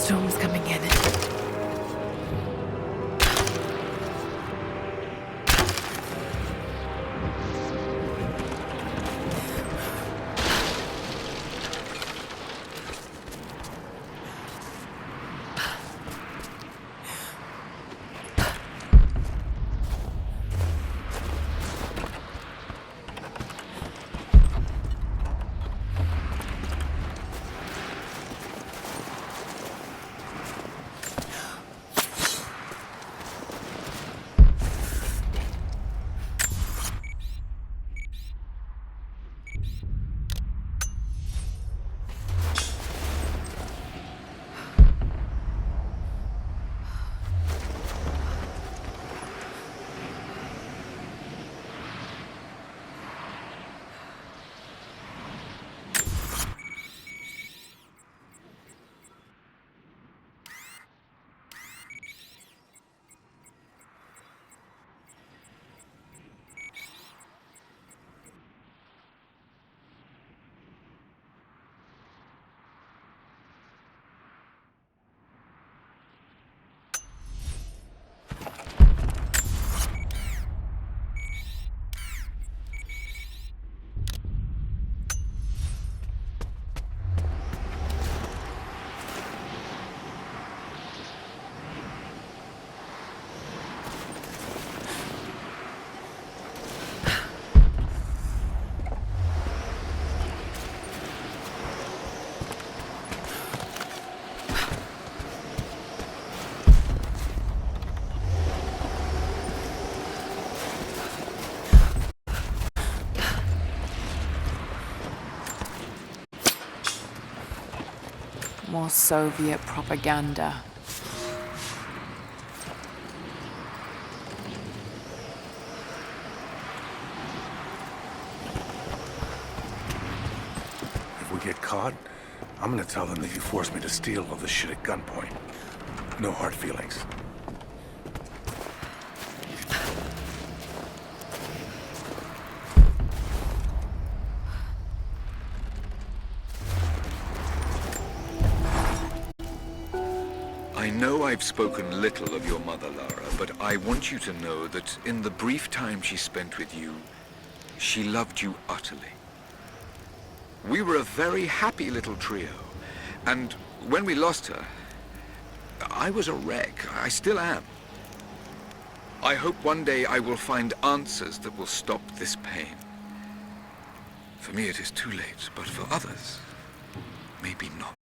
storm's coming in. More Soviet propaganda. If we get caught, I'm gonna tell them that you forced me to steal all this shit at gunpoint. No hard feelings. I know I've spoken little of your mother, Lara, but I want you to know that in the brief time she spent with you, she loved you utterly. We were a very happy little trio, and when we lost her, I was a wreck. I still am. I hope one day I will find answers that will stop this pain. For me it is too late, but for others, maybe not.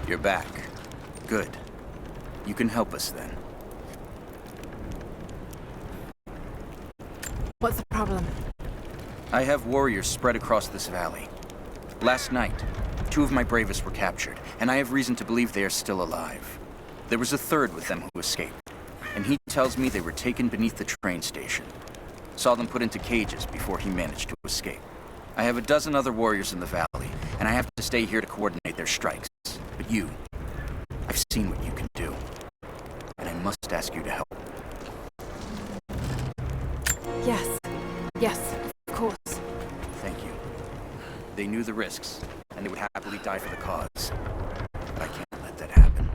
You're back. Good. You can help us then. What's the problem? I have warriors spread across this valley. Last night, 2 of my bravest were captured, and I have reason to believe they are still alive. There was a third with them who escaped, and he tells me they were taken beneath the train station. Saw them put into cages before he managed to escape. I have a dozen other warriors in the valley, and I have to stay here to coordinate their strikes. But you, I've seen what you can do, and I must ask you to help. Yes, of course. Thank you. They knew the risks, and they would happily die for the cause. But I can't let that happen.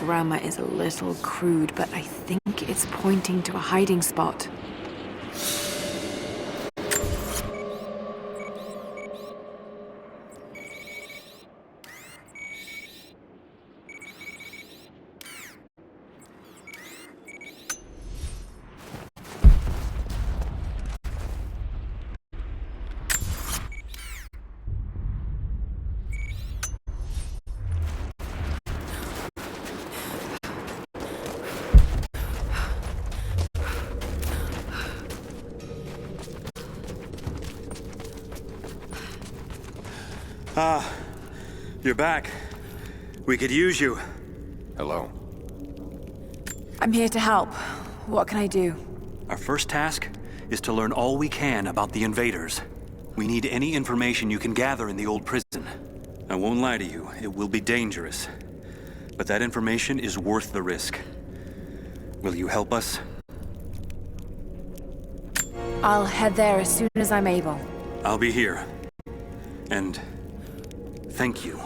diorama is a little crude, but I think it's pointing to a hiding spot. Ah, you're back. We could use you. Hello. I'm here to help. What can I do? Our first task is to learn all we can about the invaders. We need any information you can gather in the old prison. I won't lie to you, it will be dangerous. But that information is worth the risk. Will you help us? I'll head there as soon as I'm able. I'll be here. And thank you.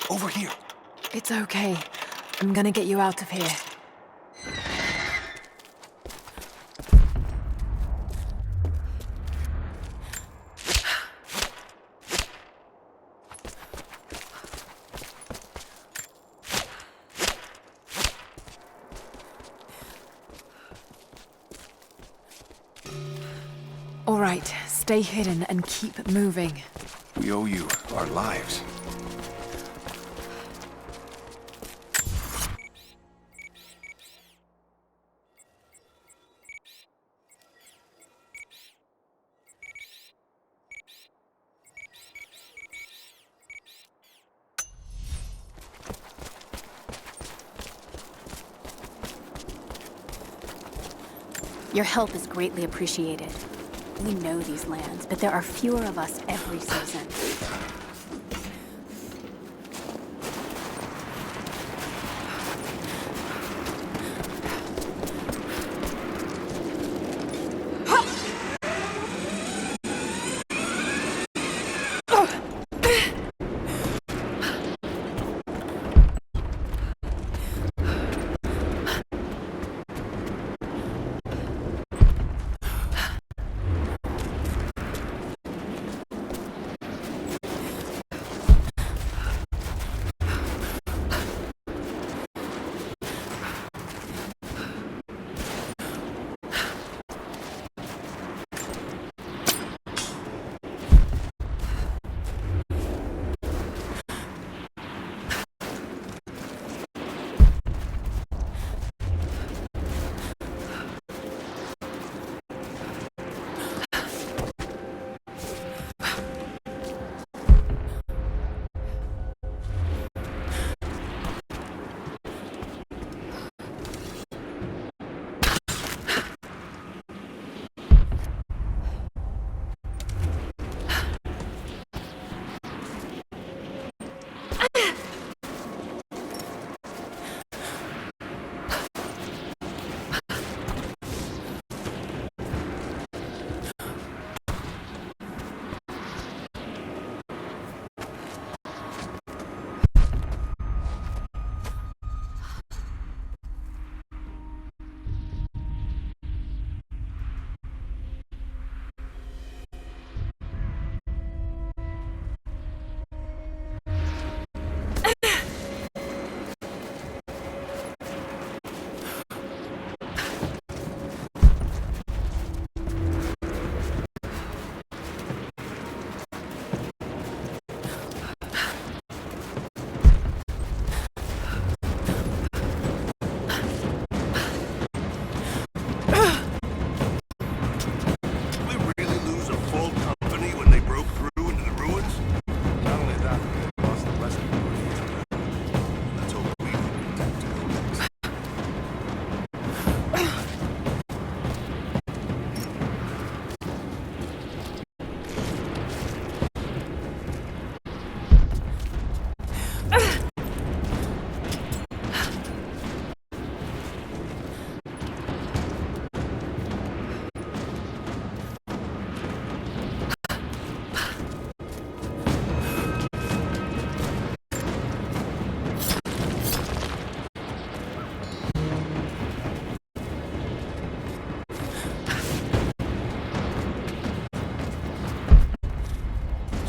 Over here. It's okay. I'm gonna get you out of here. All right, stay hidden and keep moving. We owe you our lives. Your help is greatly appreciated. We know these lands, but there are fewer of us every season.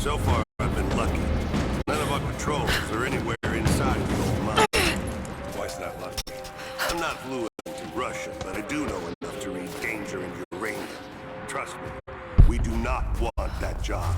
So far, I've been lucky. None of our patrols are anywhere inside the old mine. Why's that lucky? I'm not fluent in Russian, but I do know enough to read danger in uranium. Trust me, we do not want that job.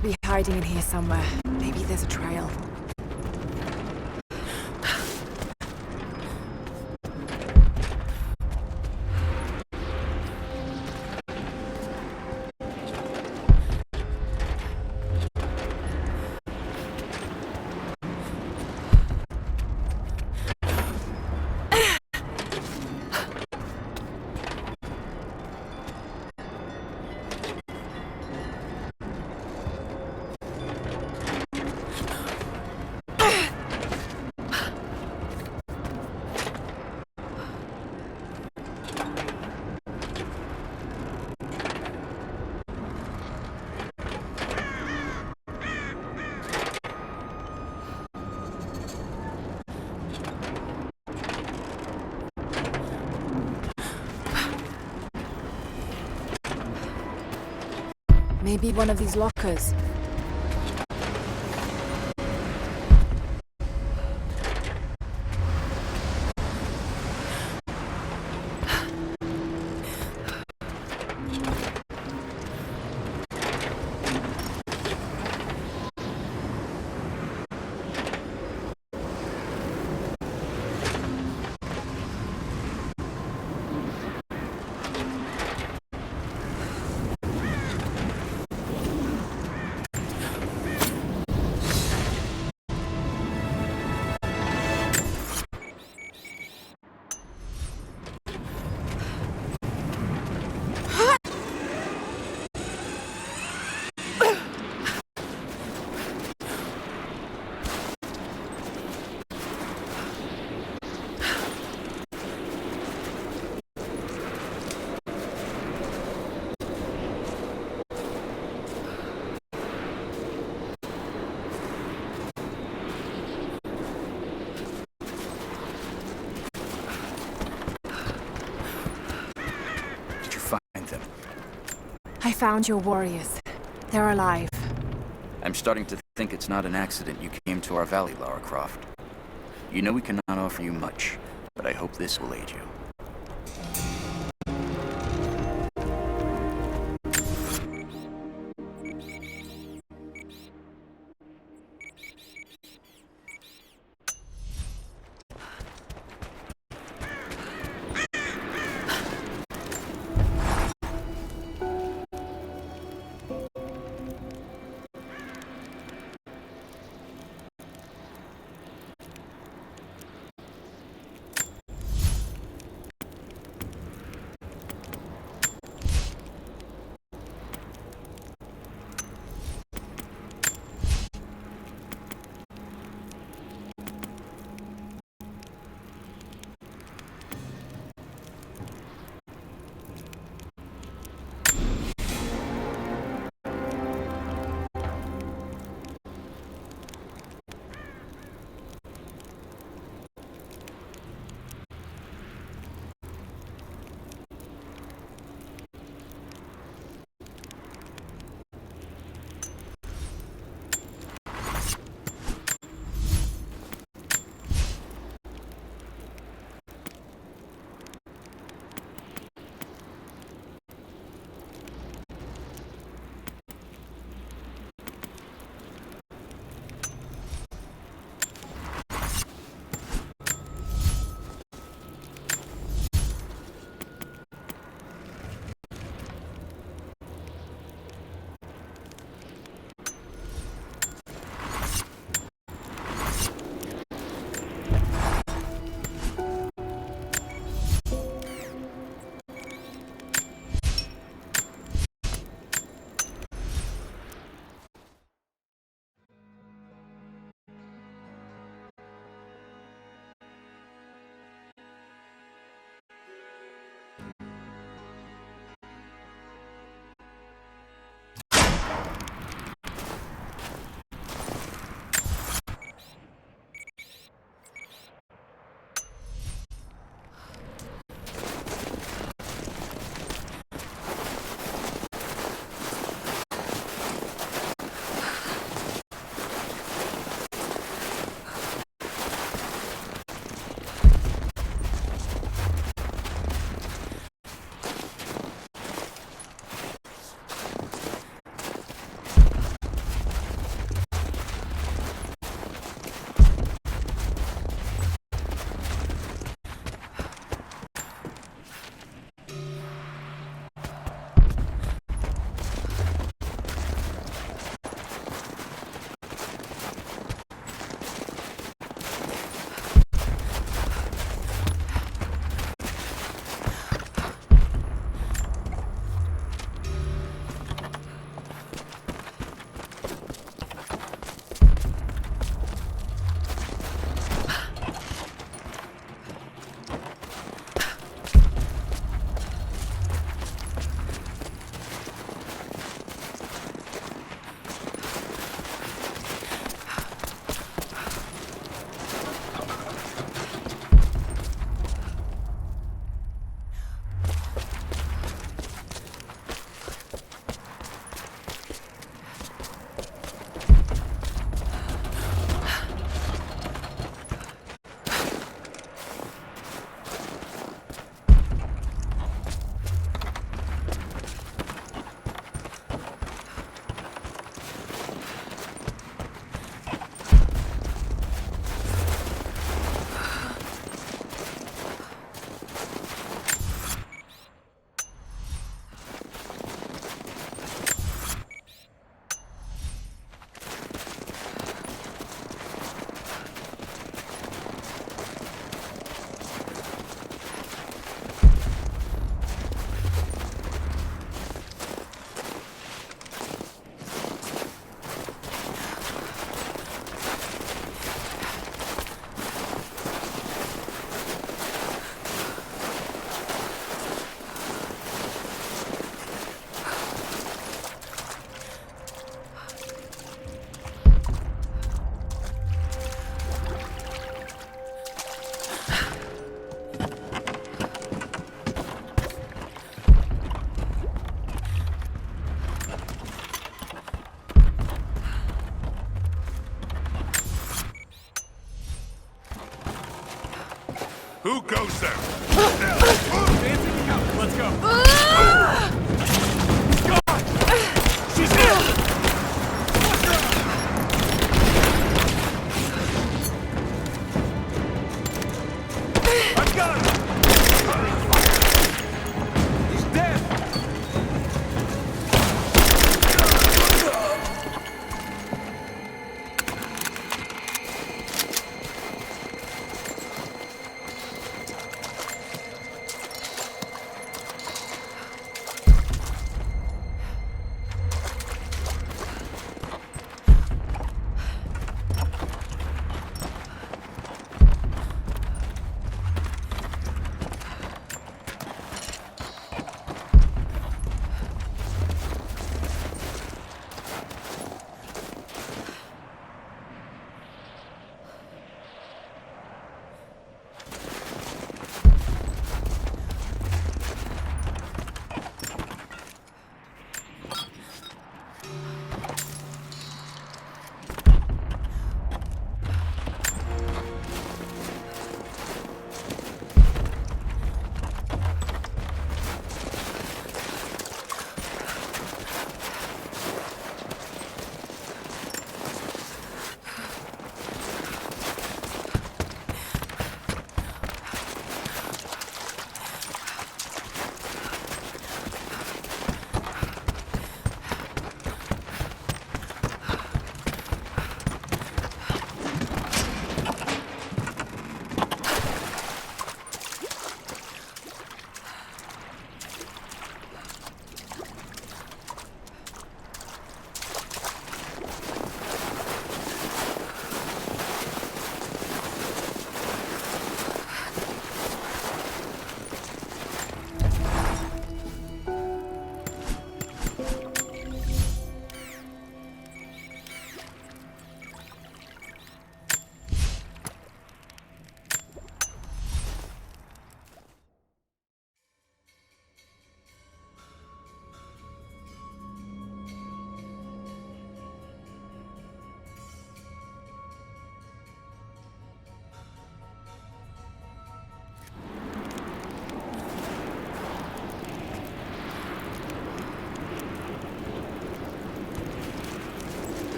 to be hiding in here somewhere. Maybe there's a trail. Maybe one of these lockers. I found your warriors. They're alive. I'm starting to think it's not an accident you came to our valley, Lara Croft. You know we cannot offer you much, but I hope this will aid you. Go, sir. Let's go. She's in! I got him! He's dead!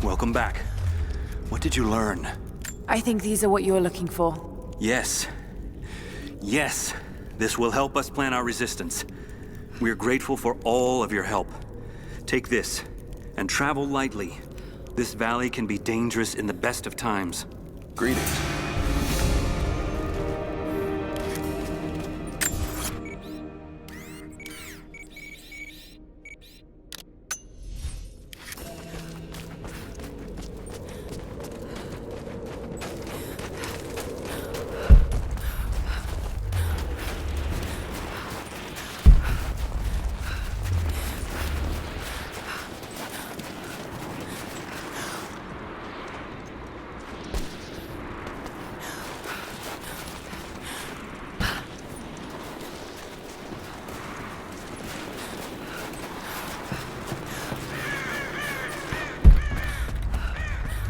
Welcome back. What did you learn? I think these are what you're looking for. Yes. Yes. This will help us plan our resistance. We're grateful for all of your help. Take this, and travel lightly. This valley can be dangerous in the best of times. Greetings.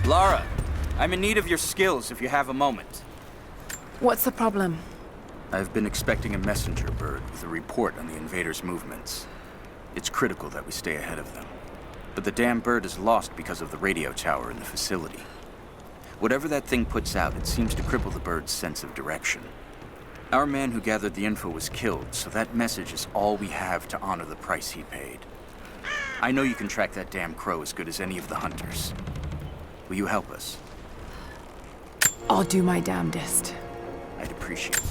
Lara, I'm in need of your skills if you have a moment. What's the problem? I've been expecting a messenger bird with a report on the invaders' movements. It's critical that we stay ahead of them. But the damn bird is lost because of the radio tower in the facility. Whatever that thing puts out, it seems to cripple the bird's sense of direction. Our man who gathered the info was killed, so that message is all we have to honor the price he paid. I know you can track that damn crow as good as any of the hunters. Will you help us? I'll do my damnedest. I'd appreciate it.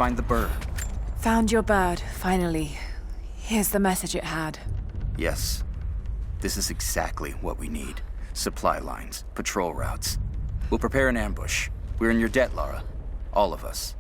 find the bird. Found your bird, finally. Here's the message it had. Yes. This is exactly what we need. Supply lines, patrol routes. We'll prepare an ambush. We're in your debt, Lara. All of us.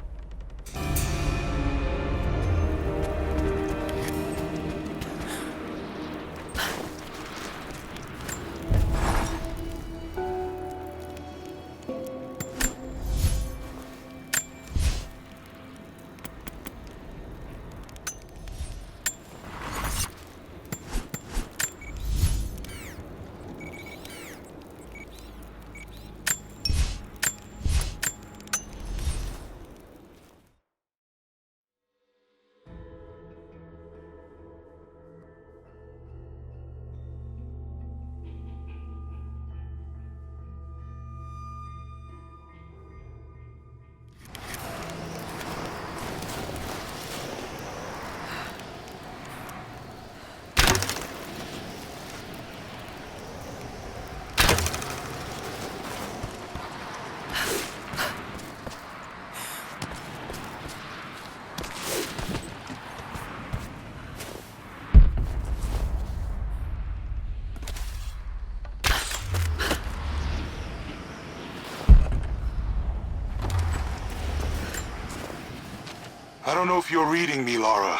I don't know if you're reading me, Lara,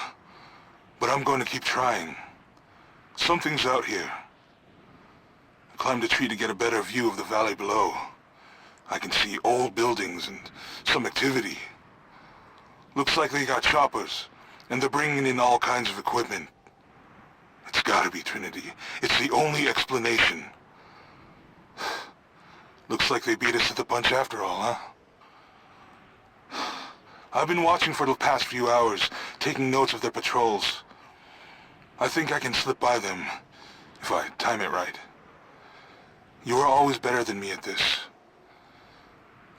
but I'm going to keep trying. Something's out here. I climbed a tree to get a better view of the valley below. I can see old buildings and some activity. Looks like they got choppers, and they're bringing in all kinds of equipment. It's gotta be Trinity. It's the only explanation. Looks like they beat us to the punch after all, huh? I've been watching for the past few hours, taking notes of their patrols. I think I can slip by them, if I time it right. You are always better than me at this.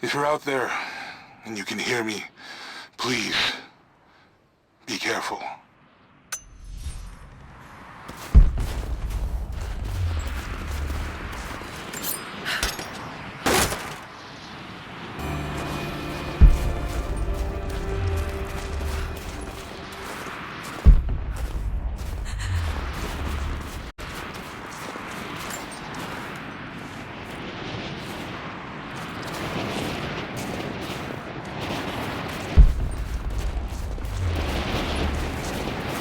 If you're out there, and you can hear me, please, be careful.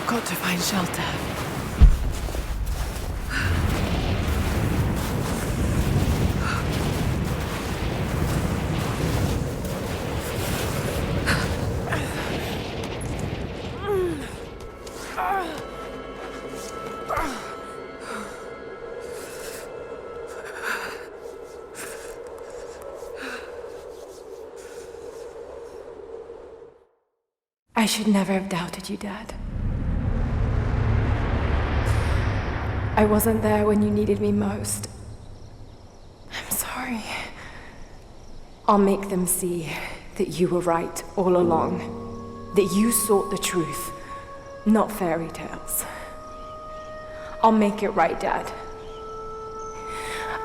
Got to find shelter. I should never have doubted you, Dad. I wasn't there when you needed me most. I'm sorry. I'll make them see that you were right all along. That you sought the truth, not fairy tales. I'll make it right, Dad.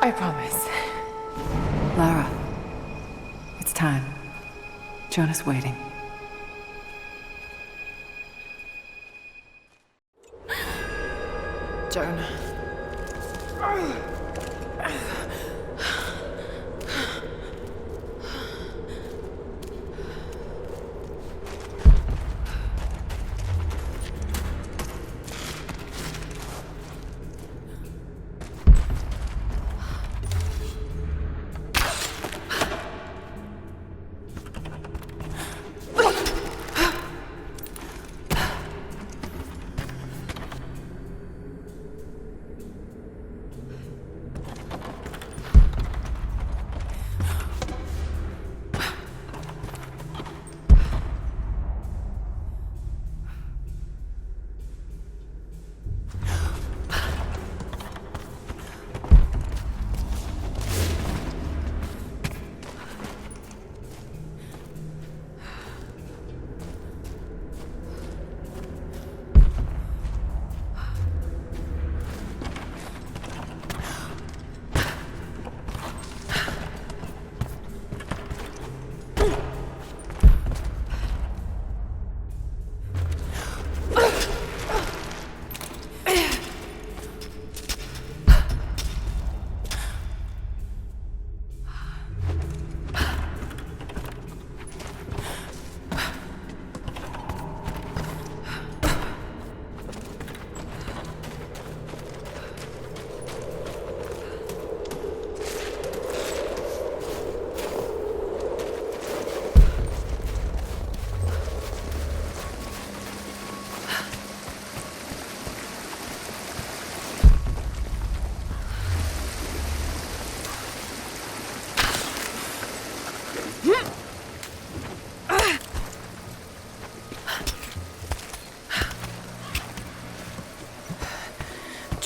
I promise. Lara, it's time. Jonah's waiting. Jonah.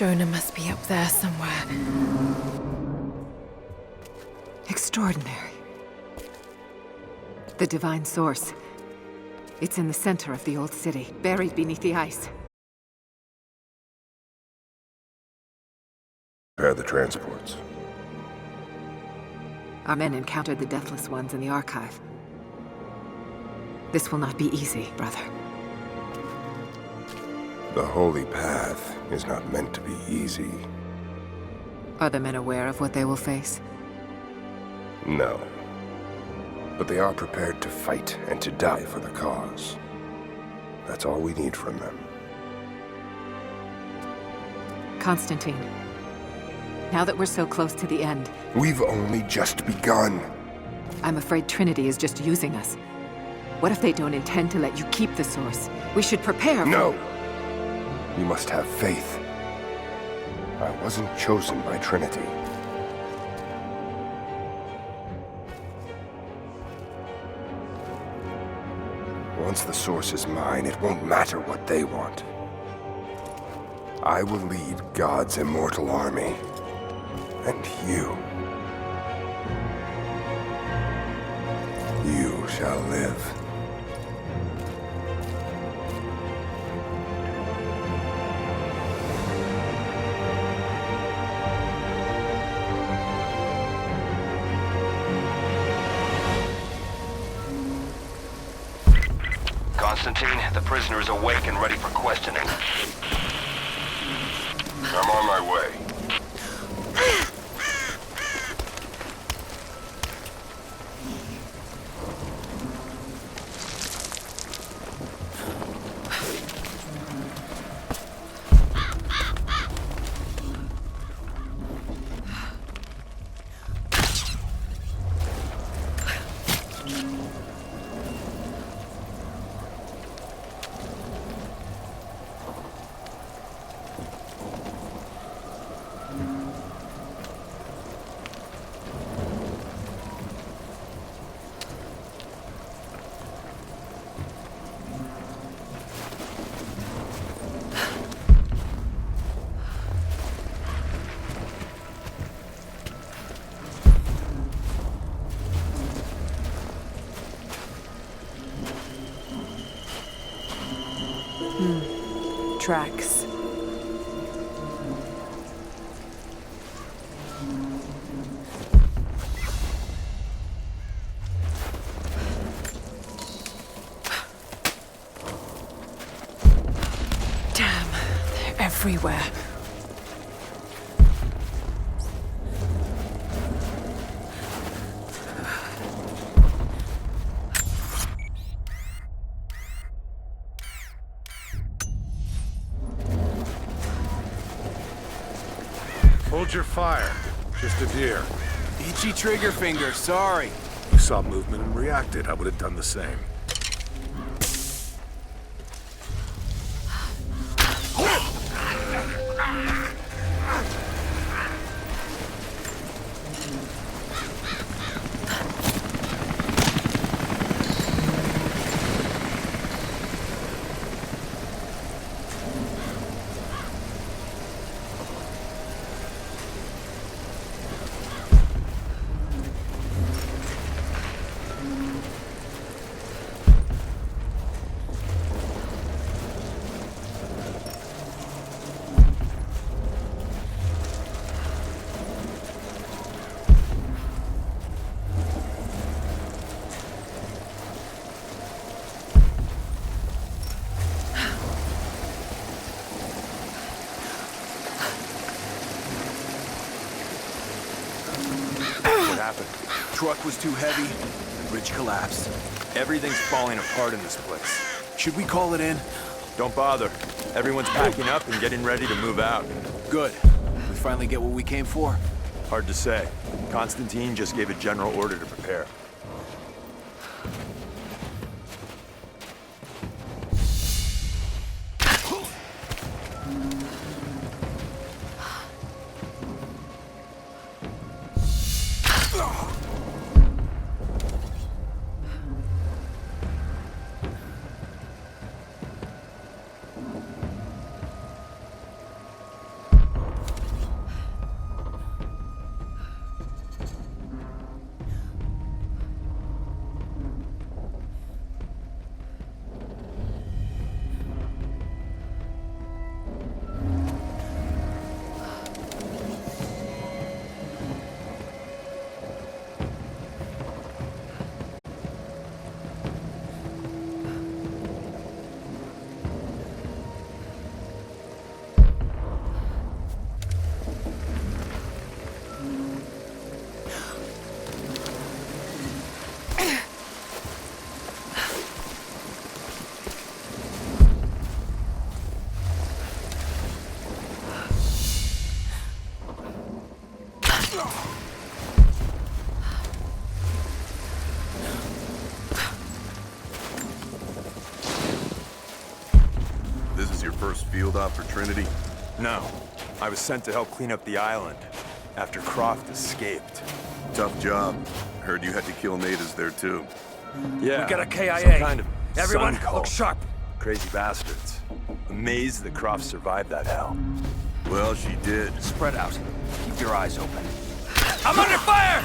Jonah must be up there somewhere. Extraordinary. The divine source. It's in the center of the old city, buried beneath the ice. Prepare the transports. Our men encountered the Deathless Ones in the Archive. This will not be easy, brother. The Holy Path is not meant to be easy. Are the men aware of what they will face? No. But they are prepared to fight and to die for the cause. That's all we need from them. Constantine, now that we're so close to the end, We've only just begun. I'm afraid Trinity is just using us. What if they don't intend to let you keep the source? We should prepare for— No! You must have faith. I wasn't chosen by Trinity. Once the source is mine, it won't matter what they want. I will lead God's immortal army. And you shall live. Constantine, the prisoner is awake and ready for questioning. I'm on my way. Tracks. Damn, they're everywhere. Hold your fire. Just a deer. Itchy trigger finger, sorry. You saw movement and reacted. I would have done the same. Truck was too heavy, the bridge collapsed. Everything's falling apart in this place. Should we call it in? Don't bother. Everyone's packing up and getting ready to move out. Good. We finally get what we came for? Hard to say. Constantine just gave a general order to prepare. first field op for Trinity? No. I was sent to help clean up the island after Croft escaped. Tough job. Heard you had to kill natives there too. Yeah. We got a KIA. Some kind of Everyone, sun cult. look sharp. Crazy bastards. Amazed that Croft survived that hell. Well, she did. Spread out. Keep your eyes open. I'm under fire!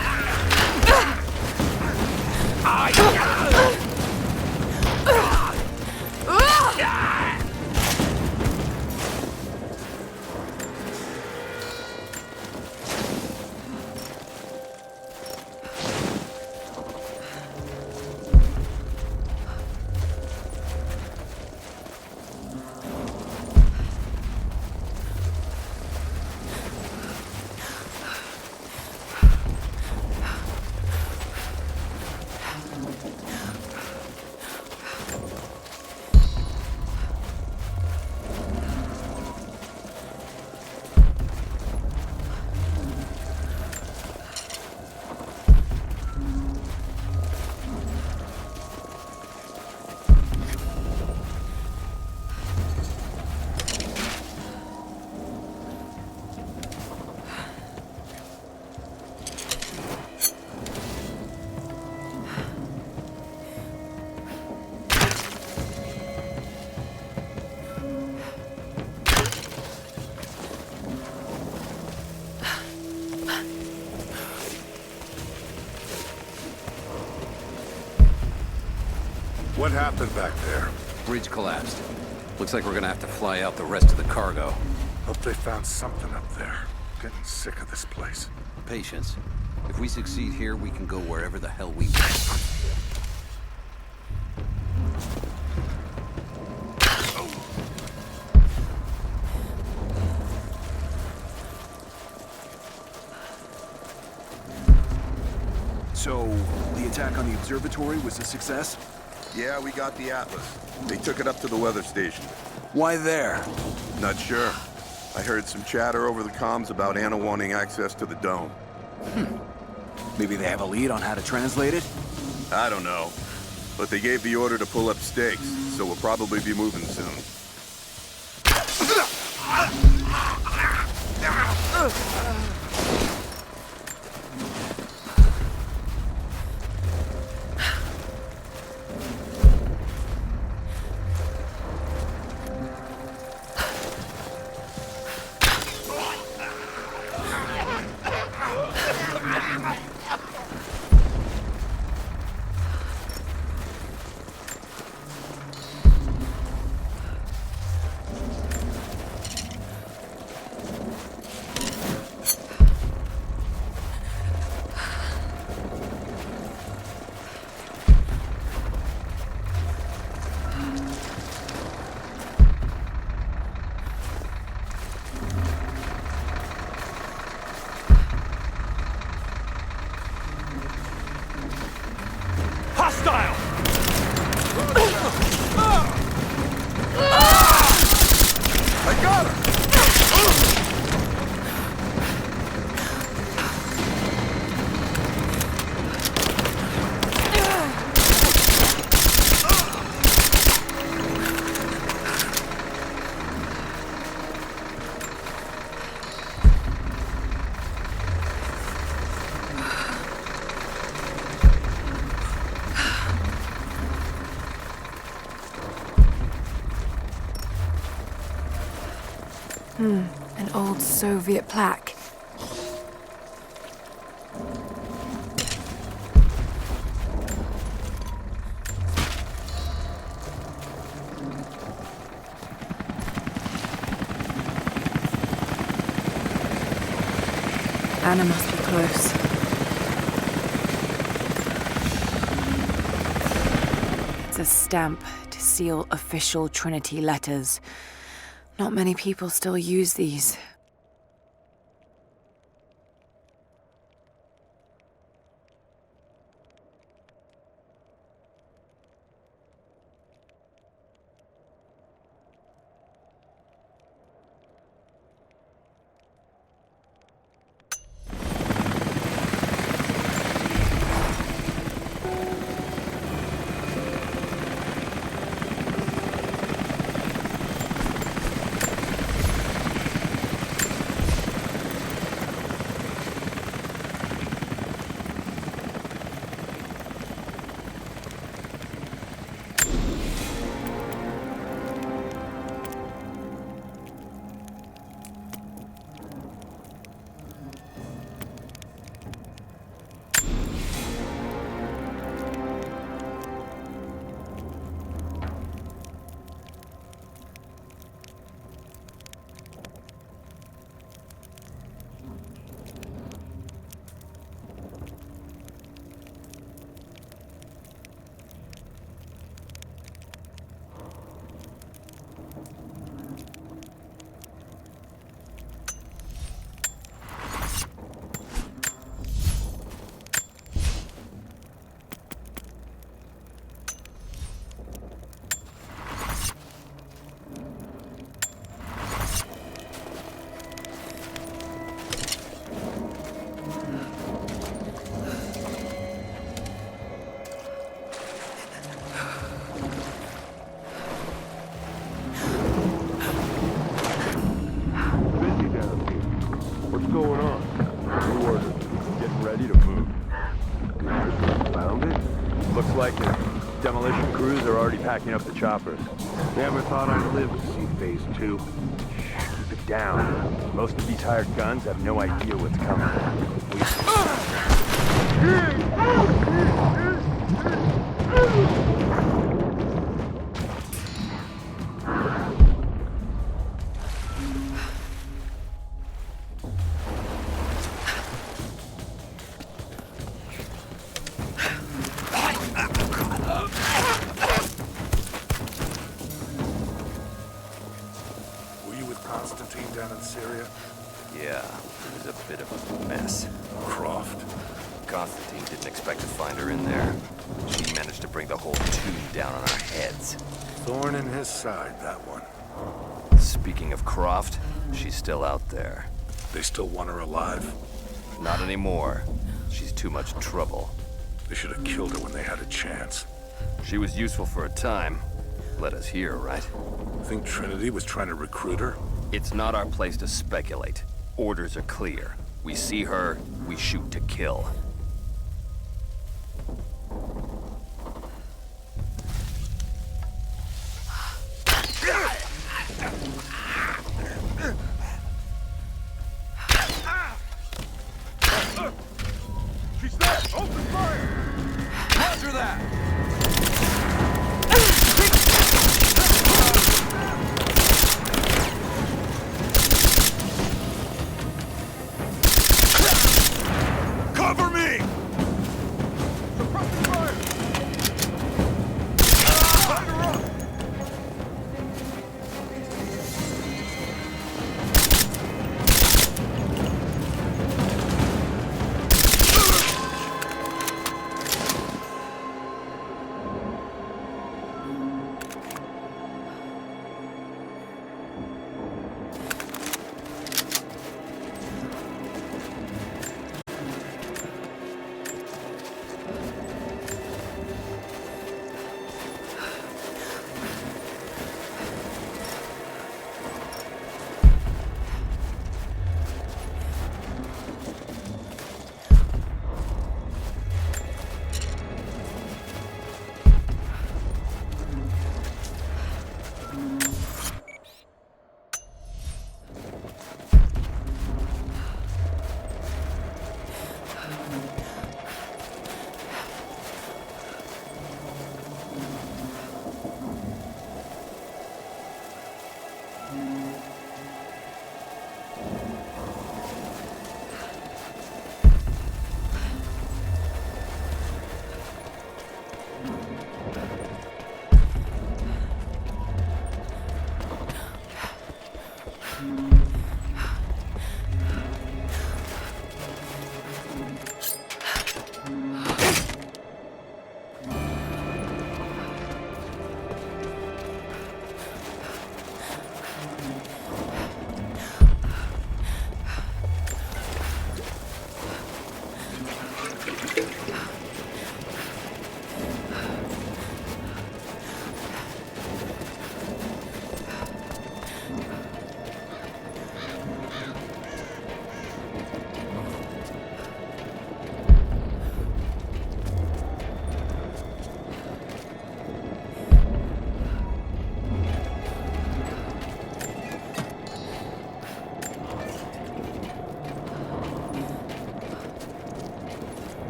What happened back there? Bridge collapsed. Looks like we're gonna have to fly out the rest of the cargo. Hope they found something up there. Getting sick of this place. Patience. If we succeed here, we can go wherever the hell we want. So, the attack on the observatory was a success? Yeah, we got the Atlas. They took it up to the weather station. Why there? Not sure. I heard some chatter over the comms about Anna wanting access to the dome. Maybe they have a lead on how to translate it? I don't know. But they gave the order to pull up stakes, so we'll probably be moving soon. An old Soviet plaque. Anna must be close. It's a stamp to seal official Trinity letters. Not many people still use these. packing up the choppers. Never thought I'd live to see phase 2. Keep it down. Most of these hired guns have no idea what's coming. Down in Syria? Yeah, it was a bit of a mess. Croft. Constantine didn't expect to find her in there. She managed to bring the whole tune down on our heads. Thorn in his side, that one. Speaking of Croft, she's still out there. They still want her alive? Not anymore. She's too much trouble. They should have killed her when they had a chance. She was useful for a time. Let us hear, right? Think Trinity was trying to recruit her? It's not our place to speculate. Orders are clear. We see her, we shoot to kill. She's there! Open fire! Roger that! Cover me! Suppressing fire! Light her up!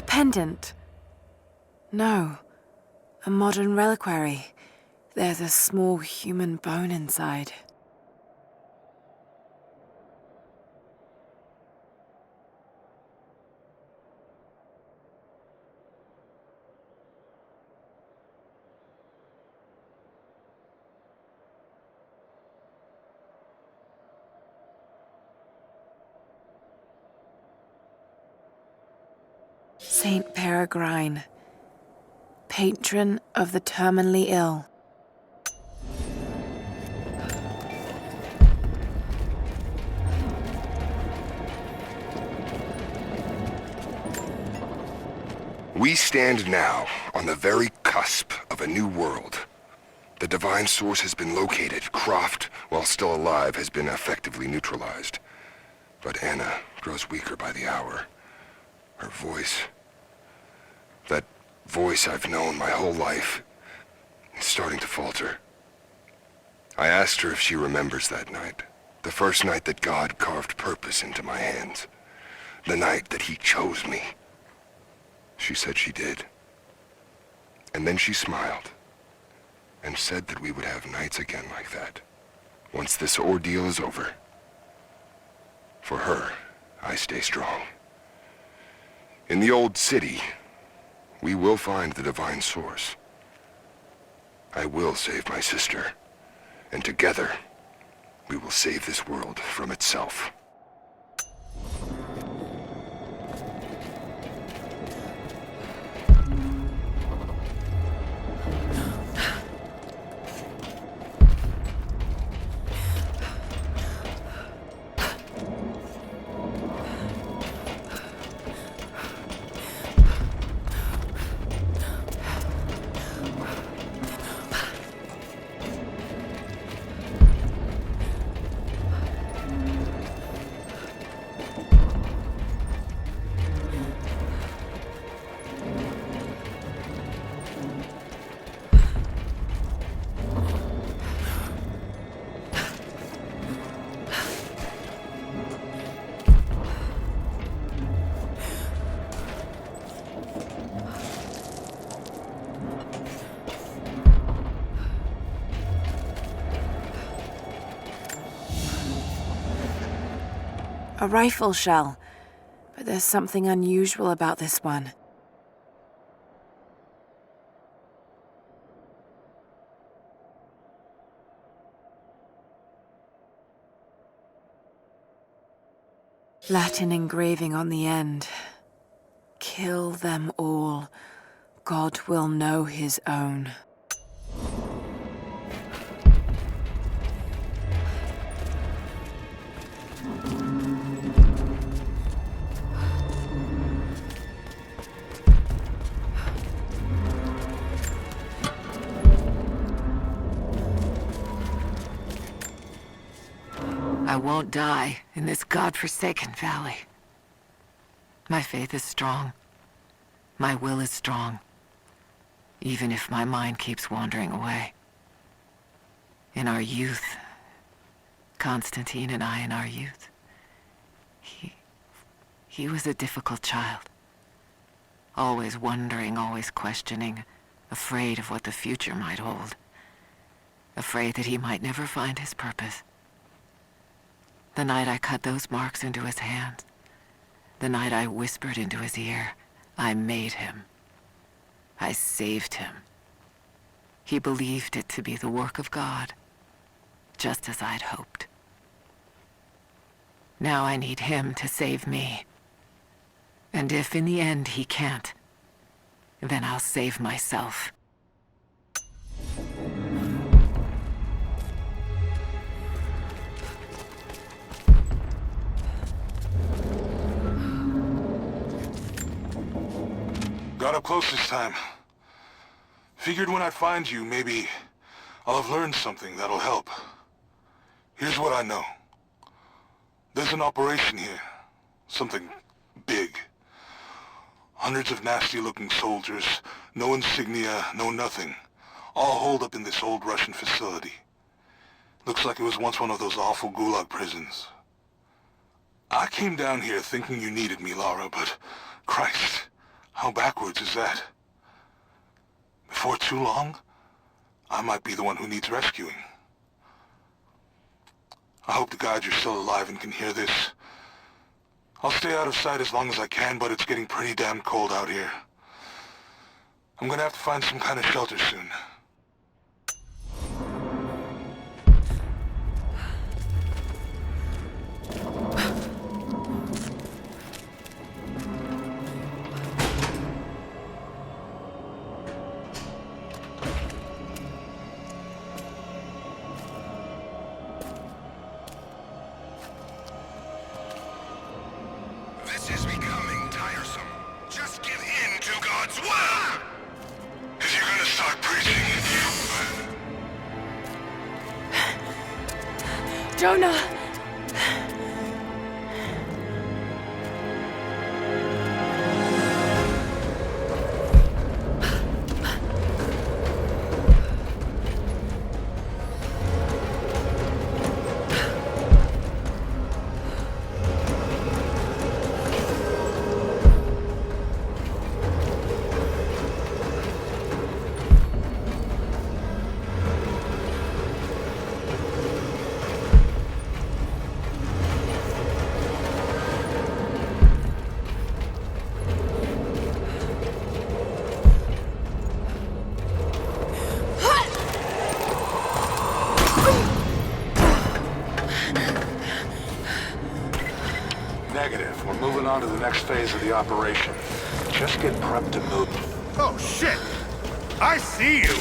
Pendant? No. A modern reliquary. There's a small human bone inside. Saint Peregrine, patron of the terminally ill. We stand now on the very cusp of a new world. The divine source has been located. Croft, while still alive, has been effectively neutralized. But Anna grows weaker by the hour. Her voice, that voice I've known my whole life, is starting to falter. I asked her if she remembers that night. The first night that God carved purpose into my hands. The night that he chose me. She said she did. And then she smiled and said that we would have nights again like that, once this ordeal is over. For her, I stay strong. In the old city, we will find the divine source. I will save my sister, and together, we will save this world from itself. A rifle shell, but there's something unusual about this one. Latin engraving on the end. Kill them all. God will know his own. I won't die in this godforsaken valley. My faith is strong. My will is strong. Even if my mind keeps wandering away. In our youth, Constantine and I in our youth, he was a difficult child. Always wondering, always questioning, afraid of what the future might hold. Afraid that he might never find his purpose. The night I cut those marks into his hands, the night I whispered into his ear, I made him. I saved him. He believed it to be the work of God, just as I'd hoped. Now I need him to save me. And if in the end he can't, then I'll save myself. Got up close this time. Figured when I find you, maybe I'll have learned something that'll help. Here's what I know. There's an operation here. Something big. Hundreds of nasty-looking soldiers, no insignia, no nothing. All holed up in this old Russian facility. Looks like it was once one of those awful gulag prisons. I came down here thinking you needed me, Lara, but Christ, how backwards is that? Before too long, I might be the one who needs rescuing. I hope to God you're still alive and can hear this. I'll stay out of sight as long as I can, but it's getting pretty damn cold out here. I'm gonna have to find some kind of shelter soon. This is becoming tiresome. Just give in to God's will! If you're gonna start preaching, Jonah! Negative. We're moving on to the next phase of the operation. Just get prepped to move. Oh, shit! I see you!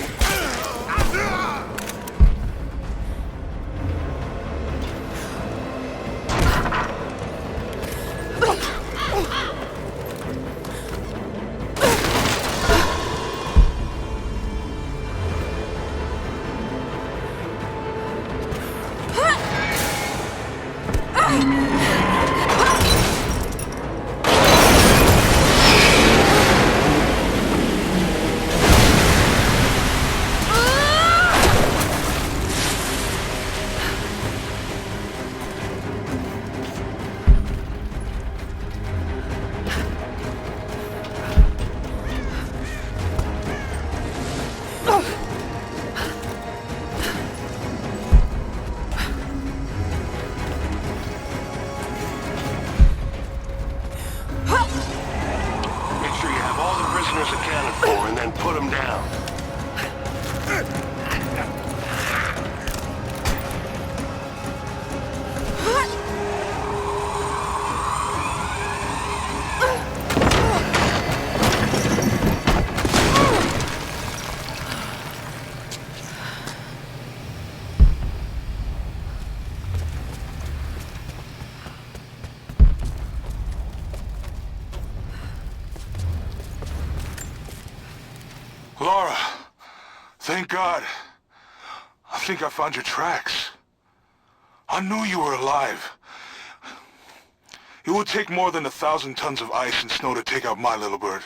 Accounted for, and then put them down. Laura, thank God. I think I found your tracks. I knew you were alive. It would take more than 1,000 tons of ice and snow to take out my little bird.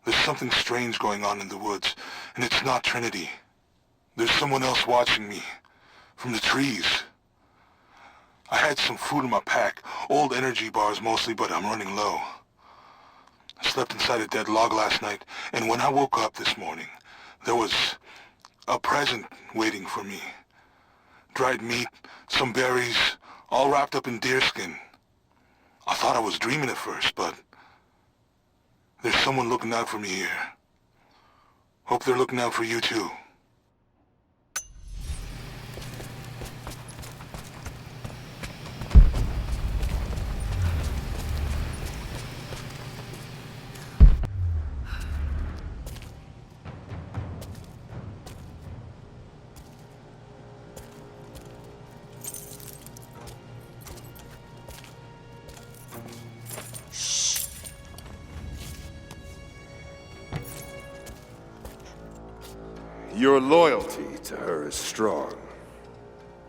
There's something strange going on in the woods, and it's not Trinity. There's someone else watching me, from the trees. I had some food in my pack, old energy bars mostly, but I'm running low. I slept inside a dead log last night, and when I woke up this morning, there was a present waiting for me. Dried meat, some berries, all wrapped up in deerskin. I thought I was dreaming at first, but there's someone looking out for me here. Hope they're looking out for you too. Your loyalty to her is strong.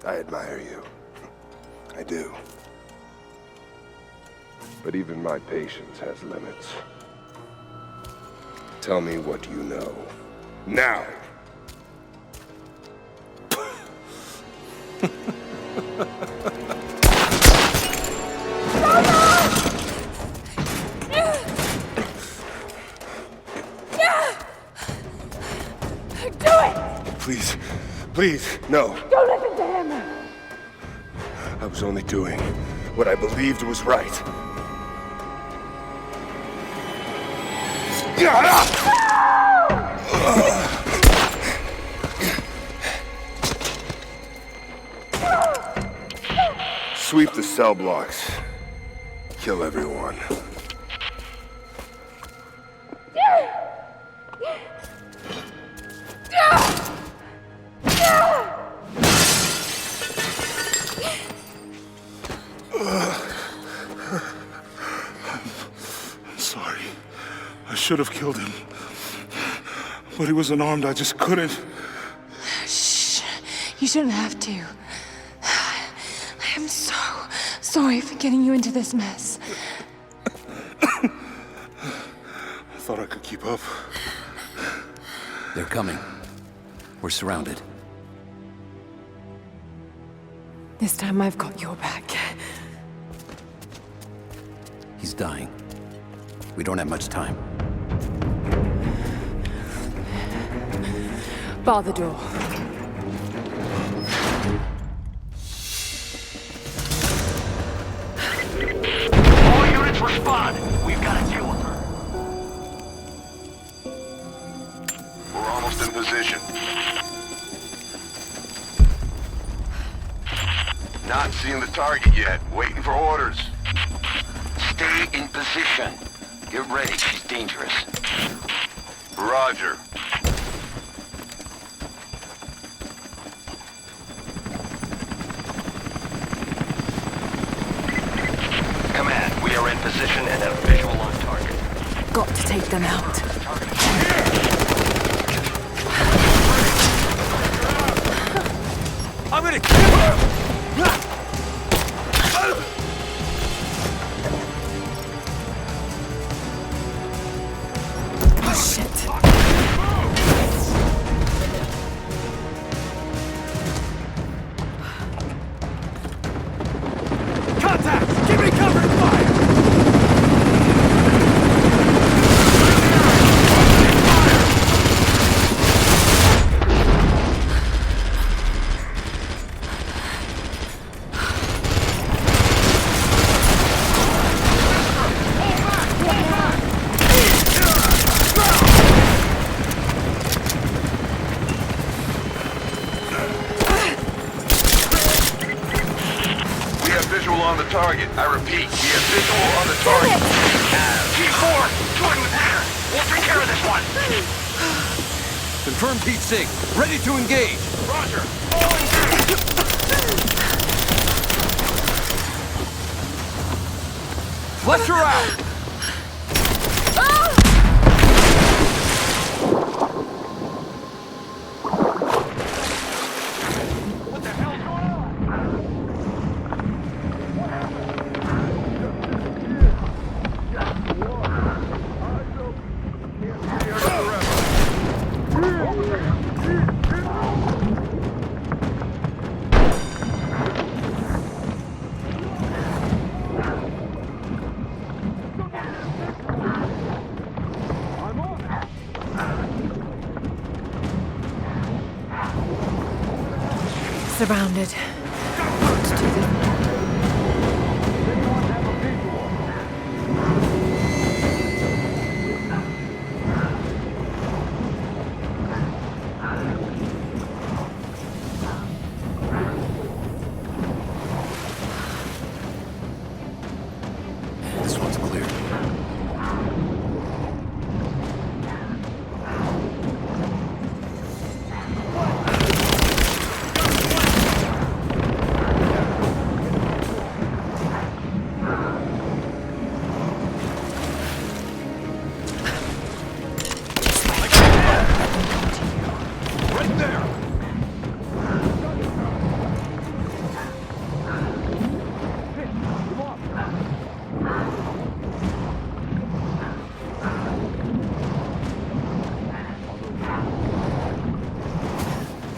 I admire you. I do. But even my patience has limits. Tell me what you know. Now! Please, please, no. Don't listen to him! I was only doing what I believed was right. Sweep the cell blocks. Kill everyone. I should have killed him. But he was unarmed, I just couldn't. Shh. You shouldn't have to. I'm so sorry for getting you into this mess. I thought I could keep up. They're coming. We're surrounded. This time I've got your back. He's dying. We don't have much time. Bar the door. All units respond. We've got to deal with her. We're almost in position. Not seeing the target yet. Waiting for orders. Stay in position. Get ready, she's dangerous. Roger. Command, we are in position and have visual on target. Got to take them out. I'm gonna kill her! Oh, shit. Contact! Give me cover and fire! On the target. I repeat, we have visual on the target. T4, join with Leader. We'll take care of this one. Confirm Pete Sig. Ready to engage. Roger. All engaged. Flush her out. Surrounded. What to do then? This one's clear.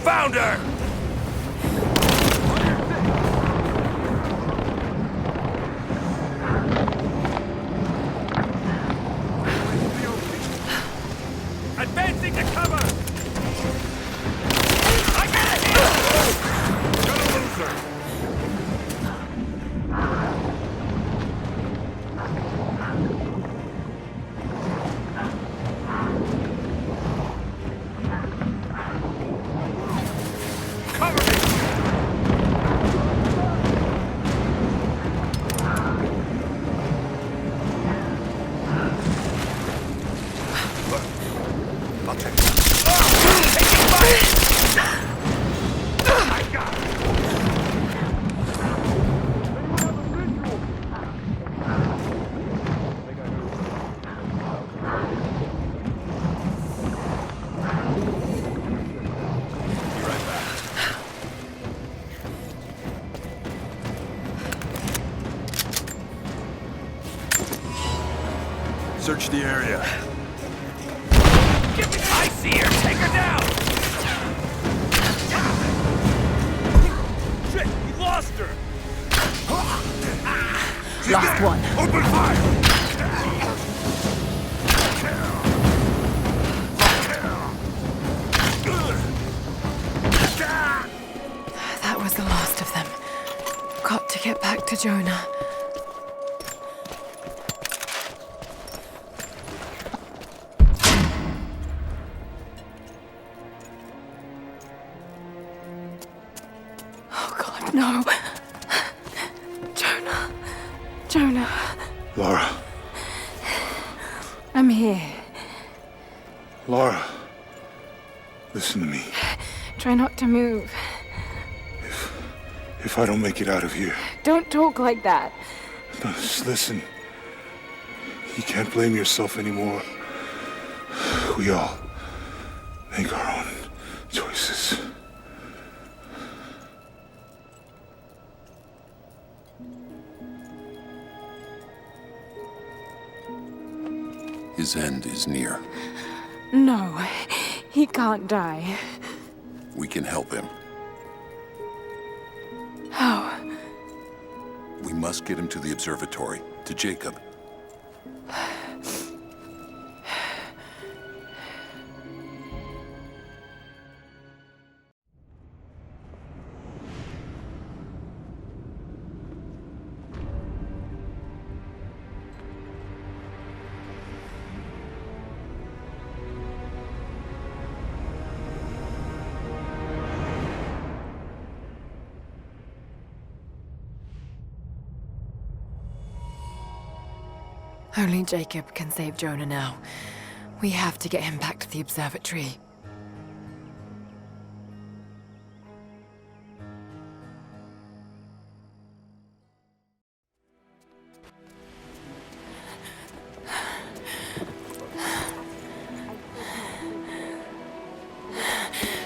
Found her! Advancing to cover! I got it here! Gonna lose her! Search the area. I see her! Take her down! Shit! We lost her! Last one. Open fire! That was the last of them. Got to get back to Jonah. Oh God, no. Jonah. Jonah. Lara. I'm here. Lara. Listen to me. Try not to move. If I don't make it out of here... Don't talk like that. No, just listen. You can't blame yourself anymore. We all make our own choices. His end is near. No, he can't die. We can help him. How? We must get him to the observatory, to Jacob. Only Jacob can save Jonah now. We have to get him back to the observatory.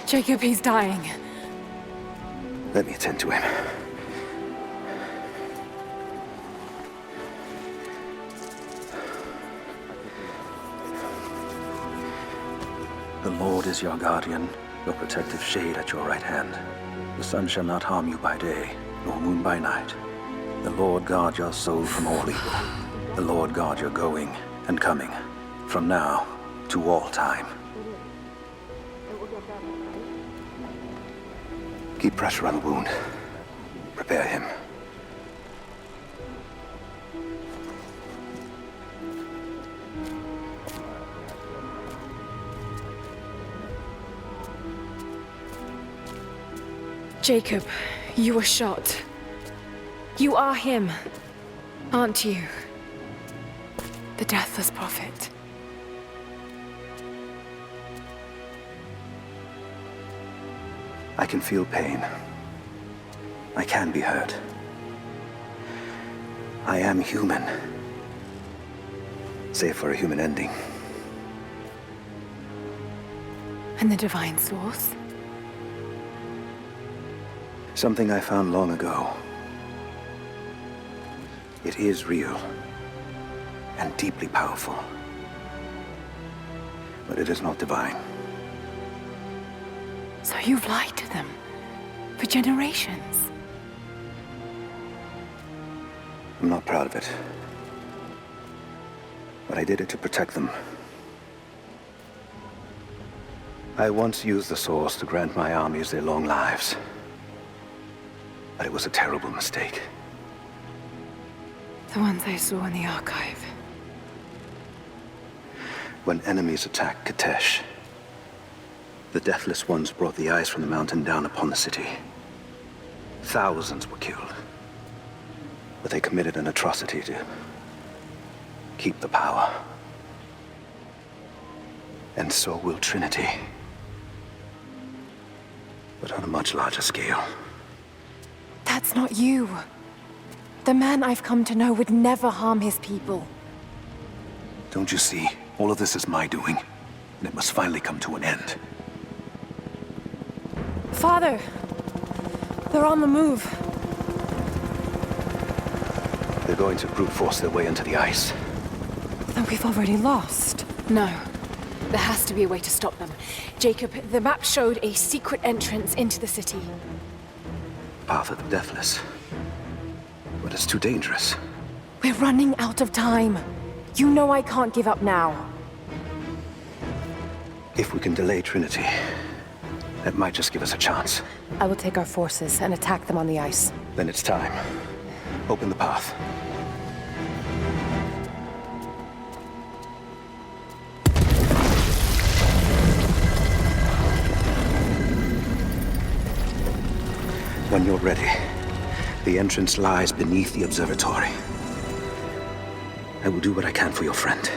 Jacob, he's dying. Let me attend to him. The Lord is your guardian, your protective shade at your right hand. The sun shall not harm you by day, nor moon by night. The Lord guard your soul from all evil. The Lord guard your going and coming, from now to all time. Keep pressure on the wound. Prepare him. Jacob, you were shot. You are him, aren't you? The Deathless Prophet. I can feel pain. I can be hurt. I am human. Save for a human ending. And the Divine Source? Something I found long ago. It is real and deeply powerful. But it is not divine. So you've lied to them for generations. I'm not proud of it. But I did it to protect them. I once used the Source to grant my armies their long lives. But it was a terrible mistake. The ones I saw in the archive. When enemies attacked Katesh, the Deathless Ones brought the ice from the mountain down upon the city. Thousands were killed. But they committed an atrocity to keep the power. And so will Trinity. But on a much larger scale. That's not you. The man I've come to know would never harm his people. Don't you see? All of this is my doing. And it must finally come to an end. Father! They're on the move. They're going to brute force their way into the ice. Then we've already lost. No. There has to be a way to stop them. Jacob, the map showed a secret entrance into the city. Path of the Deathless. But it's too dangerous. We're running out of time. You know I can't give up now. If we can delay Trinity, that might just give us a chance. I will take our forces and attack them on the ice. Then it's time. Open the path. When you're ready, the entrance lies beneath the observatory. I will do what I can for your friend.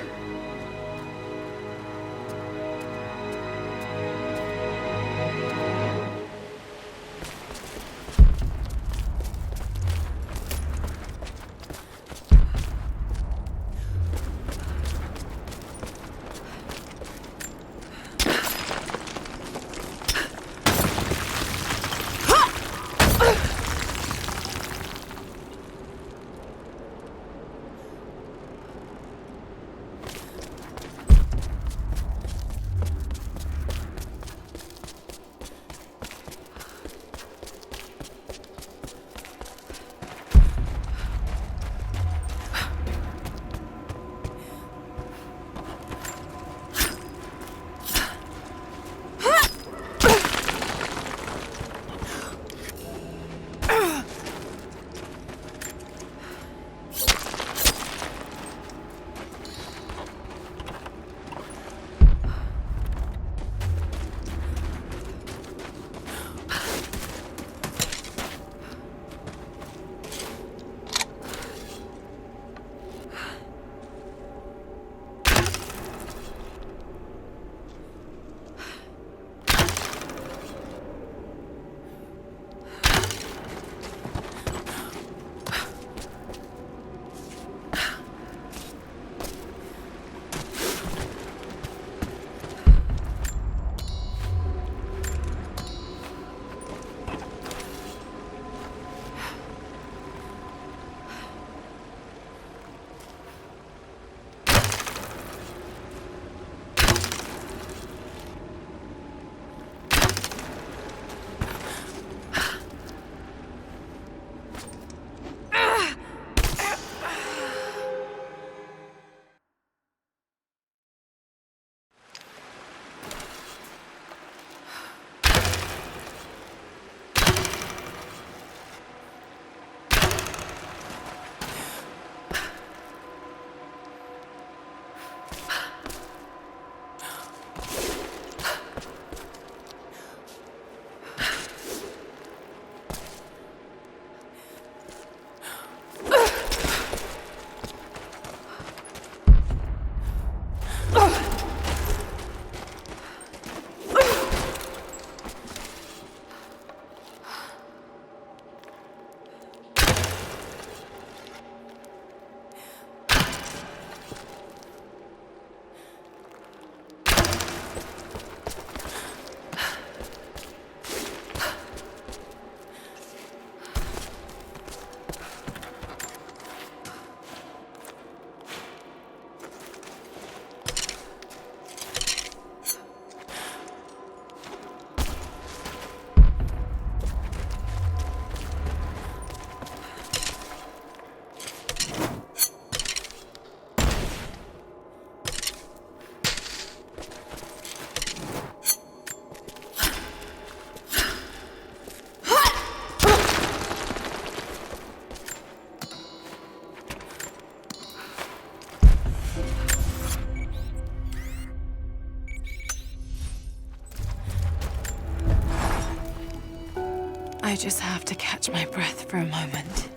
I just have to catch my breath for a moment.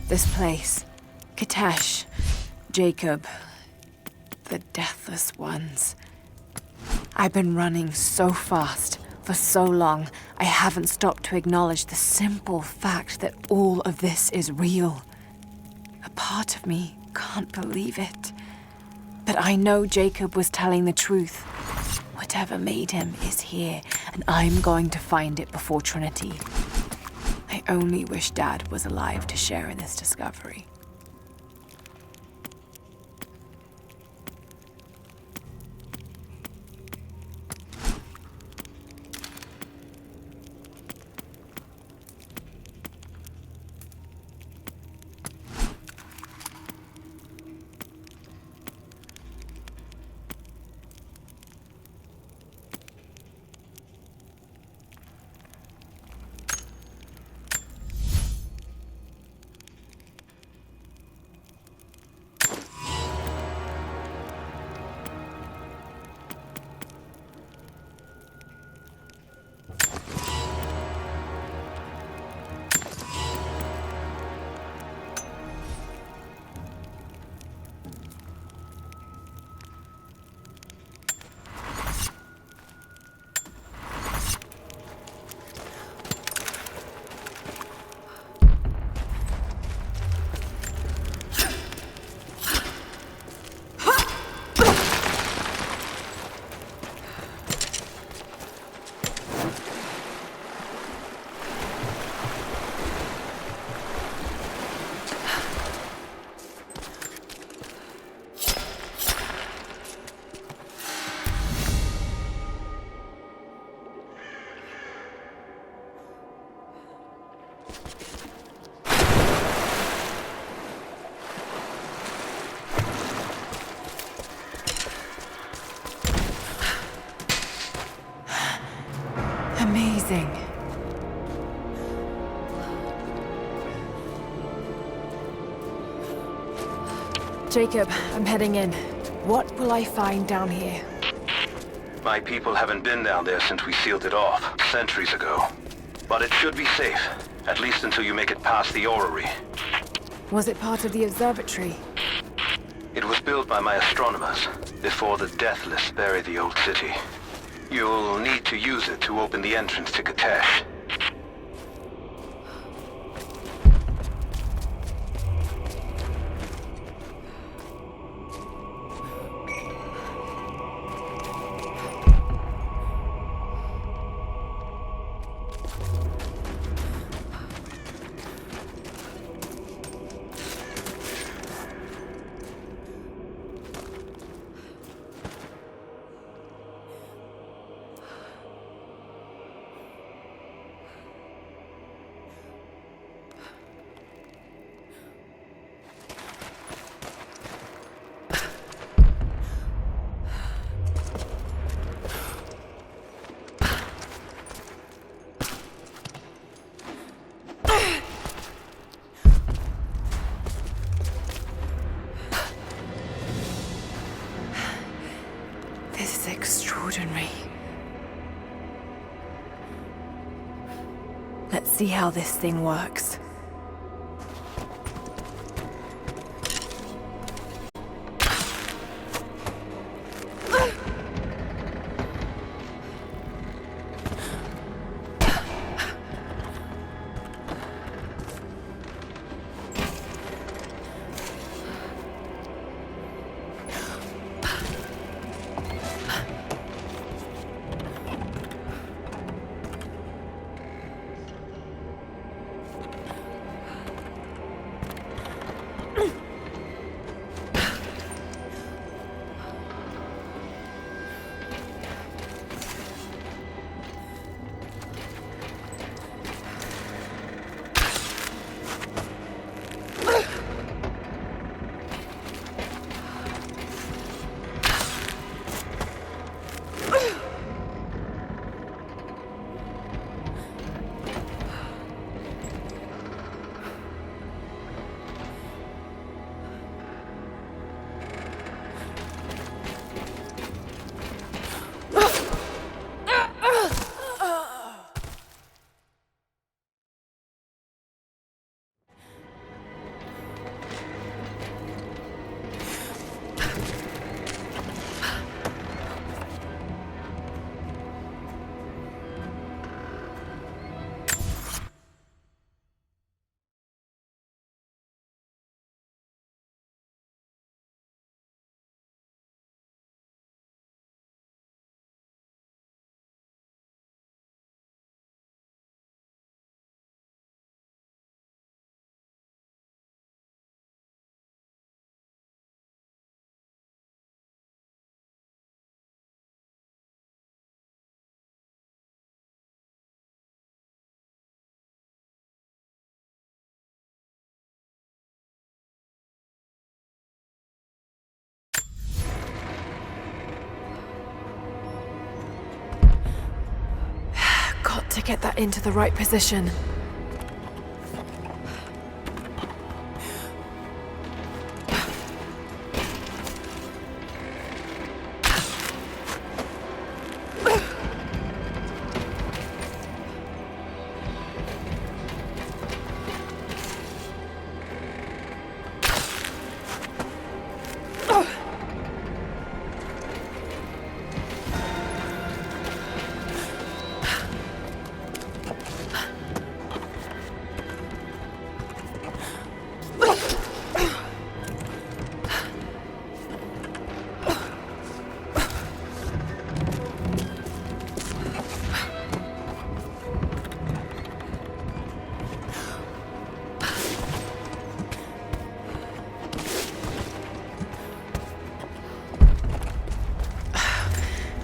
This place, Katesh, Jacob, the Deathless Ones. I've been running so fast for so long, I haven't stopped to acknowledge the simple fact that all of this is real. A part of me can't believe it. But I know Jacob was telling the truth. Whatever made him is here, and I'm going to find it before Trinity. I only wish Dad was alive to share in this discovery. Jacob, I'm heading in. What will I find down here? My people haven't been down there since we sealed it off, centuries ago. But it should be safe, at least until you make it past the orrery. Was it part of the observatory? It was built by my astronomers, before the Deathless buried the old city. You'll need to use it to open the entrance to Katesh. This is extraordinary. Let's see how this thing works. Got to get that into the right position.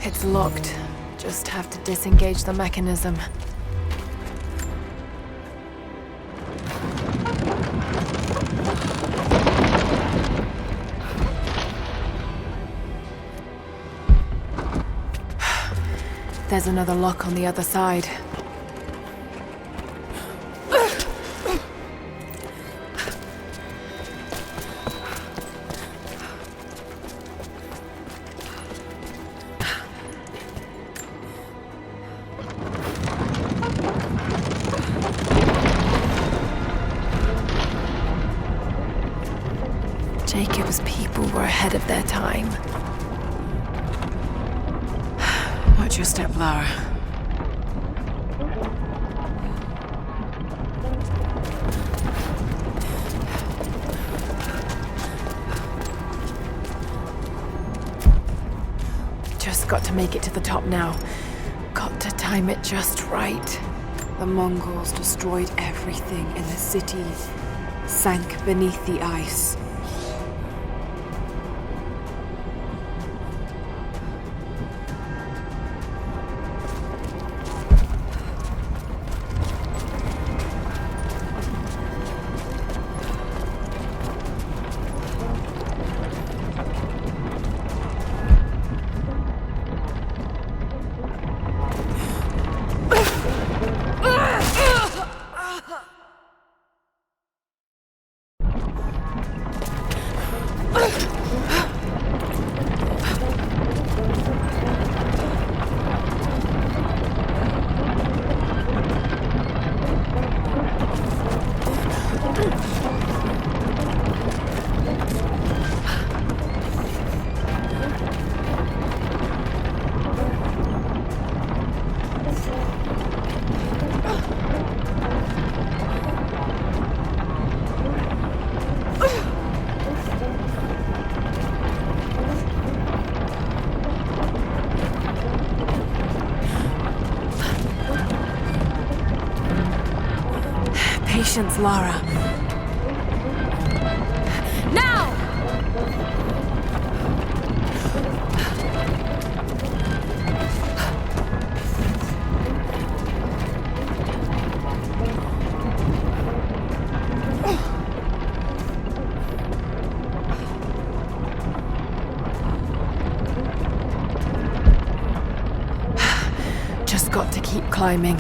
It's locked. Just have to disengage the mechanism. There's another lock on the other side. Jacob's people were ahead of their time. Watch your step, Lara. Just got to make it to the top now. Got to time it just right. The Mongols destroyed everything in the city, sank beneath the ice. Patience, Lara. Now! Just got to keep climbing.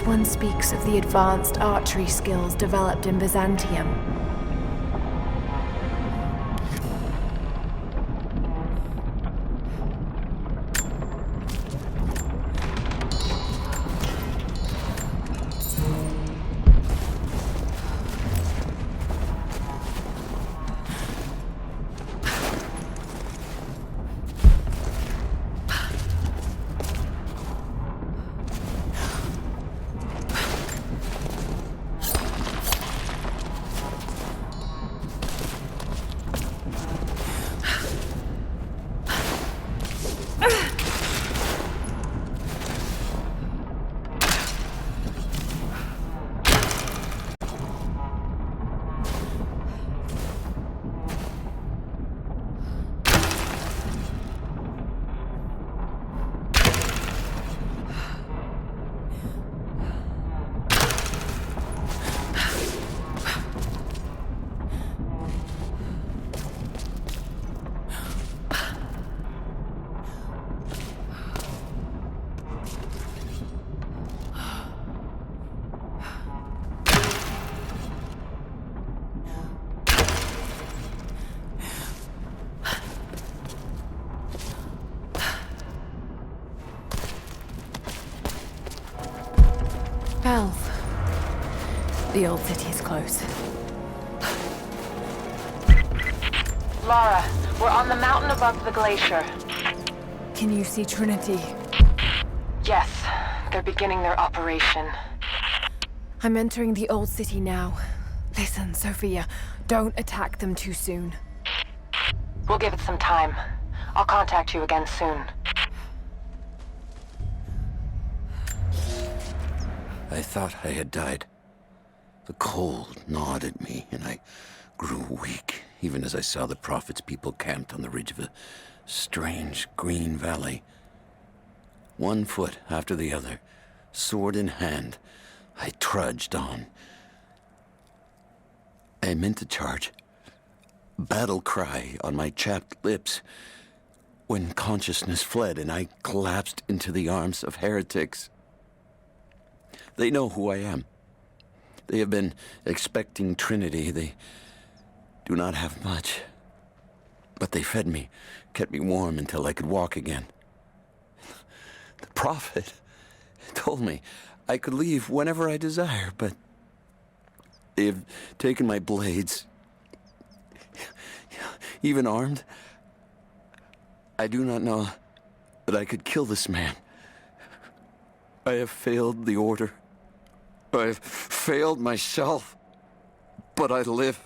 One speaks of the advanced archery skills developed in Byzantium. Bells. The old city is close. Lara, we're on the mountain above the glacier. Can you see Trinity? Yes, they're beginning their operation. I'm entering the old city now. Listen, Sophia, don't attack them too soon. We'll give it some time. I'll contact you again soon. I thought I had died. The cold gnawed at me, and I grew weak, even as I saw the Prophet's people camped on the ridge of a strange green valley. One foot after the other, sword in hand, I trudged on. I meant to charge, battle cry on my chapped lips, when consciousness fled and I collapsed into the arms of heretics. They know who I am. They have been expecting Trinity. They do not have much. But they fed me, kept me warm until I could walk again. The Prophet told me I could leave whenever I desire, but they have taken my blades, even armed. I do not know that I could kill this man. I have failed the order. I have failed myself, but I live.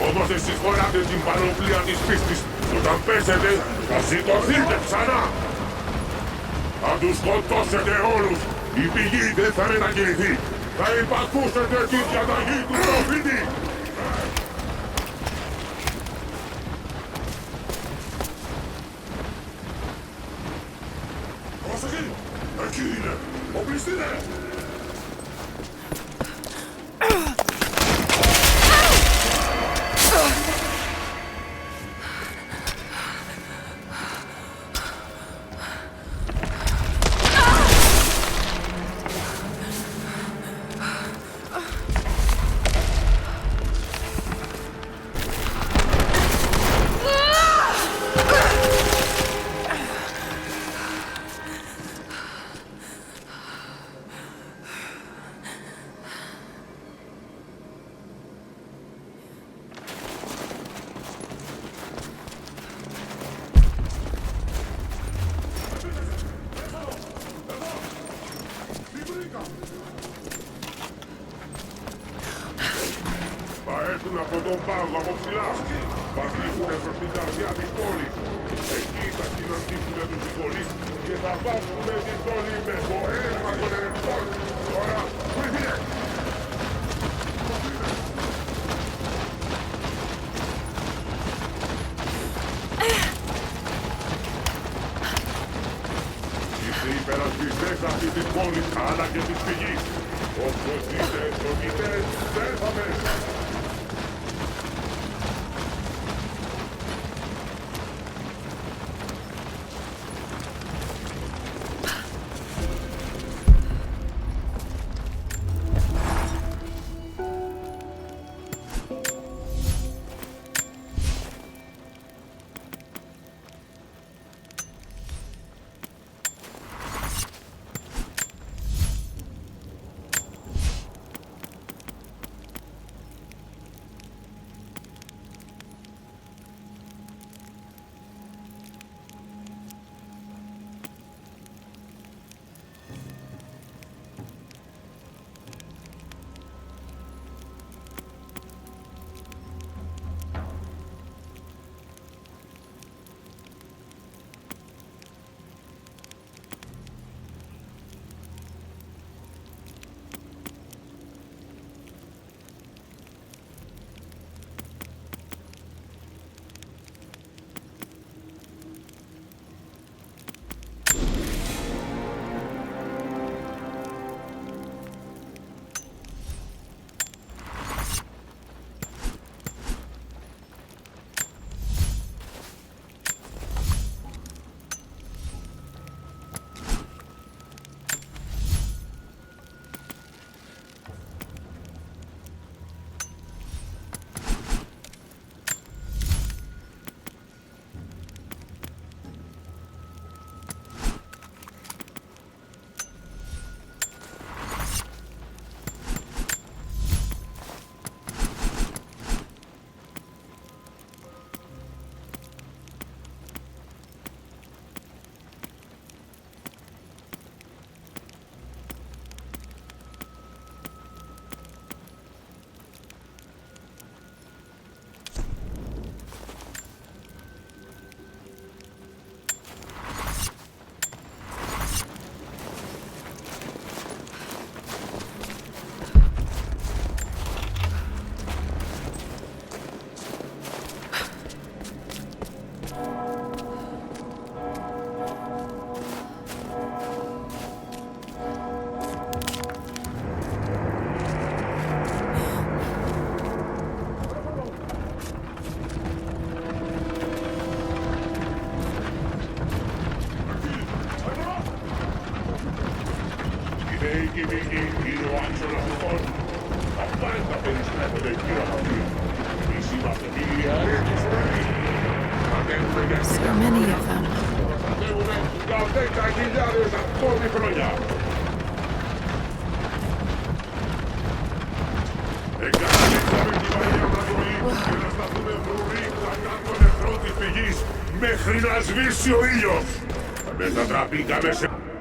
Όμως εσείς φοράτε την πανοπλία της πίστης. Όταν πέσετε, θα σηκωθείτε ξανά. Θα τους σκοτώσετε όλους. Η πηγή δεν θα μετακινηθεί. Θα υπακούσετε τη διαταγή του προφήτη. Πρόσεχε! Εκεί είναι! Οπλιστείτε! Από τον πάγο από ψηλά. Θα φύγουνε προς την καρδιά της πόλης. Εκεί θα συναντήσουνε τους συγχωρείς και θα βάψουνε την πόλη με το αίμα των ερευτών. Τώρα, βοηθείτε! Είστε υπερασπιστές αυτής της πόλης, αλλά και της πηγής. Όπως είστε εξογητές, δεν θα πέσετε. So many of them.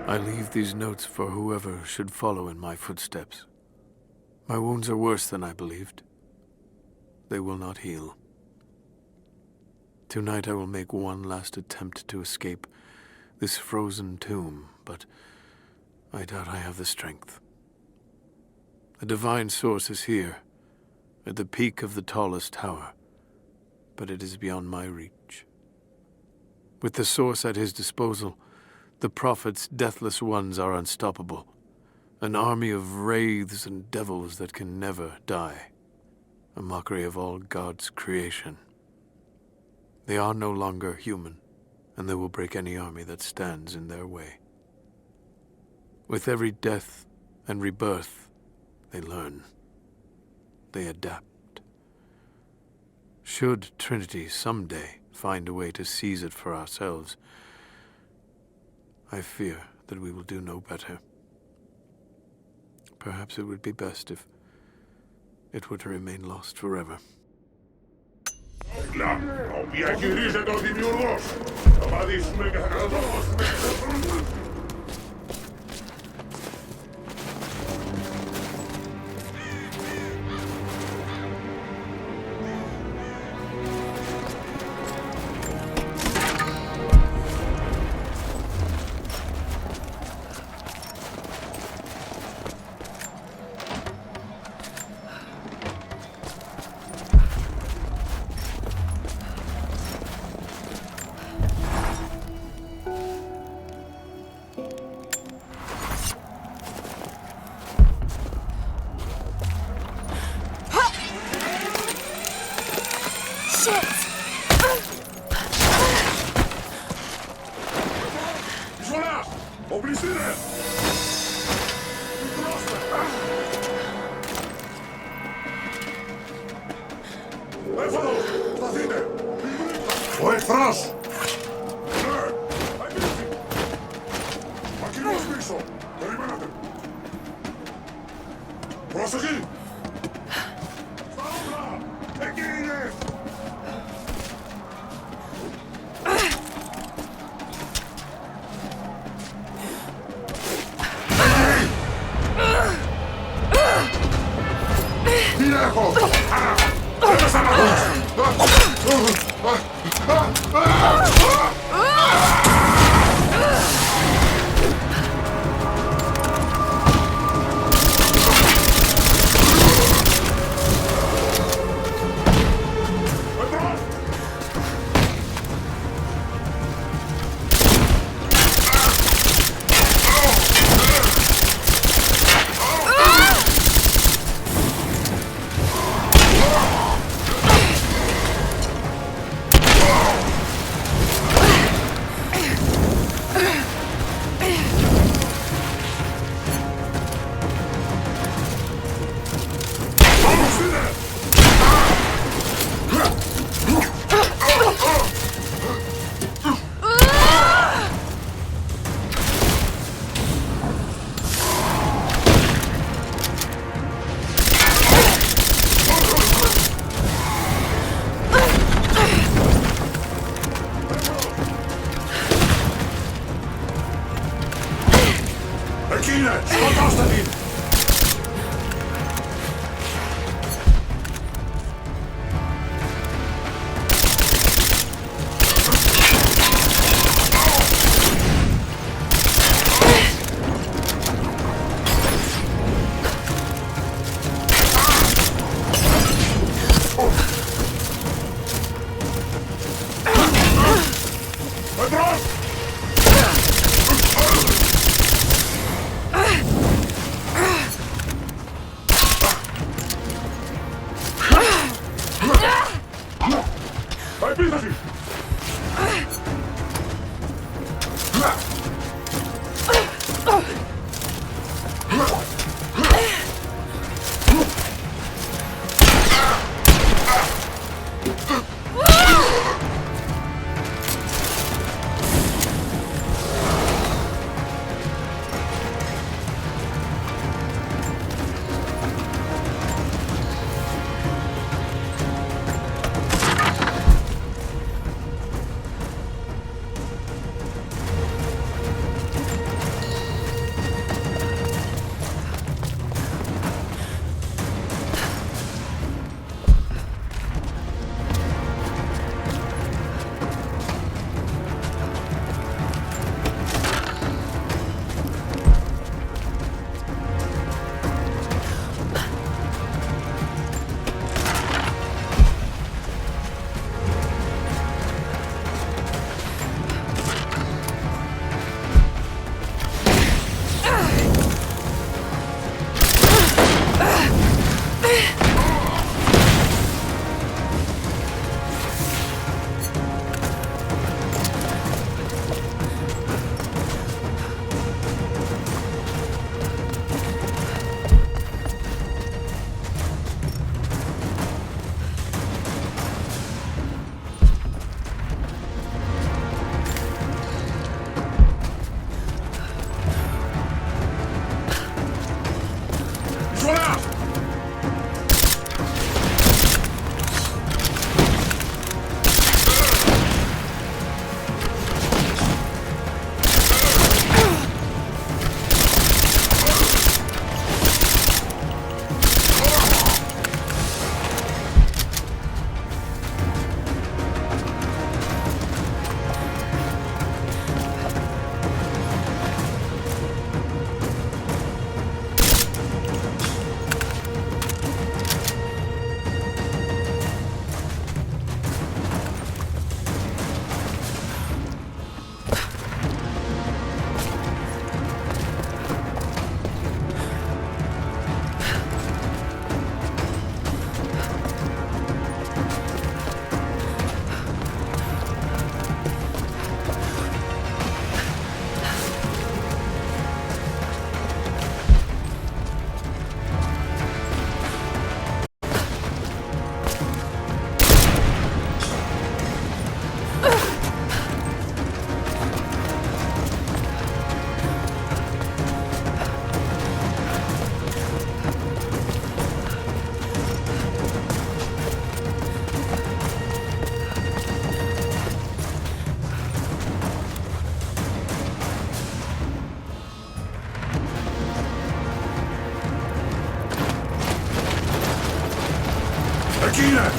I leave these notes for whoever should follow in my footsteps. My wounds are worse than I believed. They will not heal. Tonight I will make one last attempt to escape this frozen tomb, but I doubt I have the strength. The divine source is here, at the peak of the tallest tower, but it is beyond my reach. With the source at his disposal, the prophet's deathless ones are unstoppable, an army of wraiths and devils that can never die, a mockery of all God's creation. They are no longer human, and they will break any army that stands in their way. With every death and rebirth, they learn. They adapt. Should Trinity someday find a way to seize it for ourselves, I fear that we will do no better. Perhaps it would be best if it were to remain lost forever.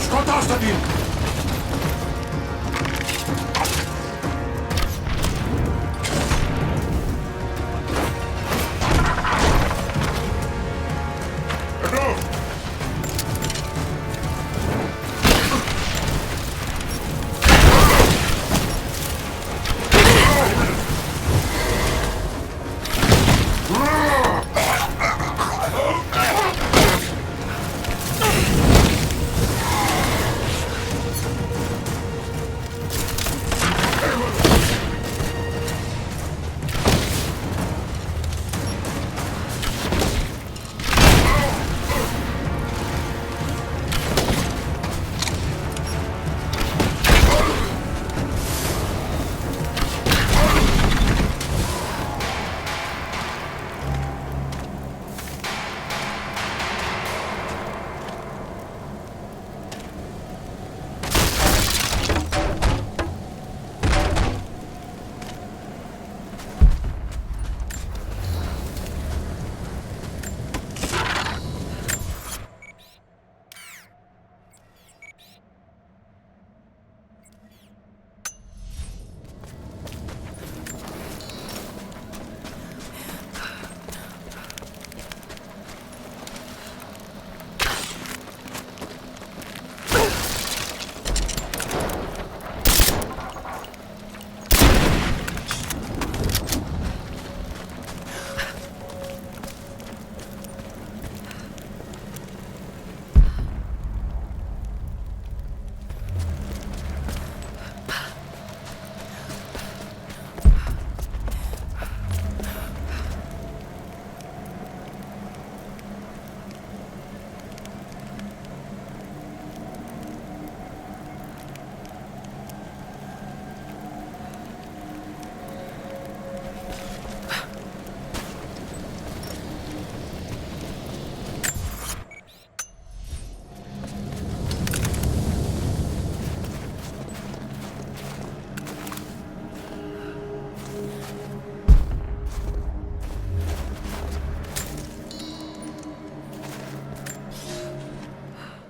Σκοτώστε την! Εδώ!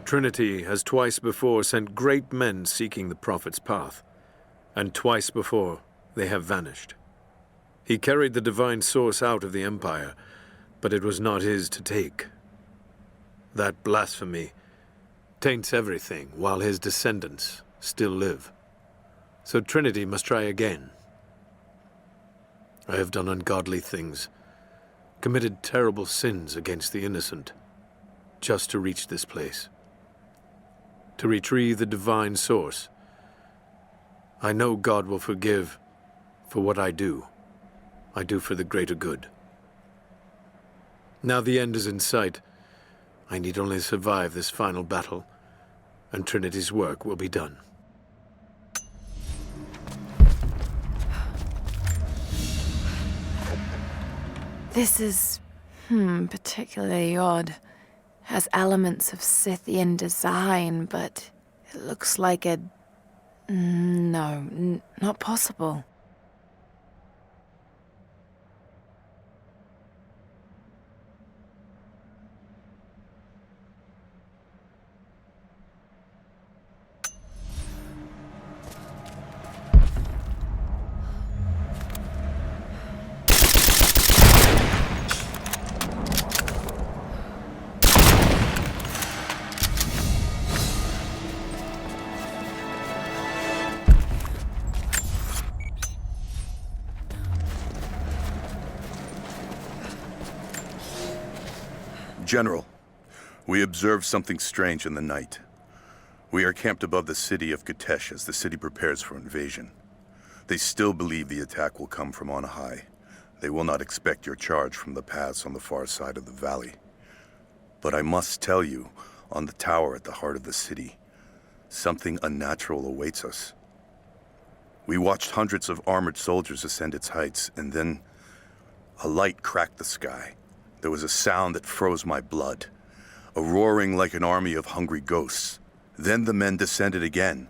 Trinity has twice before sent great men seeking the Prophet's path, and twice before they have vanished. He carried the divine source out of the Empire, but it was not his to take. That blasphemy taints everything while his descendants still live. So Trinity must try again. I have done ungodly things, committed terrible sins against the innocent, just to reach this place. To retrieve the divine source. I know God will forgive for what I do. I do for the greater good. Now the end is in sight. I need only survive this final battle, and Trinity's work will be done. This is, particularly odd. Has elements of Scythian design, but it looks like a... No, not possible. General, we observed something strange in the night. We are camped above the city of Kitesh as the city prepares for invasion. They still believe the attack will come from on high. They will not expect your charge from the paths on the far side of the valley. But I must tell you, on the tower at the heart of the city, something unnatural awaits us. We watched hundreds of armored soldiers ascend its heights, and then a light cracked the sky. There was a sound that froze my blood, a roaring like an army of hungry ghosts. Then the men descended again.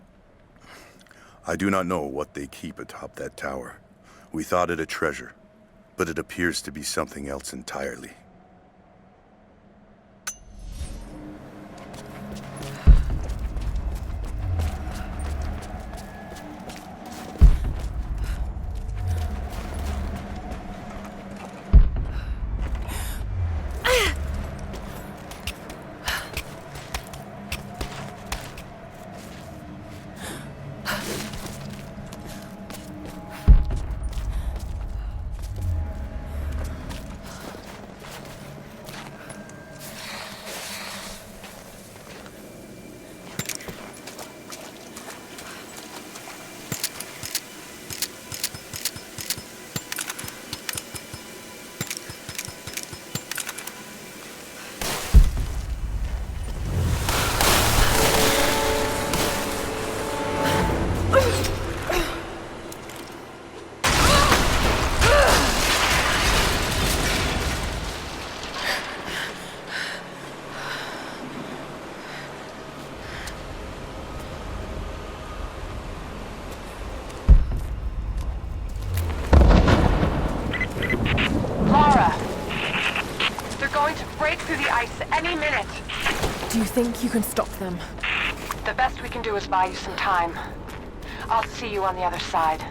I do not know what they keep atop that tower. We thought it a treasure, but it appears to be something else entirely. Any minute. Do you think you can stop them? The best we can do is buy you some time. I'll see you on the other side.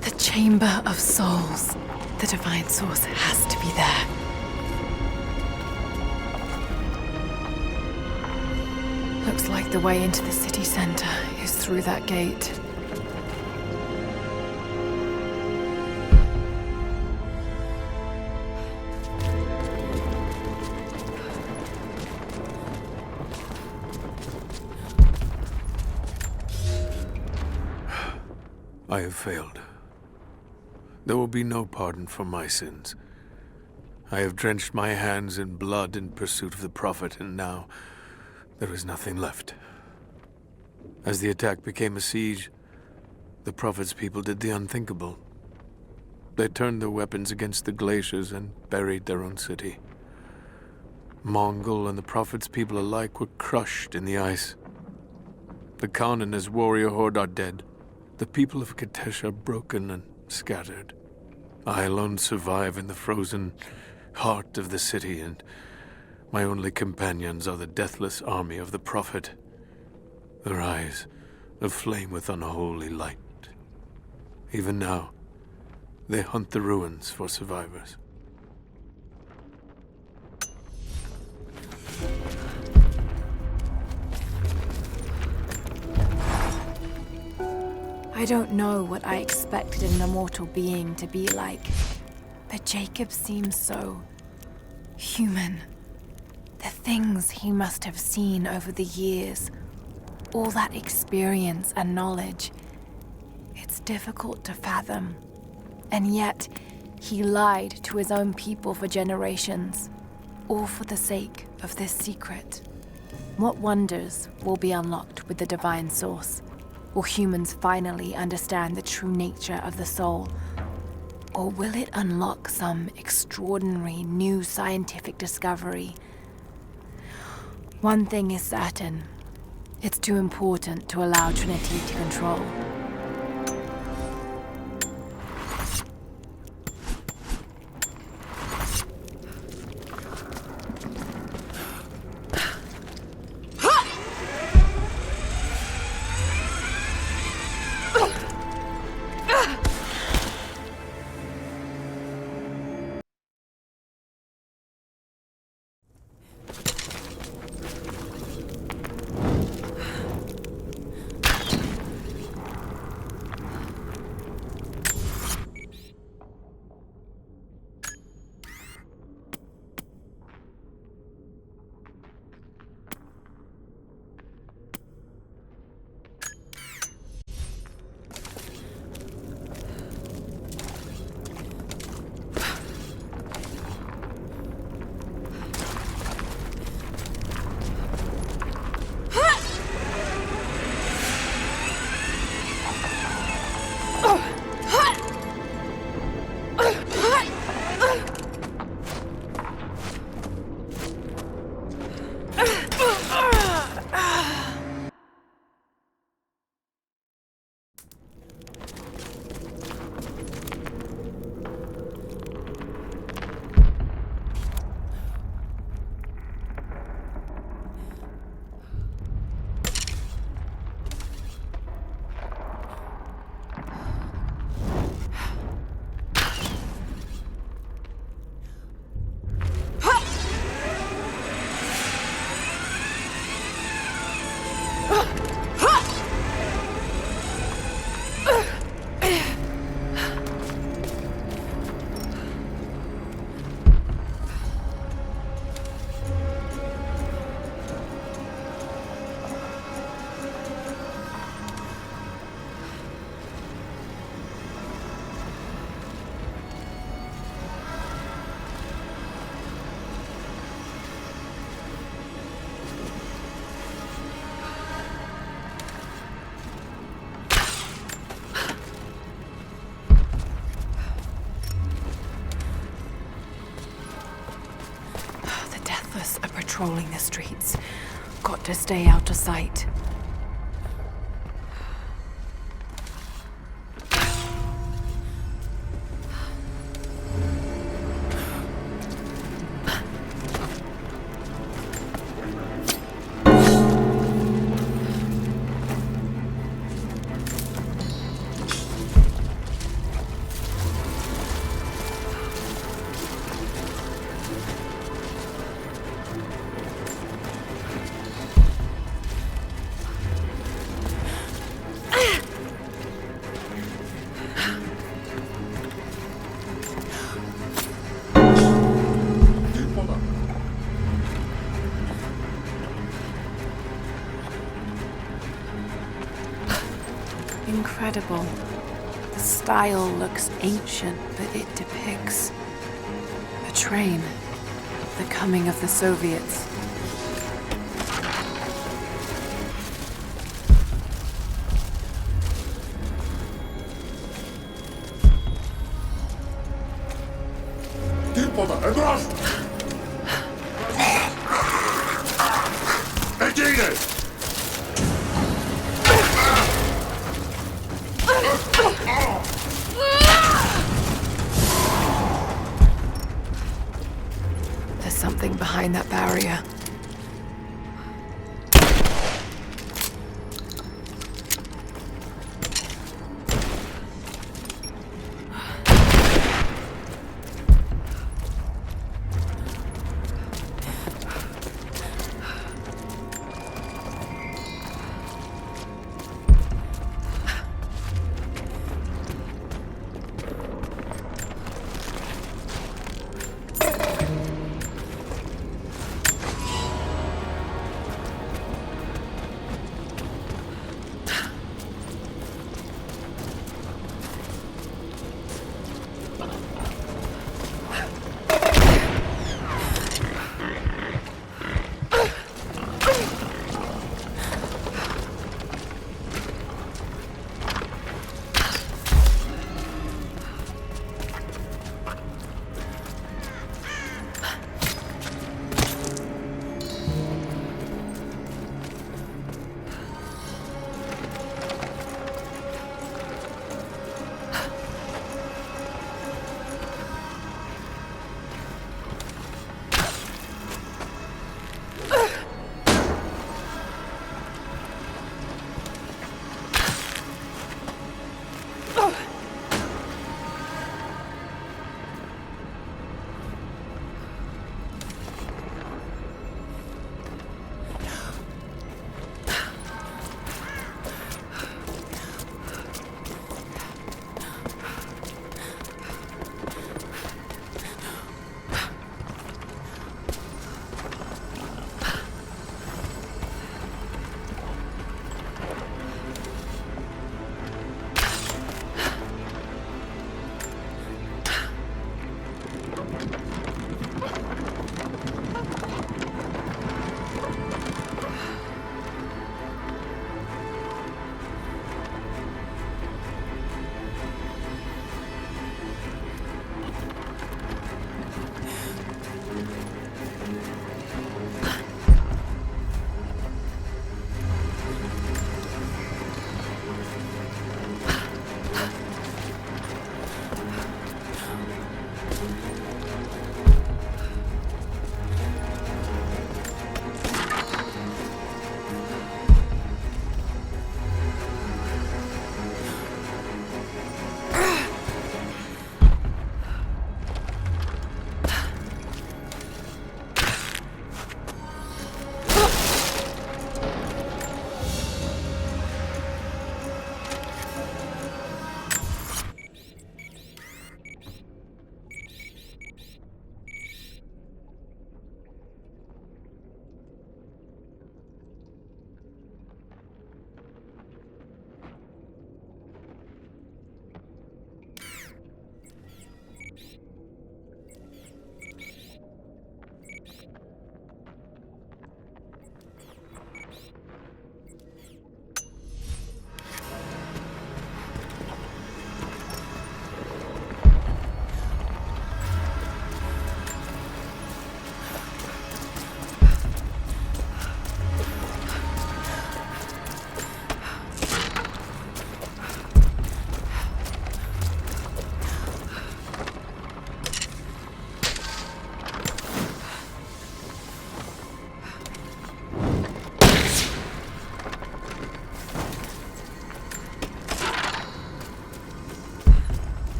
The Chamber of Souls. The Divine Source has to be there. Looks like the way into the city center is through that gate. I have failed. There will be no pardon for my sins. I have drenched my hands in blood in pursuit of the Prophet, and now there is nothing left. As the attack became a siege, the Prophet's people did the unthinkable. They turned their weapons against the glaciers and buried their own city. Mongol and the Prophet's people alike were crushed in the ice. The Khan and his warrior horde are dead. The people of Kitesh are broken and scattered. I alone survive in the frozen heart of the city, and my only companions are the deathless army of the Prophet, their eyes aflame with unholy light. Even now, they hunt the ruins for survivors. I don't know what I expected an immortal being to be like, but Jacob seems so human. The things he must have seen over the years, all that experience and knowledge, it's difficult to fathom. And yet, he lied to his own people for generations, all for the sake of this secret. What wonders will be unlocked with the Divine Source? Will humans finally understand the true nature of the soul? Or will it unlock some extraordinary new scientific discovery? One thing is certain. It's too important to allow Trinity to control. patrolling the streets. Got to stay out of sight. Incredible. The style looks ancient, but it depicts a train, the coming of the Soviets. Τίποτα, εμπρός! Εκεί είναι! There's something behind that barrier.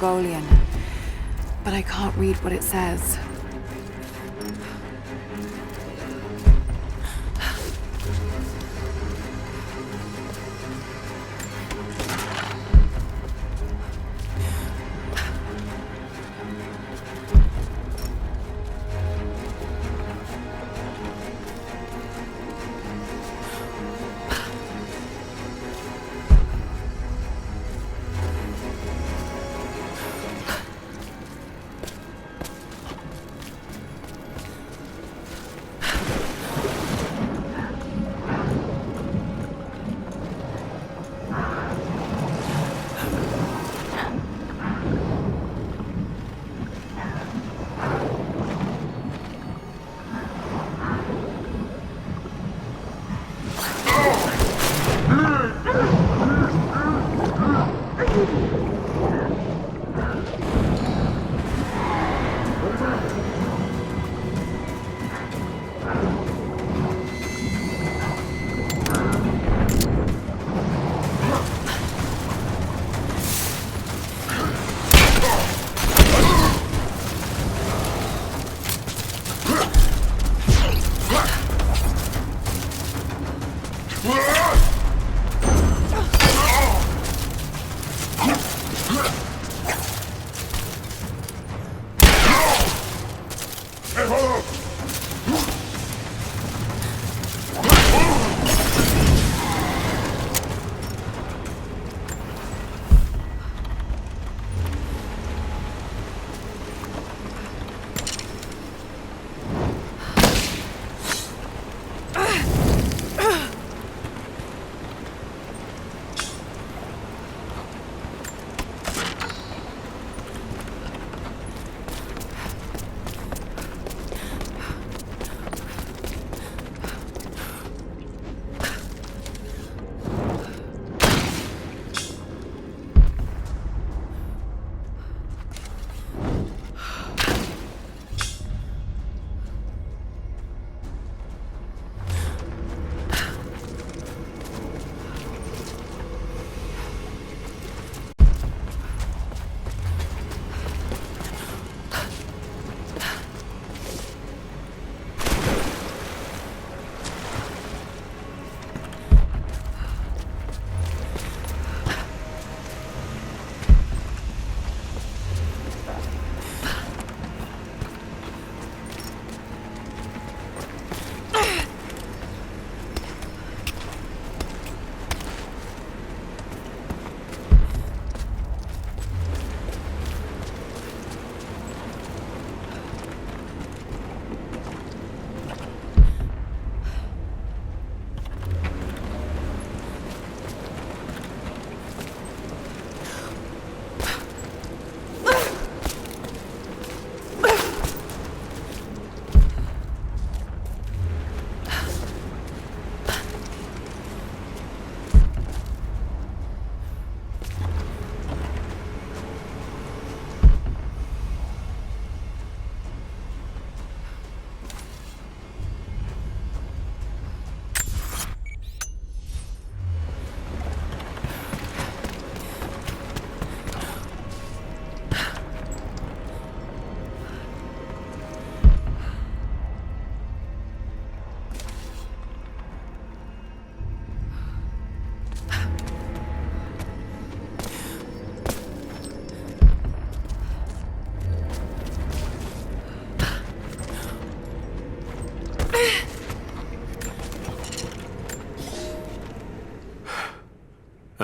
Mongolian, but I can't read what it says.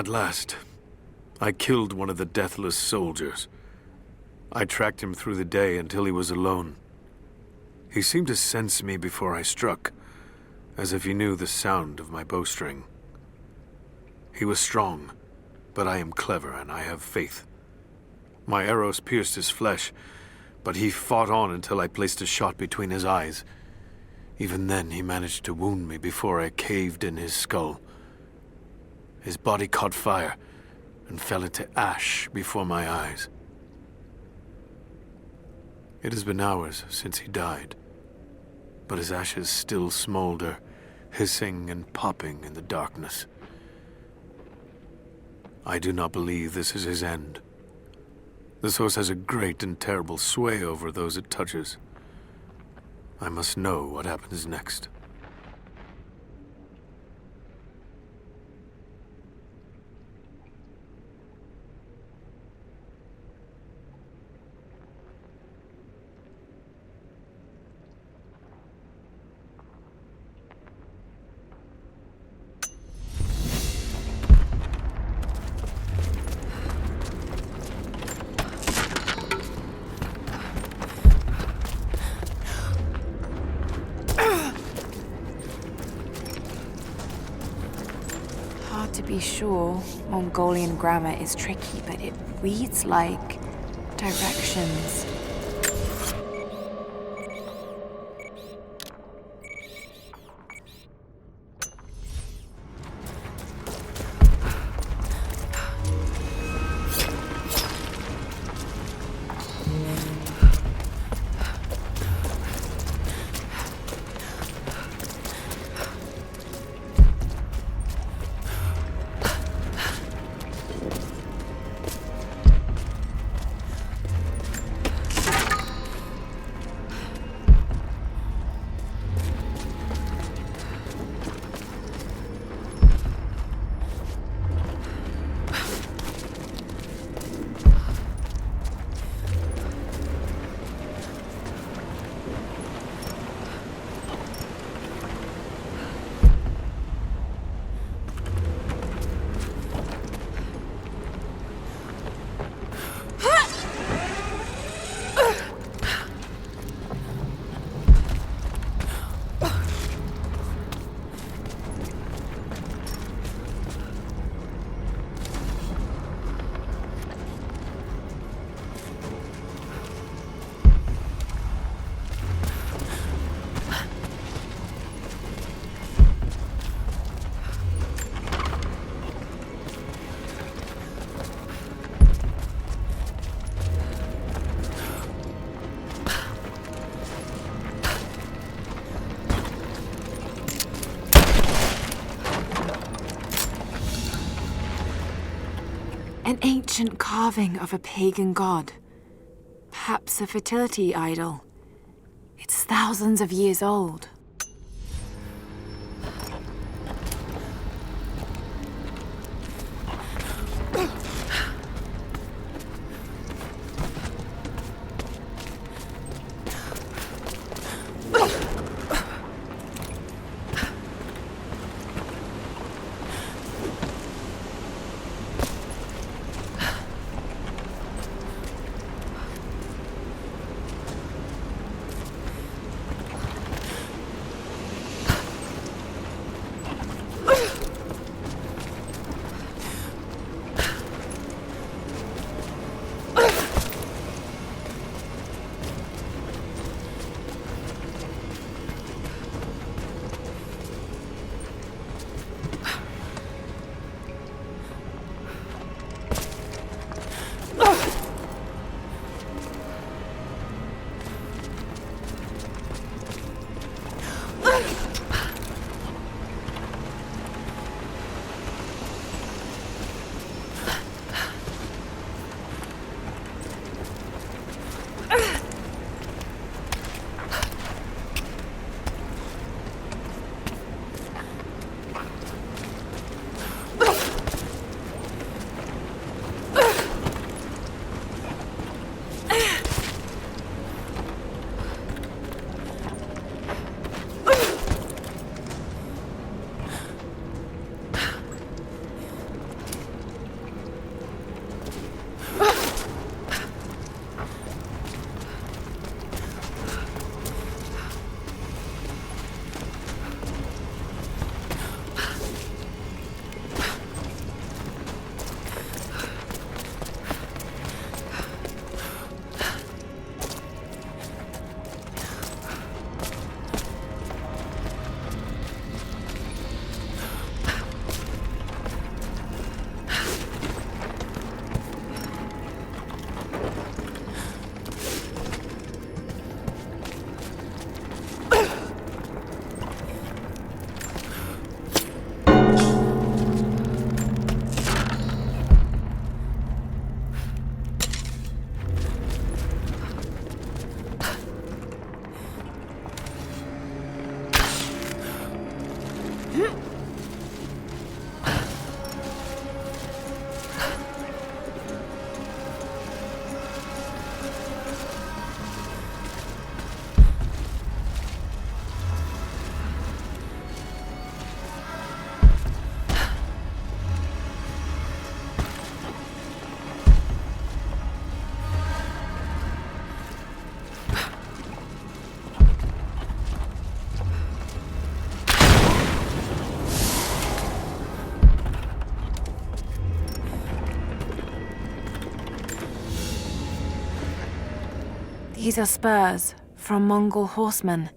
At last, I killed one of the deathless soldiers. I tracked him through the day until he was alone. He seemed to sense me before I struck, as if he knew the sound of my bowstring. He was strong, but I am clever and I have faith. My arrows pierced his flesh, but he fought on until I placed a shot between his eyes. Even then, he managed to wound me before I caved in his skull. His body caught fire and fell into ash before my eyes. It has been hours since he died, but his ashes still smolder, hissing and popping in the darkness. I do not believe this is his end. The source has a great and terrible sway over those it touches. I must know what happens next. Hard to be sure. Mongolian grammar is tricky, but it reads like directions. An ancient carving of a pagan god. Perhaps a fertility idol. It's thousands of years old. These are spurs from Mongol horsemen.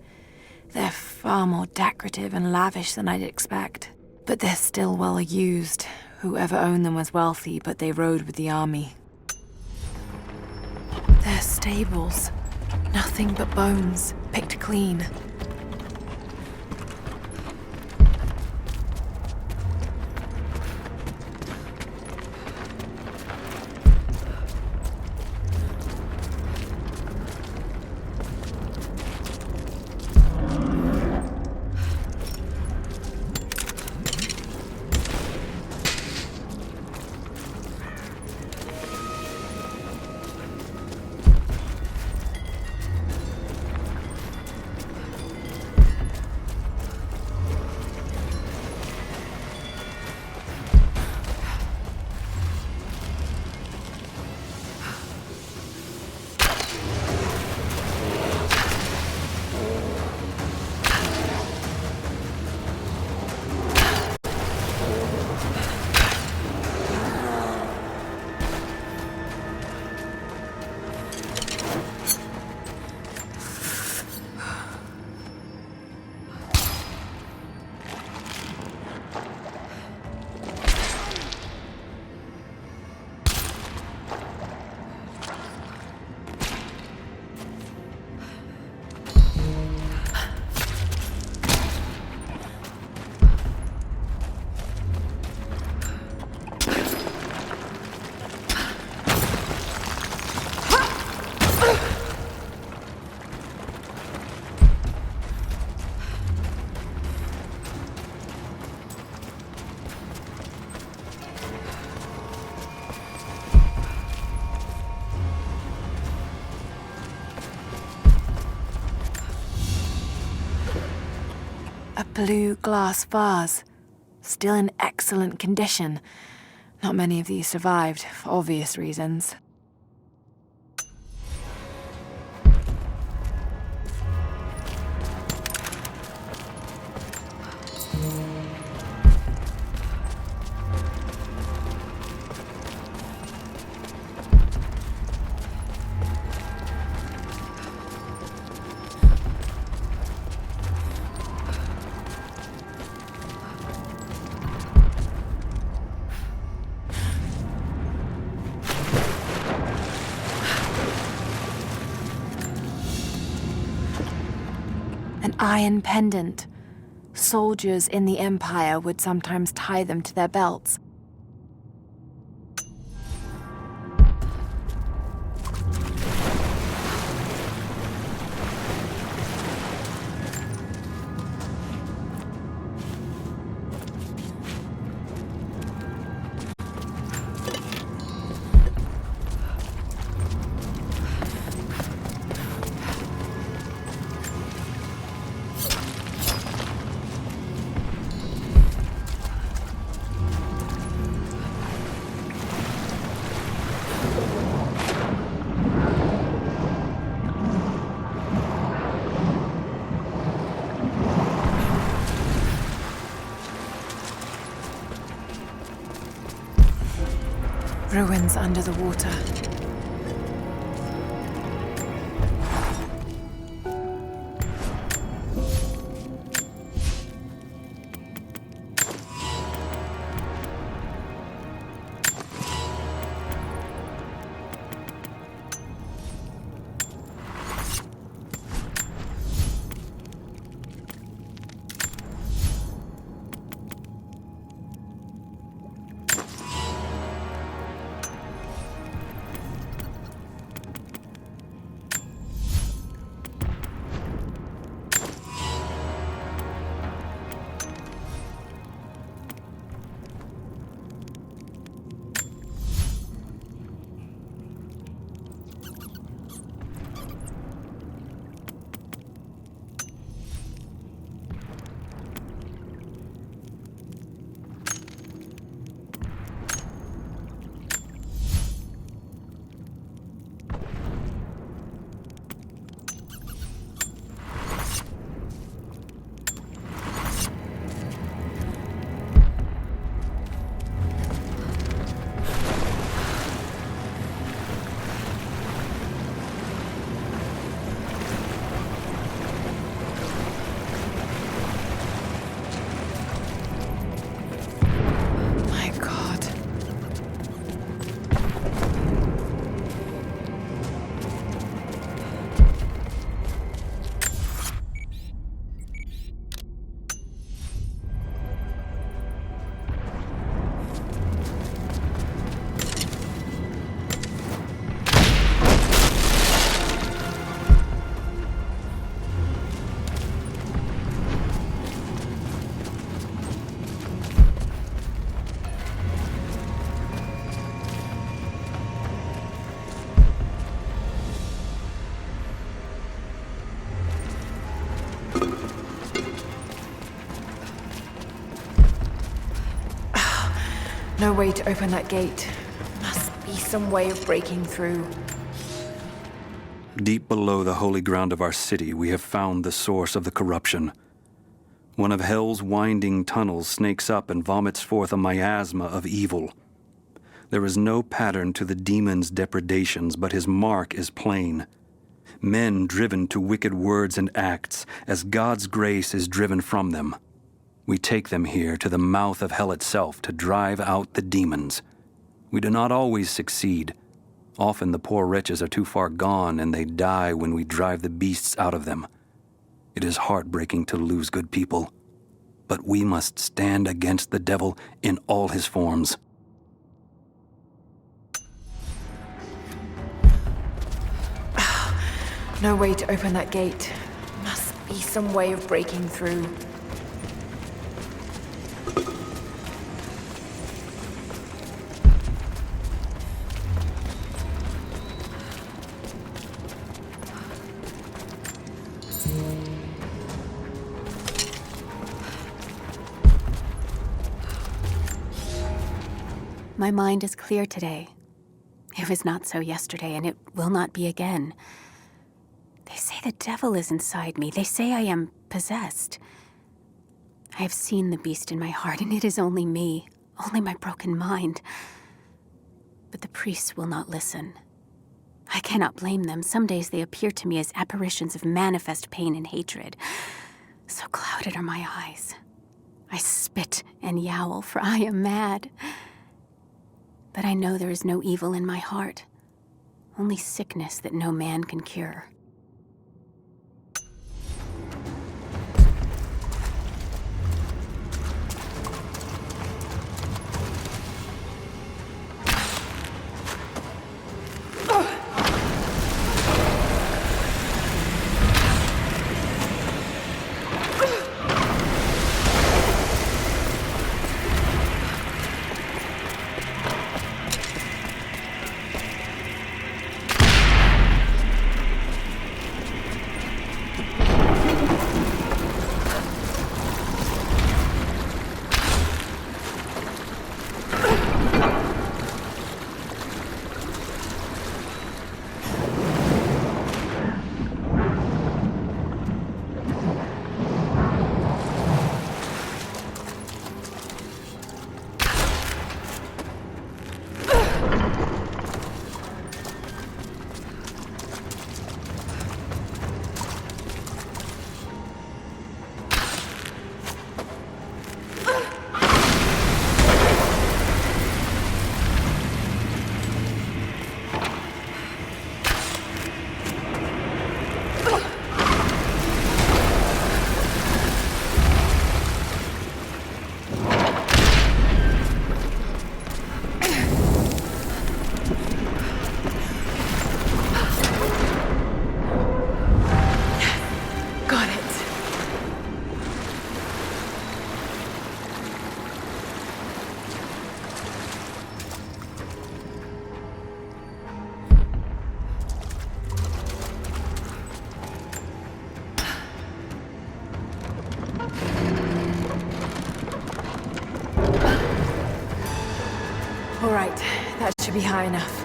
They're far more decorative and lavish than I'd expect. But they're still well used. Whoever owned them was wealthy, but they rode with the army. They're stables. Nothing but bones, picked clean. A blue glass vase, still in excellent condition. Not many of these survived, for obvious reasons. An iron pendant. Soldiers in the Empire would sometimes tie them to their belts. Ruins under the water. No way to open that gate. Must be some way of breaking through. Deep below the holy ground of our city, we have found the source of the corruption. One of hell's winding tunnels snakes up and vomits forth a miasma of evil. There is no pattern to the demon's depredations, but his mark is plain. Men driven to wicked words and acts, as God's grace is driven from them. We take them here to the mouth of hell itself to drive out the demons. We do not always succeed. Often the poor wretches are too far gone and they die when we drive the beasts out of them. It is heartbreaking to lose good people, but we must stand against the devil in all his forms. No way to open that gate. Must be some way of breaking through. My mind is clear today. It was not so yesterday, and it will not be again. They say the devil is inside me. They say I am possessed. I have seen the beast in my heart, and it is only me, only my broken mind. But the priests will not listen. I cannot blame them. Some days they appear to me as apparitions of manifest pain and hatred. So clouded are my eyes. I spit and yowl, for I am mad. But I know there is no evil in my heart, only sickness that no man can cure. All right, that should be high enough.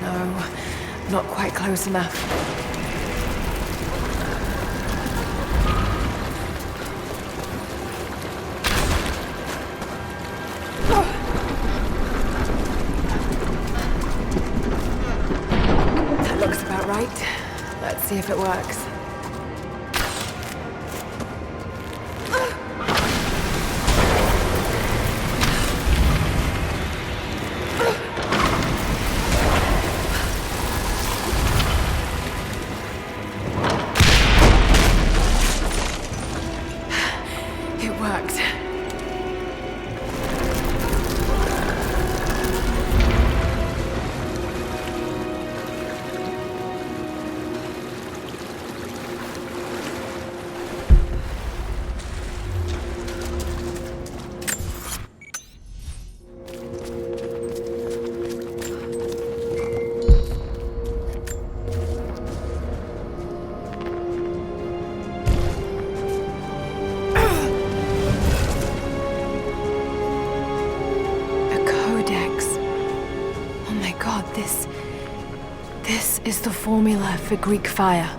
No, not quite close enough. Let's see if it works. It worked. God, this is the formula for Greek fire.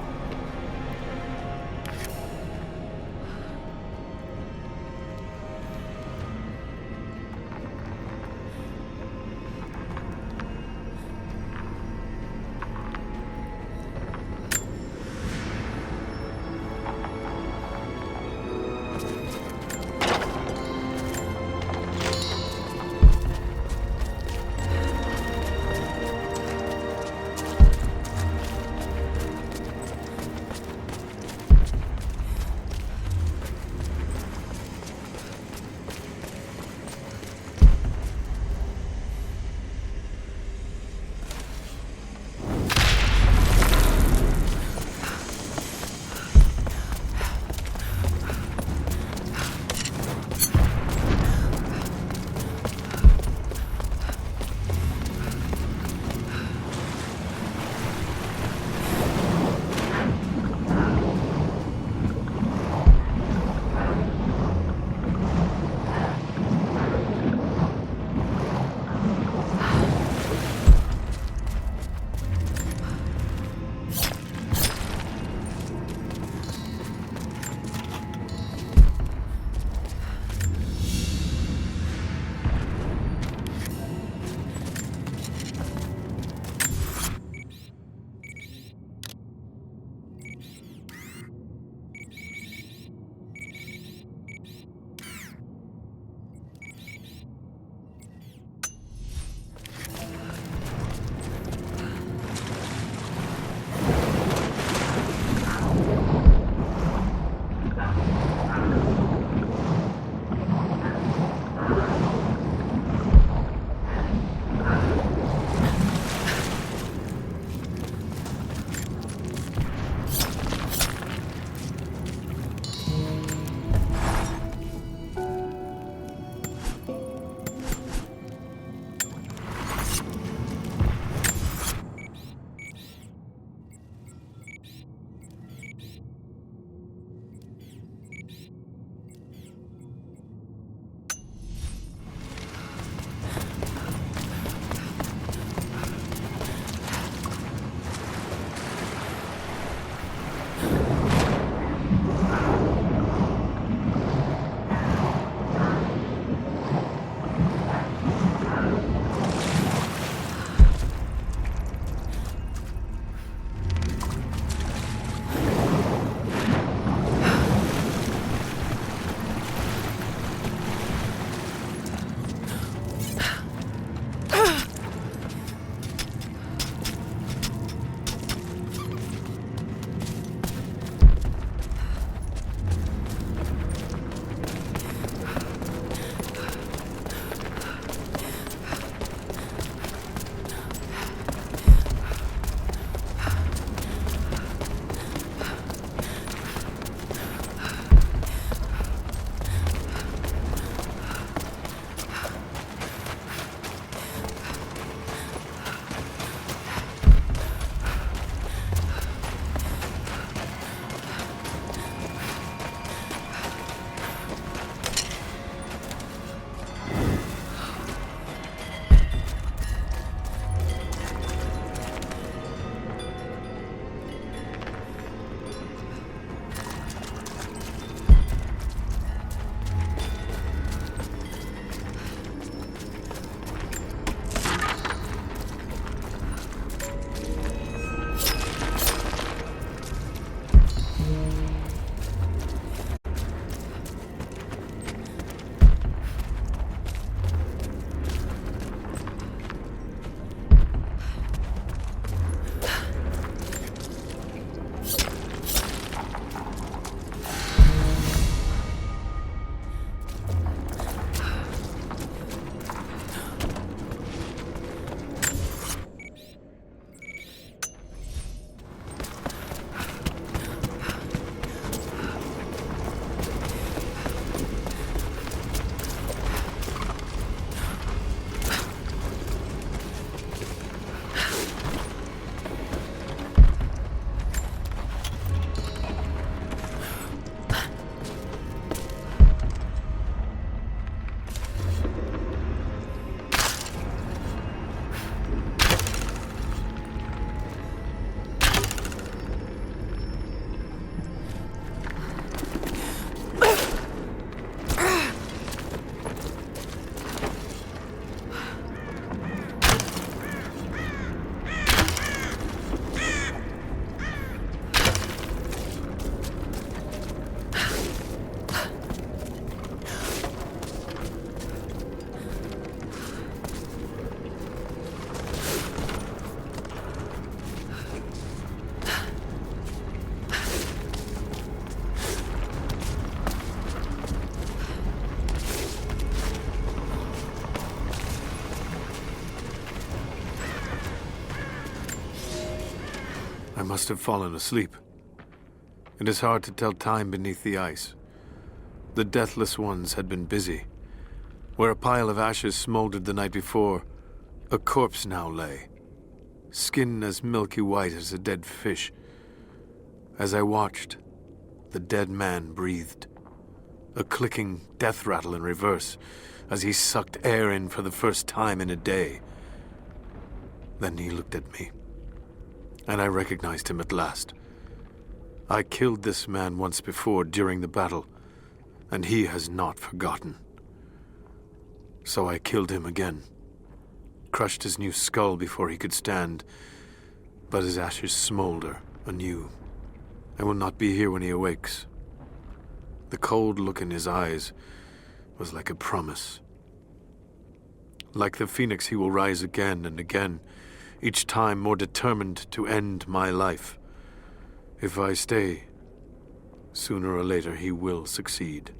I must have fallen asleep. It is hard to tell time beneath the ice. The deathless ones had been busy. Where a pile of ashes smoldered the night before, a corpse now lay, skin as milky white as a dead fish. As I watched, the dead man breathed, a clicking death rattle in reverse as he sucked air in for the first time in a day. Then he looked at me, and I recognized him at last. I killed this man once before during the battle, and he has not forgotten. So I killed him again, crushed his new skull before he could stand, but his ashes smolder anew. I will not be here when he awakes. The cold look in his eyes was like a promise. Like the phoenix, he will rise again and again, each time more determined to end my life. If I stay, sooner or later he will succeed.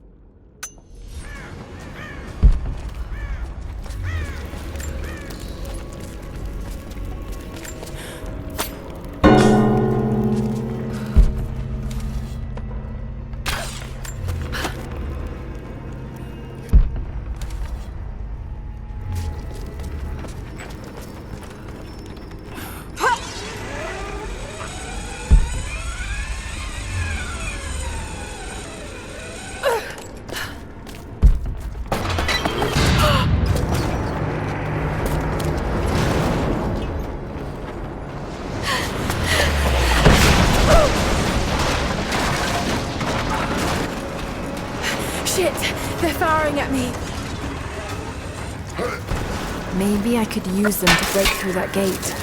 Shit! They're firing at me! Maybe I could use them to break through that gate.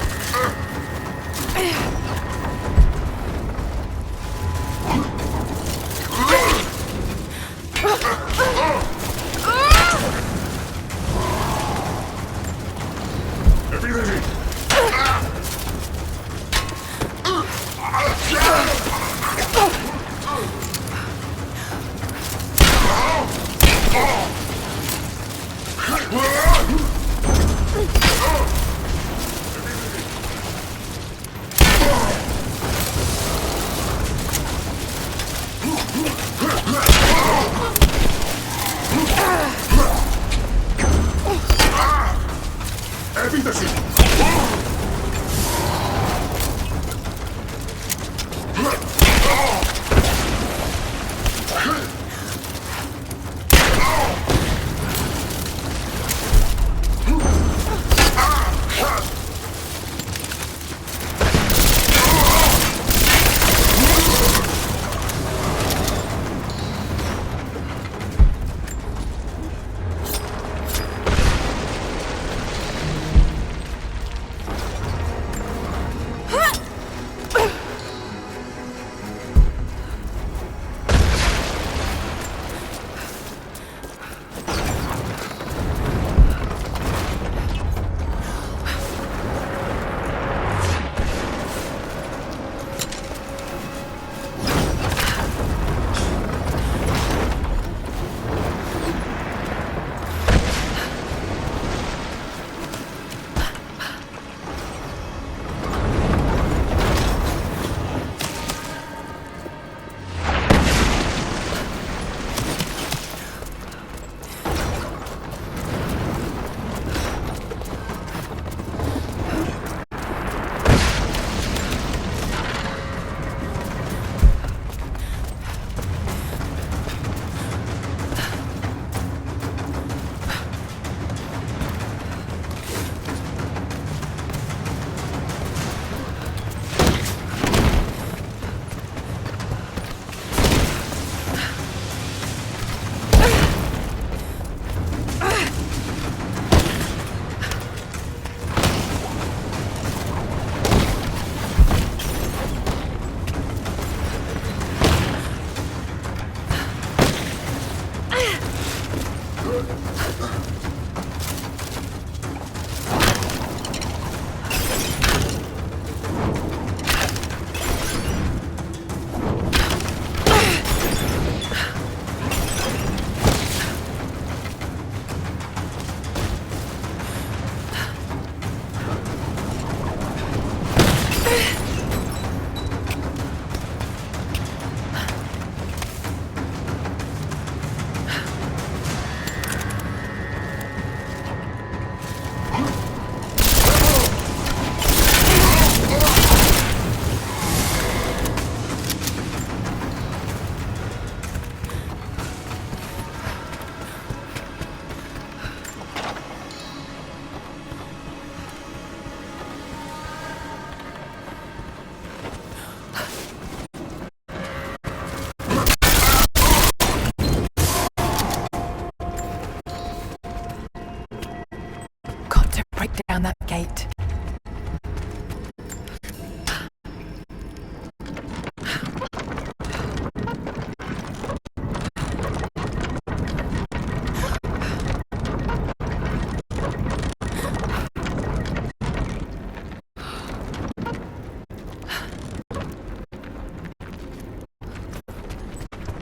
down that gate.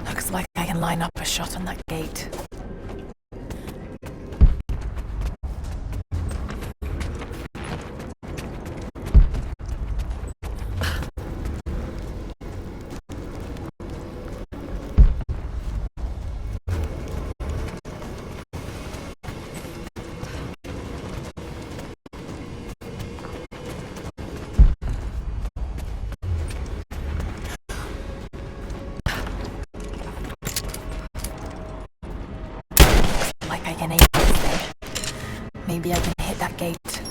Looks like I can line up a shot on that gate. Like I can aim this thing. Maybe I can hit that gate.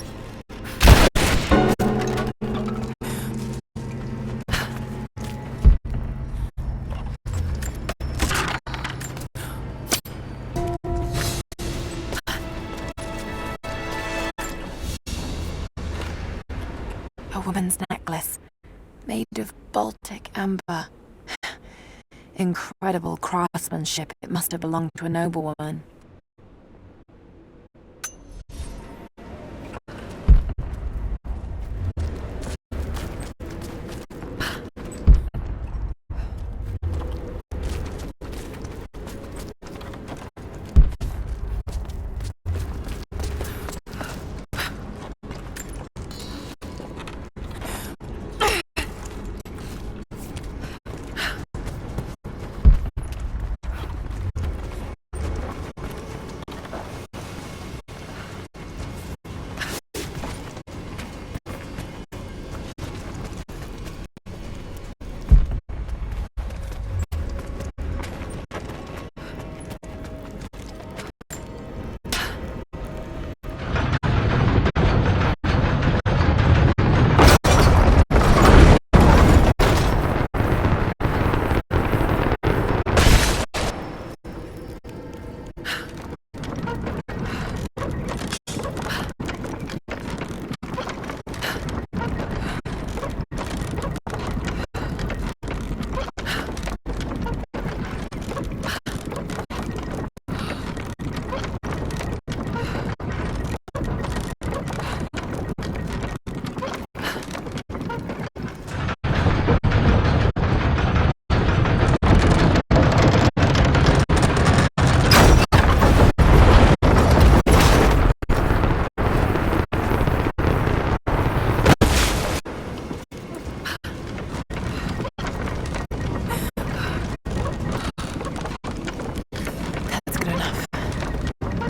A woman's necklace, made of Baltic amber. Incredible craftsmanship. It must have belonged to a noblewoman.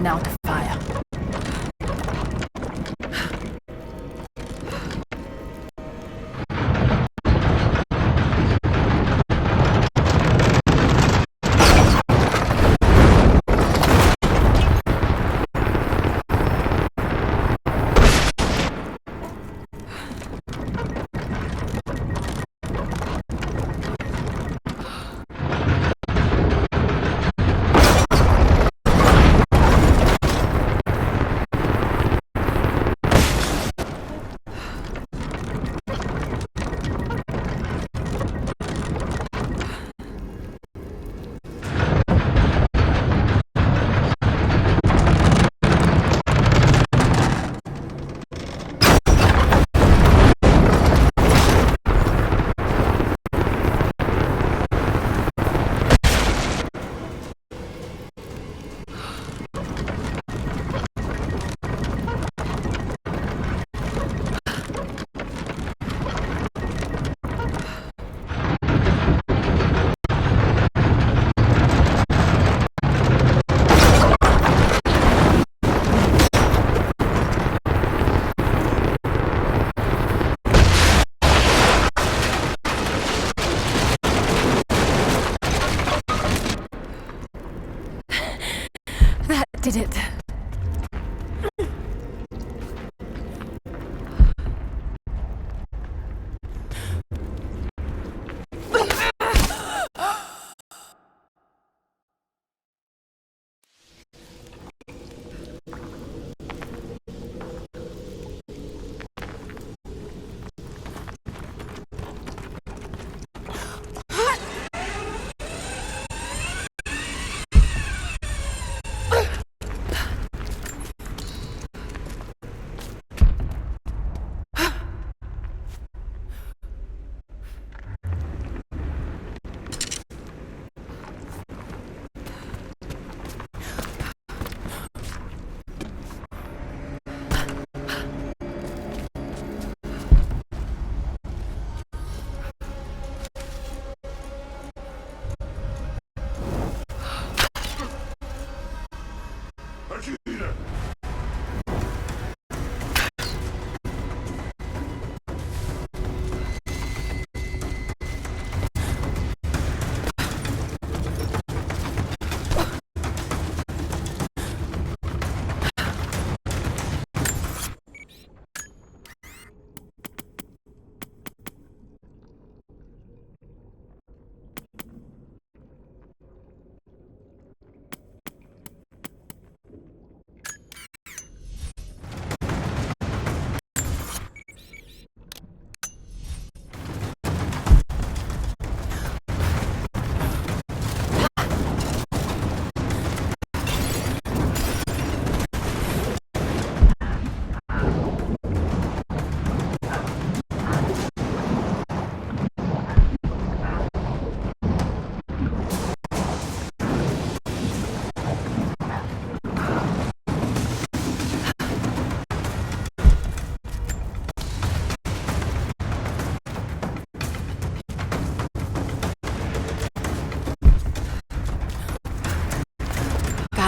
Now to fire. Did it.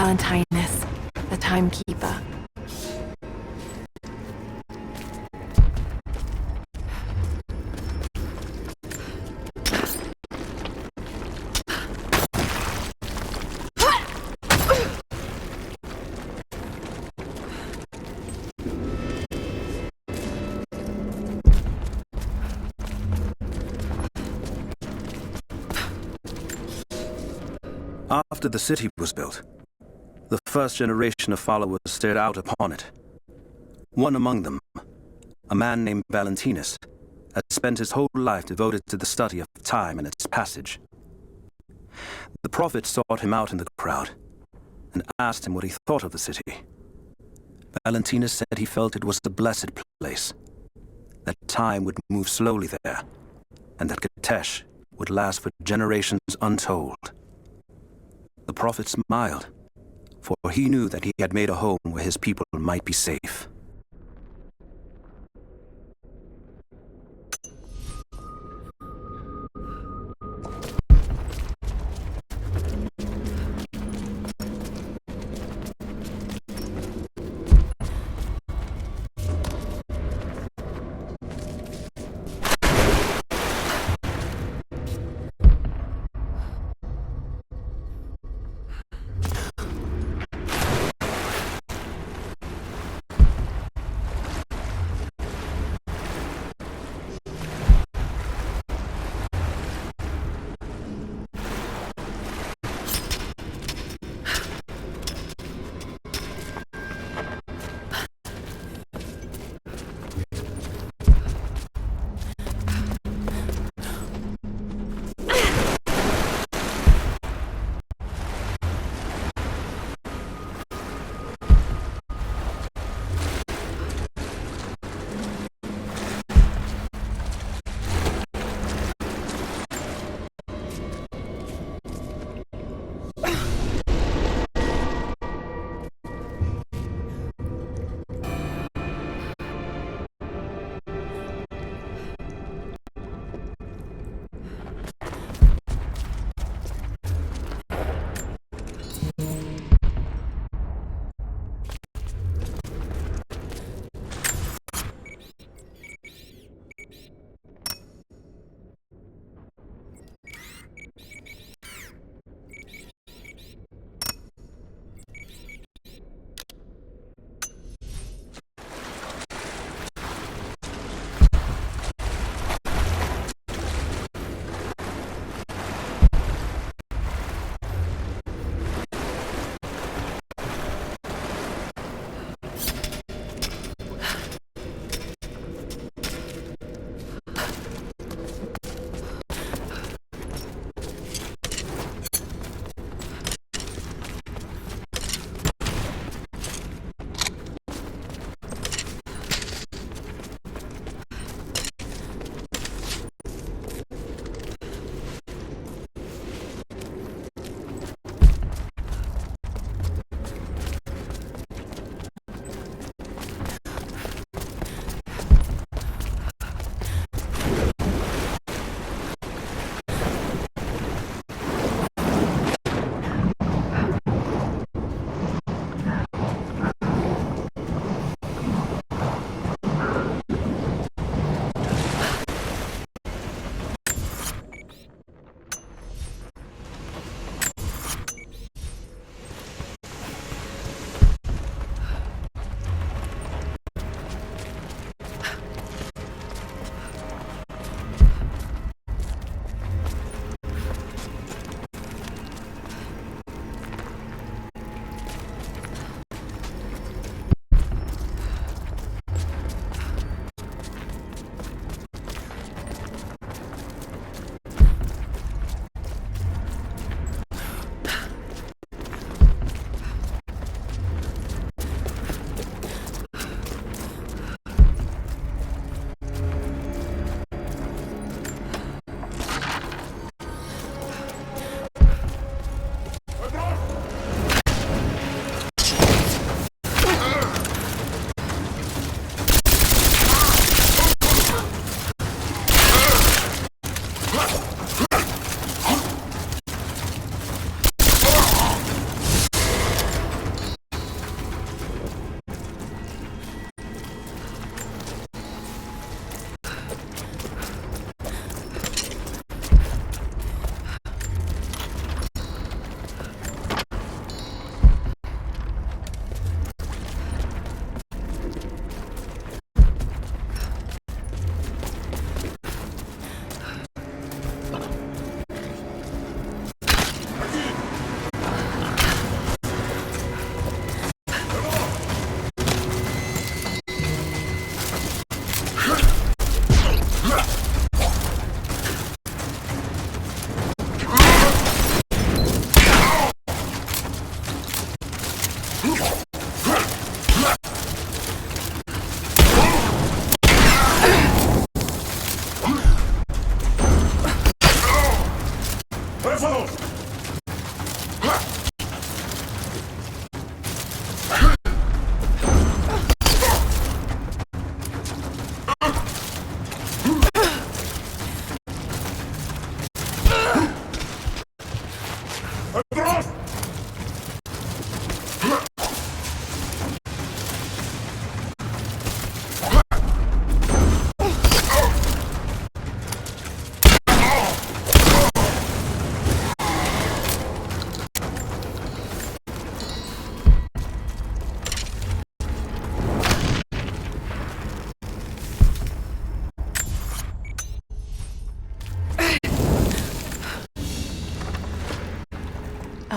Valentinus, the timekeeper. After the city was built, the first generation of followers stared out upon it. One among them, a man named Valentinus, had spent his whole life devoted to the study of time and its passage. The prophet sought him out in the crowd and asked him what he thought of the city. Valentinus said he felt it was a blessed place, that time would move slowly there, and that Kitezh would last for generations untold. The prophet smiled, for he knew that he had made a home where his people might be safe.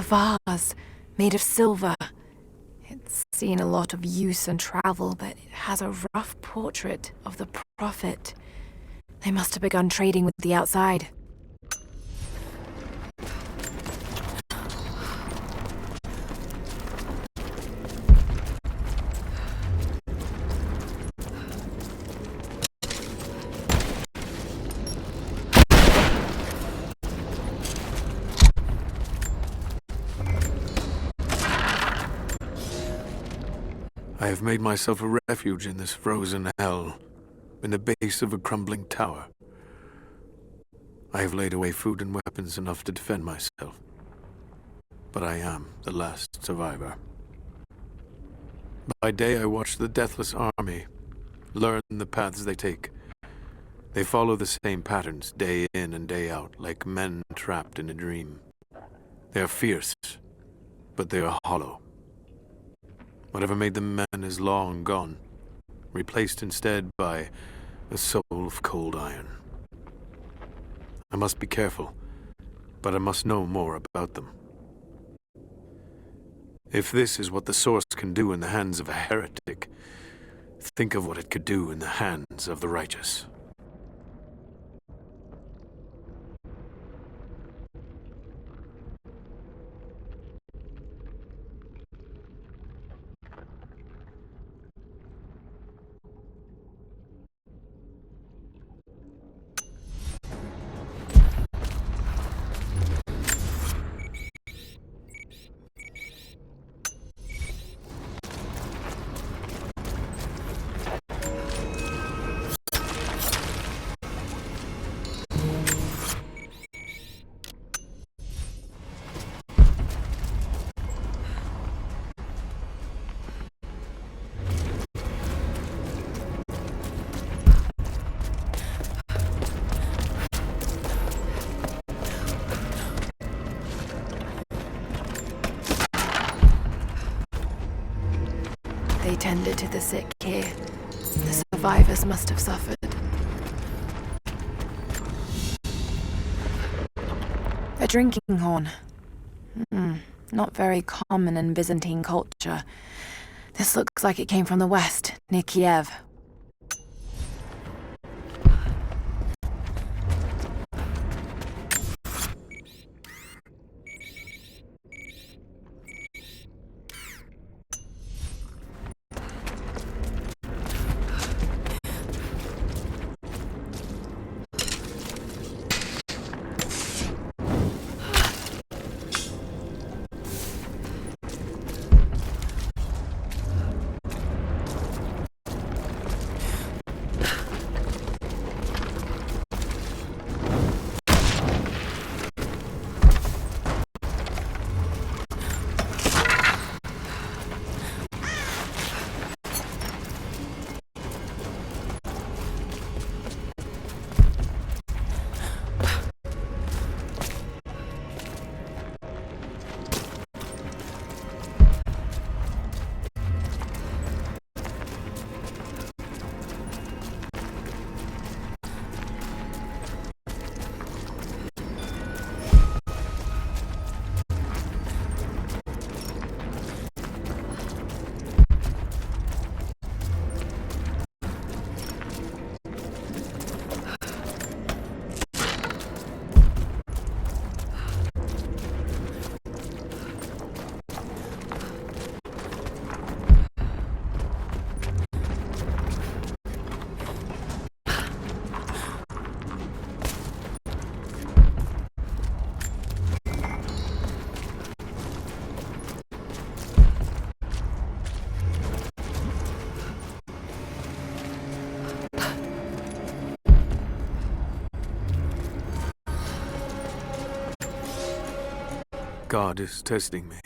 A vase made of silver. It's seen a lot of use and travel, but it has a rough portrait of the Prophet. They must have begun trading with the outside. I have made myself a refuge in this frozen hell, in the base of a crumbling tower. I have laid away food and weapons enough to defend myself. But I am the last survivor. By day I watch the deathless army, learn the paths they take. They follow the same patterns day in and day out, like men trapped in a dream. They are fierce, but they are hollow. Whatever made them men is long gone, replaced instead by a soul of cold iron. I must be careful, but I must know more about them. If this is what the Source can do in the hands of a heretic, think of what it could do in the hands of the righteous. They tended to the sick here. The survivors must have suffered. A drinking horn. Not very common in Byzantine culture. This looks like it came from the west, near Kiev. God is testing me.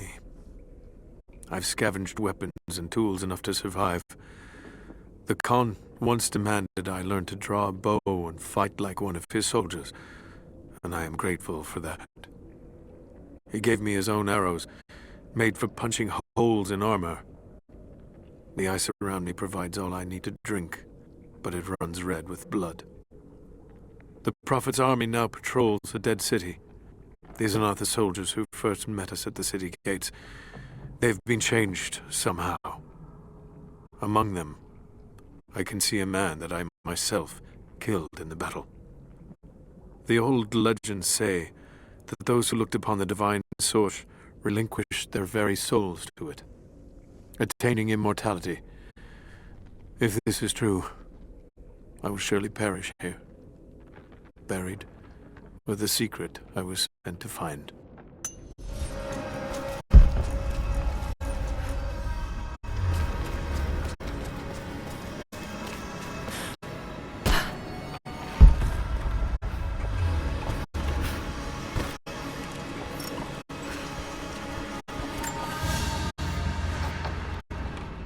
I've scavenged weapons and tools enough to survive. The Khan once demanded I learn to draw a bow and fight like one of his soldiers, and I am grateful for that. He gave me his own arrows, made for punching holes in armor. The ice around me provides all I need to drink, but it runs red with blood. The Prophet's army now patrols a dead city. These are not the soldiers who first met us at the city gates. They've been changed somehow. Among them, I can see a man that I myself killed in the battle. The old legends say that those who looked upon the divine source relinquished their very souls to it, attaining immortality. If this is true, I will surely perish here, buried with the secret I was sent to find.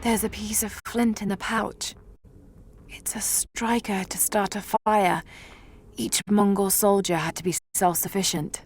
There's a piece of flint in the pouch. It's a striker to start a fire. Each Mongol soldier had to be self-sufficient.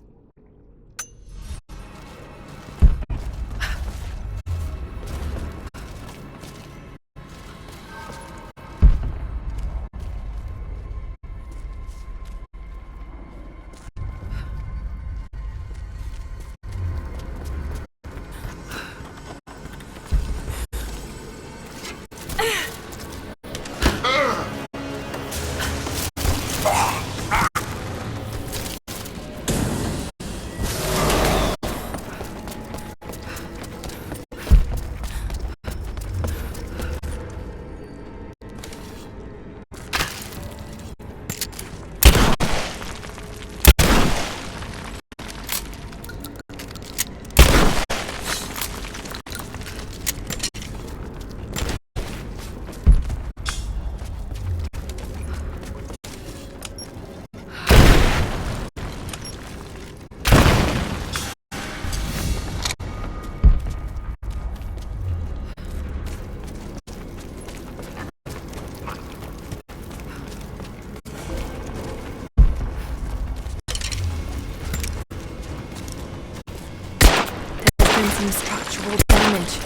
Some structural damage.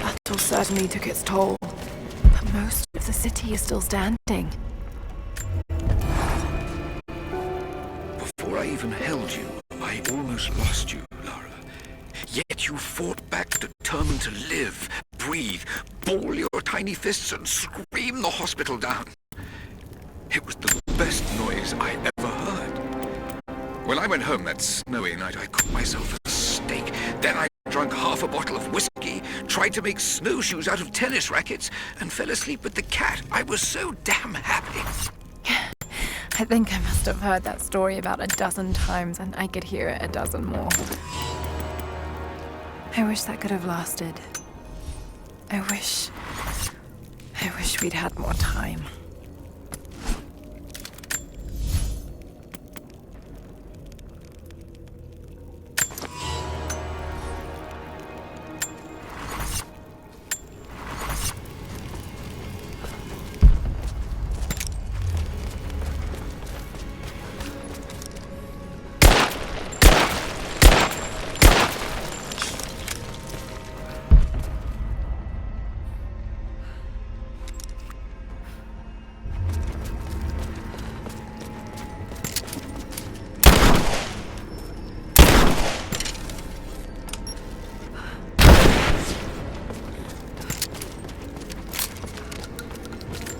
Battle certainly took its toll, but most of the city is still standing. Before I even held you, I almost lost you, Lara. Yet you fought back, determined to live, breathe, ball your tiny fists and scream the hospital down. It was the best noise I ever heard. When I went home that snowy night, I cooked myself a steak. Then I drank half a bottle of whiskey, tried to make snowshoes out of tennis rackets, and fell asleep with the cat. I was so damn happy. I think I must have heard that story about a dozen times, and I could hear it a dozen more. I wish that could have lasted. I wish we'd had more time.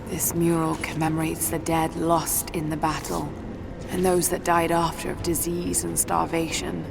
This mural commemorates the dead lost in the battle, and those that died after of disease and starvation.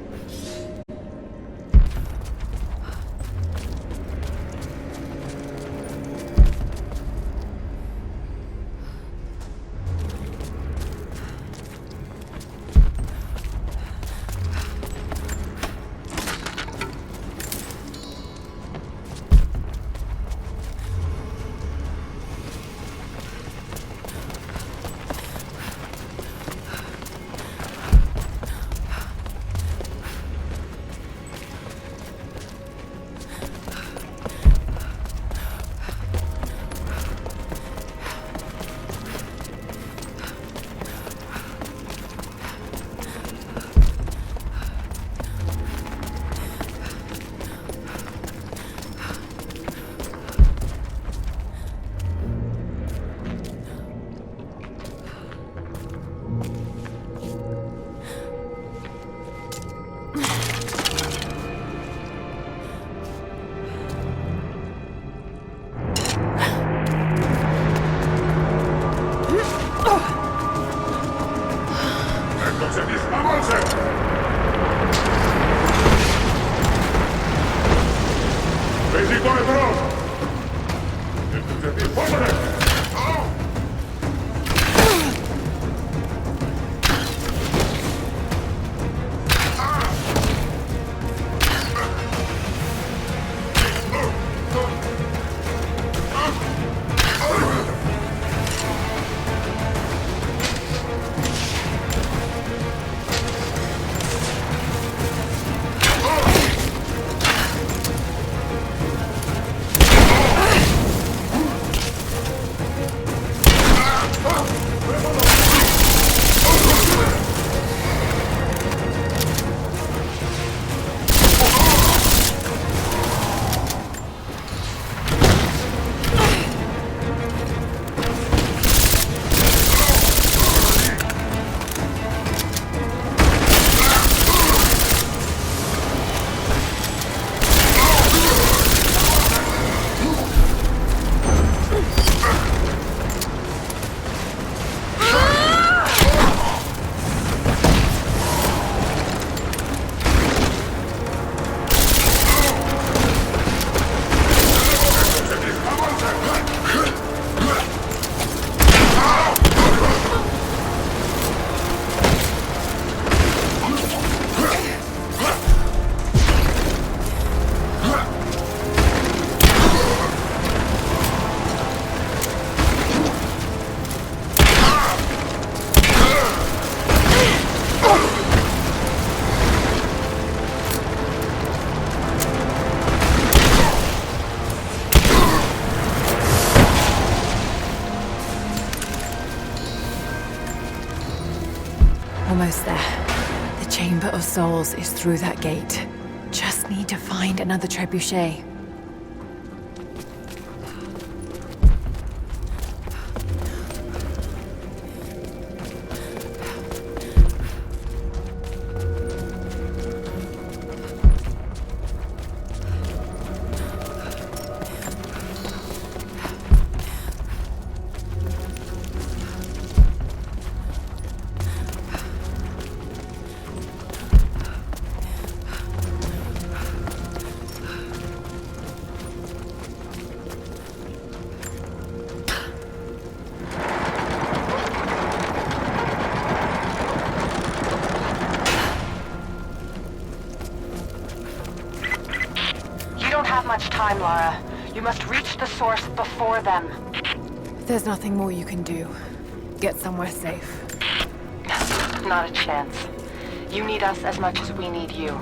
Almost there. The Chamber of Souls is through that gate. Just need to find another trebuchet. Much time, Lara. You must reach the source before them. There's nothing more you can do. Get somewhere safe. Not a chance. You need us as much as we need you.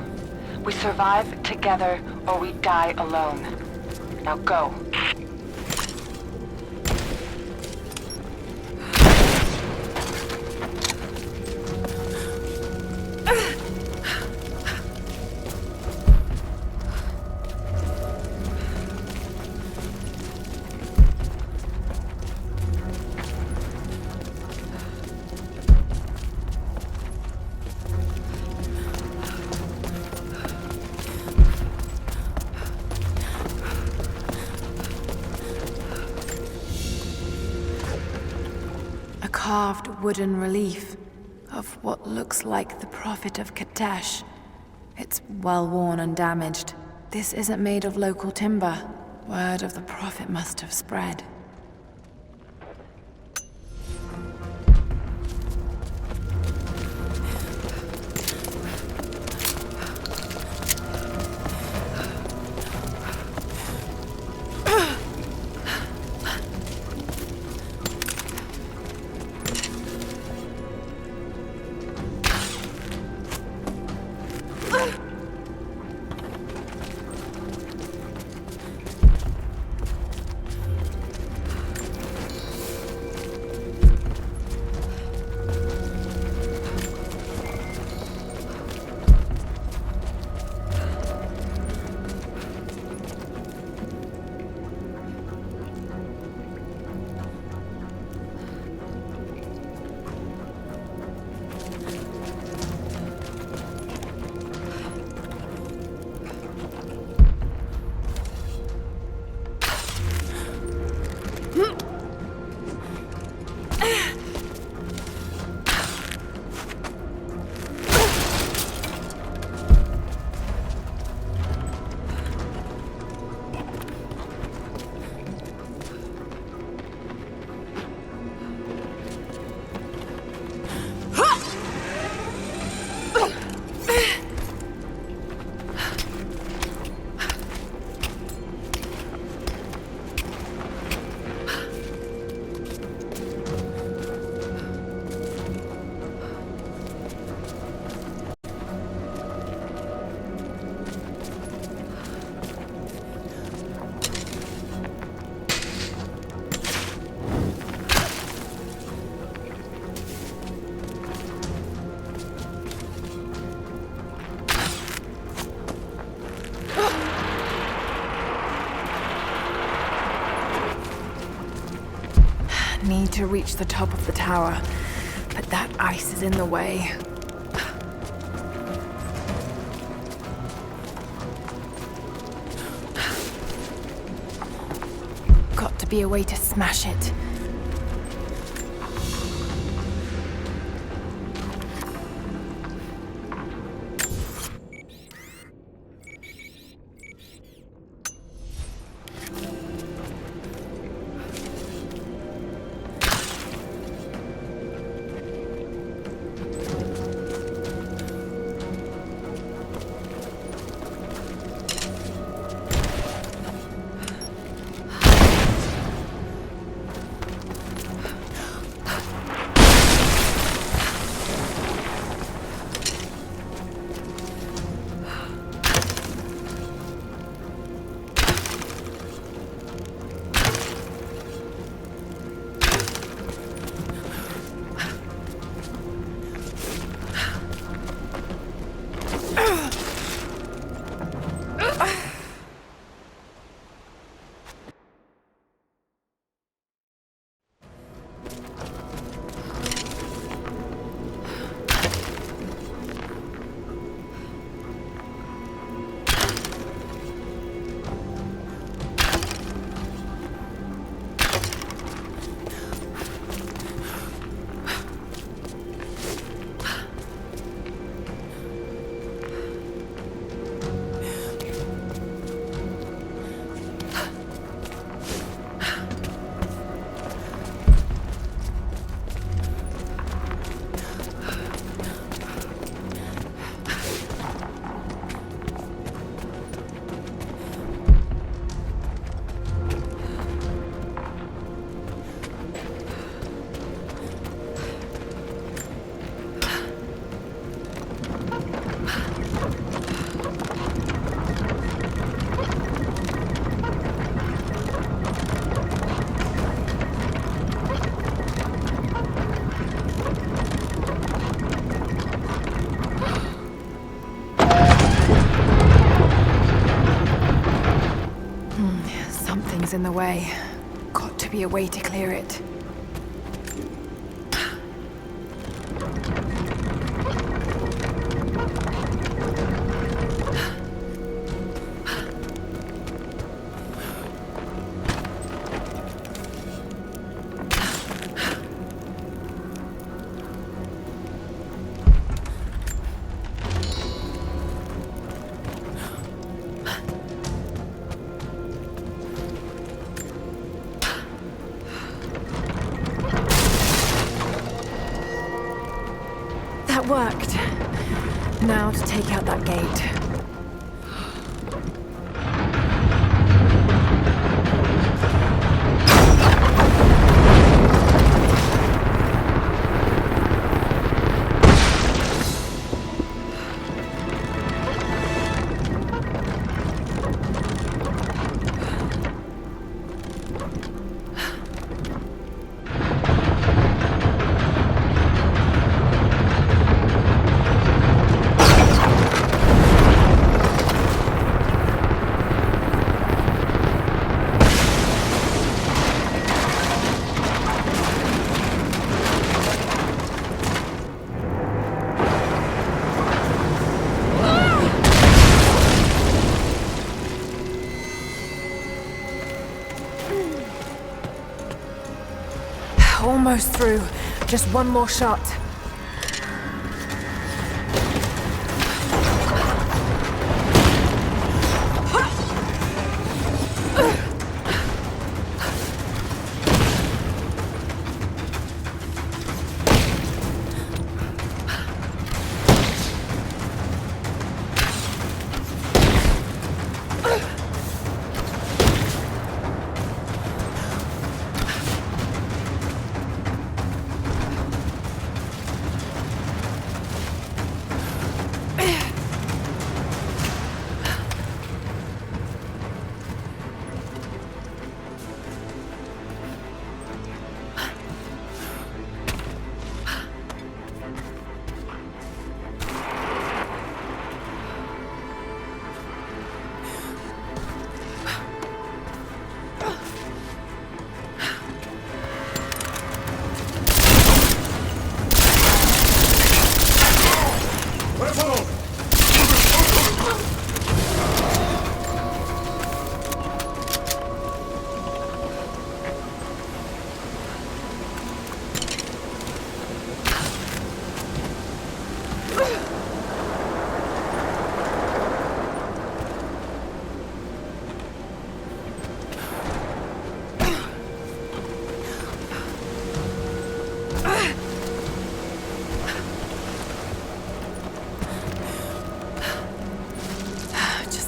We survive together, or we die alone. Now go. Carved wooden relief of what looks like the Prophet of Kitezh. It's well worn and damaged. This isn't made of local timber. Word of the Prophet must have spread. Need to reach the top of the tower, but that ice is in the way. Got to be a way to smash it. the way. Got to be a way to clear it. That worked. Now to take out that gate. Almost through. Just one more shot.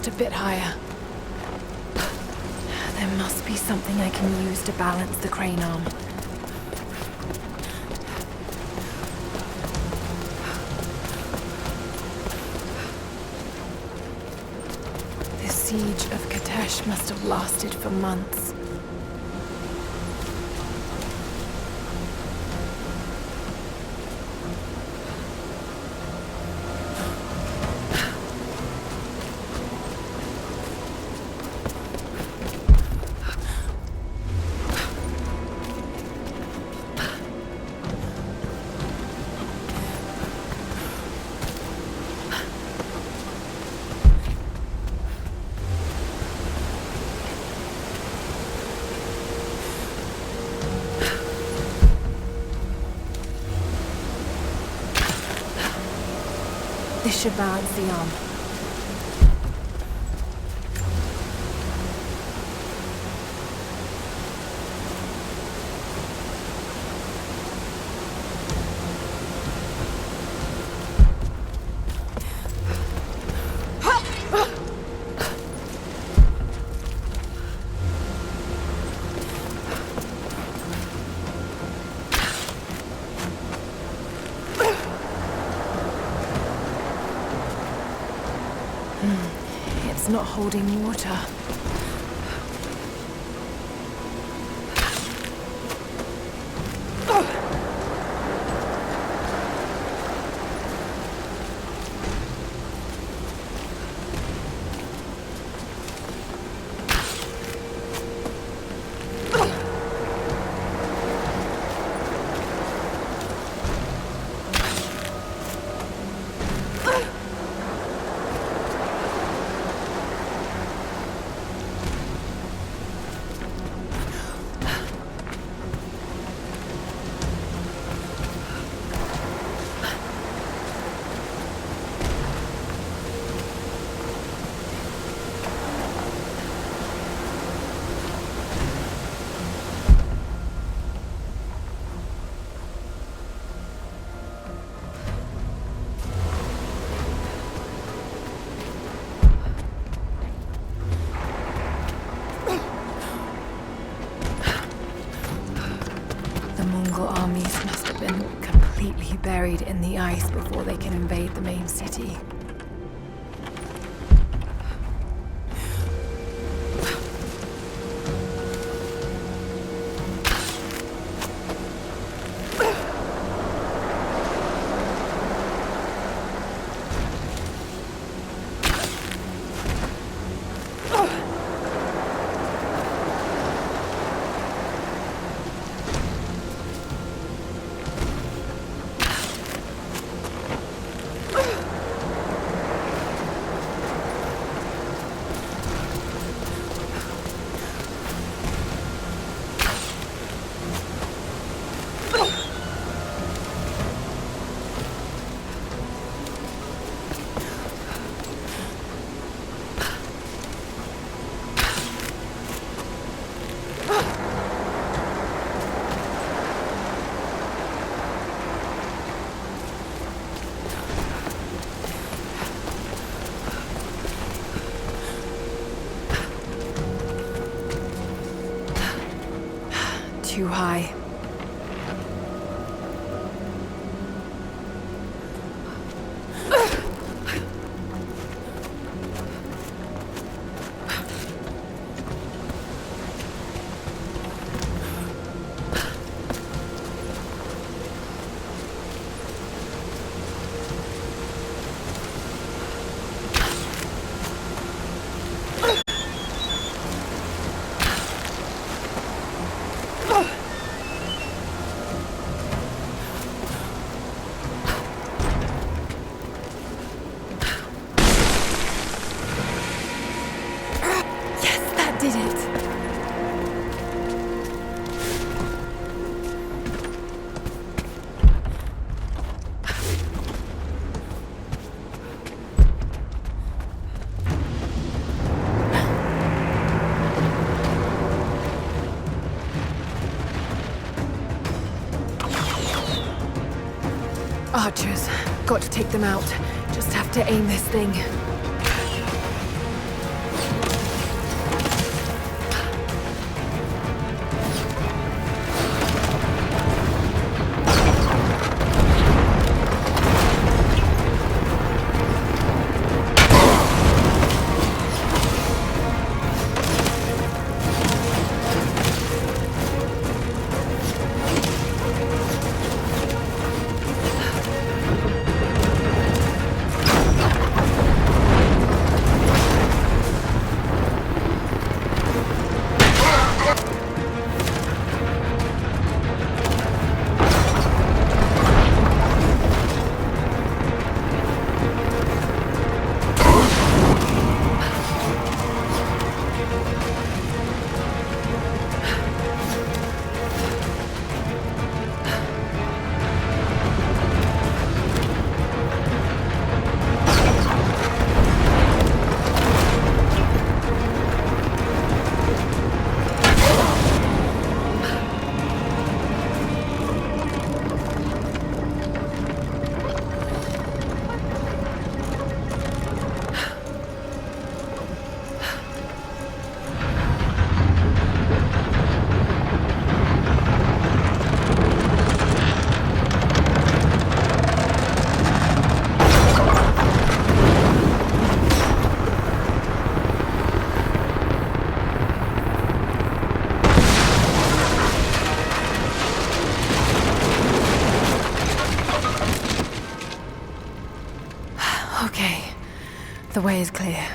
A bit higher. There must be something I can use to balance the crane arm. The siege of Katesh must have lasted for months. This should balance the arm. It's not holding water. buried in the ice before they can invade the main city. Too high. Did it. Archers. Got to take them out. Just have to aim this thing. Okay. The way is clear.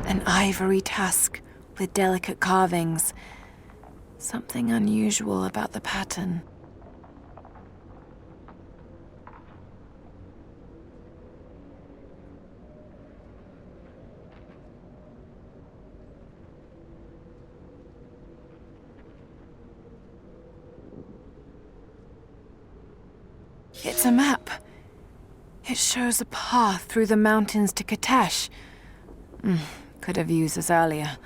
An ivory tusk with delicate carvings. Something unusual about the pattern. It's a map. It shows a path through the mountains to Kitesh. Could have used this earlier.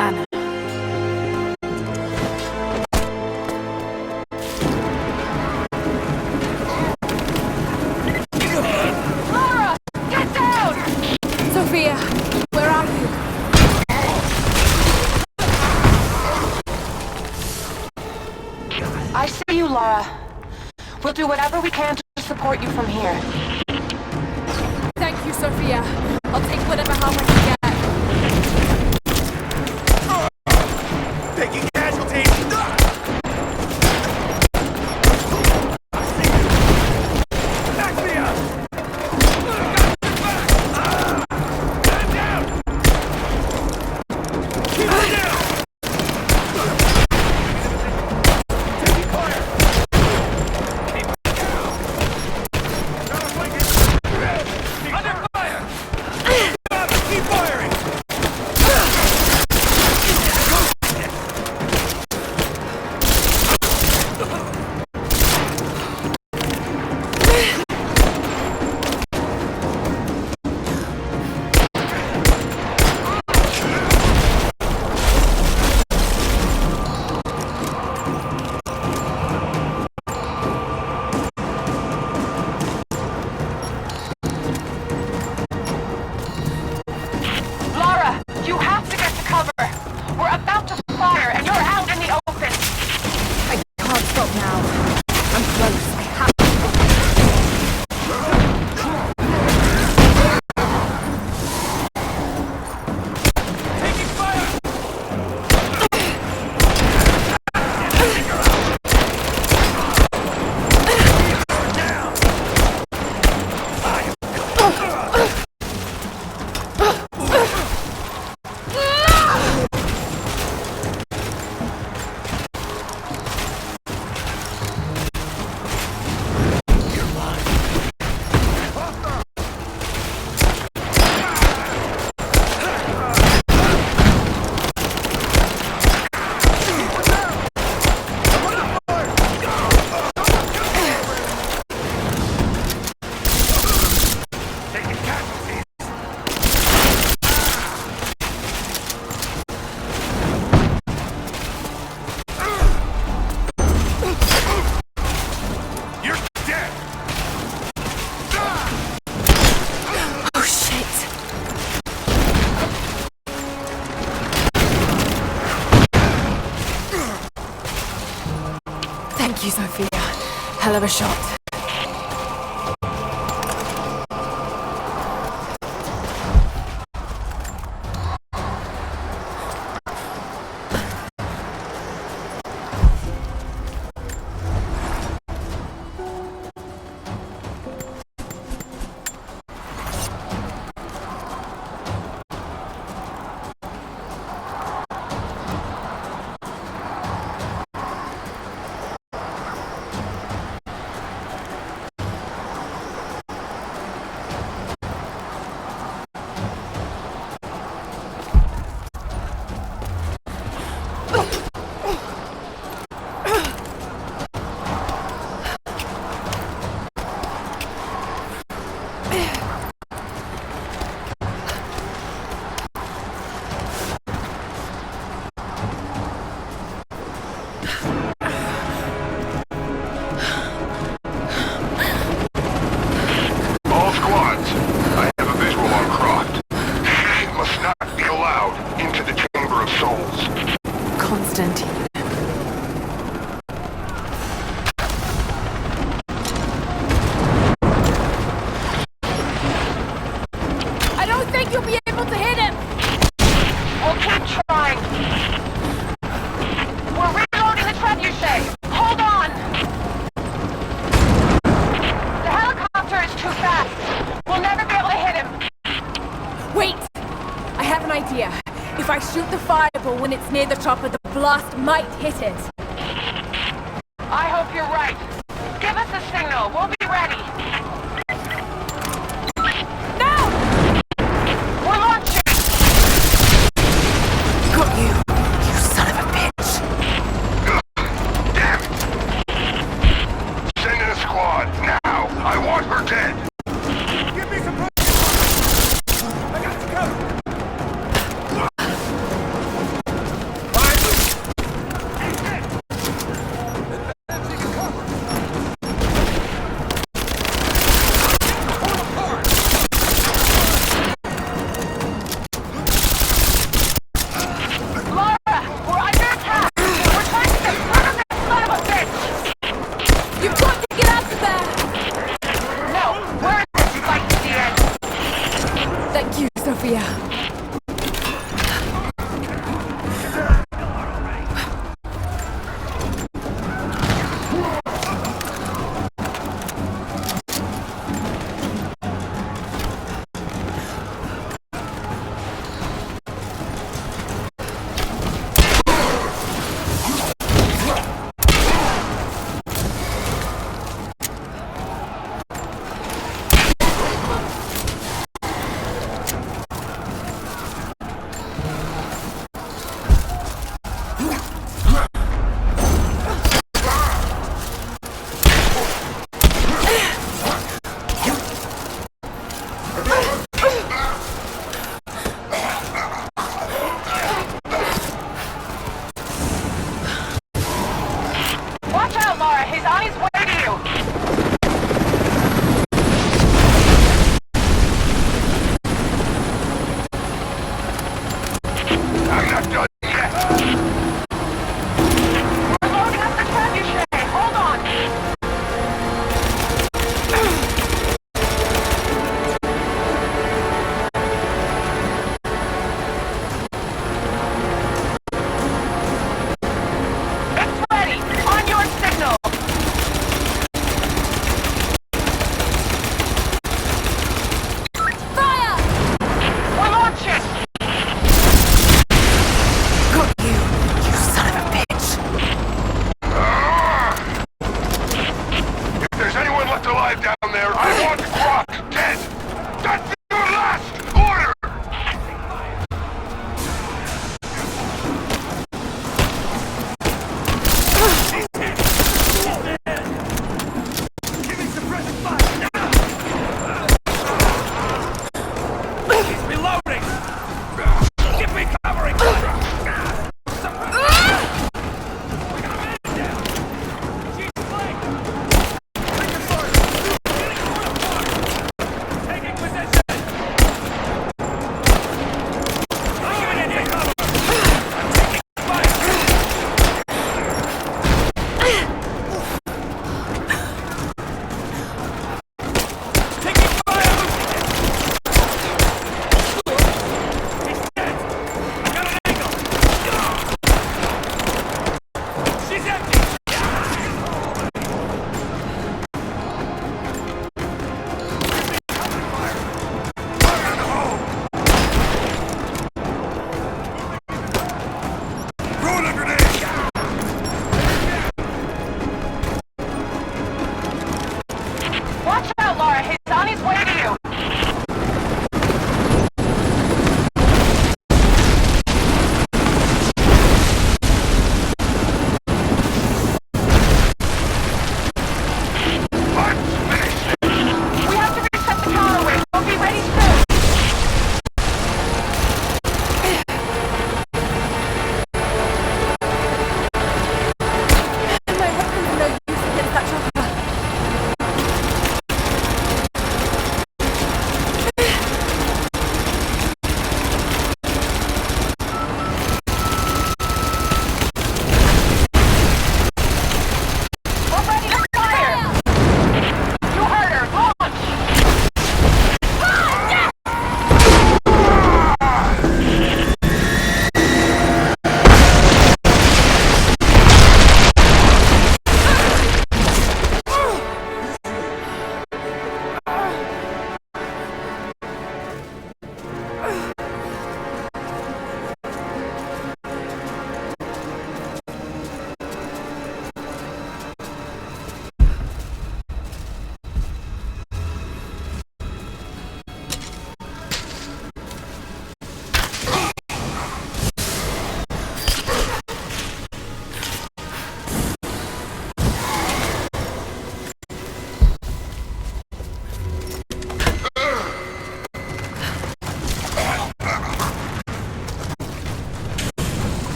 Anna. Lara! Get down! Sophia, where are you? I see you, Lara. We'll do whatever we can to support you from here. Thank you, Sophia. I'll take whatever help I can get. Taking casualties! Back me up! Stand down! Keep her down! Taking fire! Keep her down! Under fire! Keep firing! Lara, you have to get to cover. We're about to fire, and you're out in the open. I can't stop now. I'm close. I have Taking fire! Oh, shit. Thank you, Sophia. Hell of a shot. Constantine. I don't think you'll be able to hit him! We'll keep trying. We're reloading the trebuchet. Hold on! The helicopter is too fast. We'll never be able to hit him. If I shoot the fireball when it's near the chopper, the blast might hit it. I hope you're right. Give us a signal. We'll be ready. Now! We're launching! Got you, you son of a bitch. Damn it! Send in a squad, now! I want her dead! Give me some... I got you covered!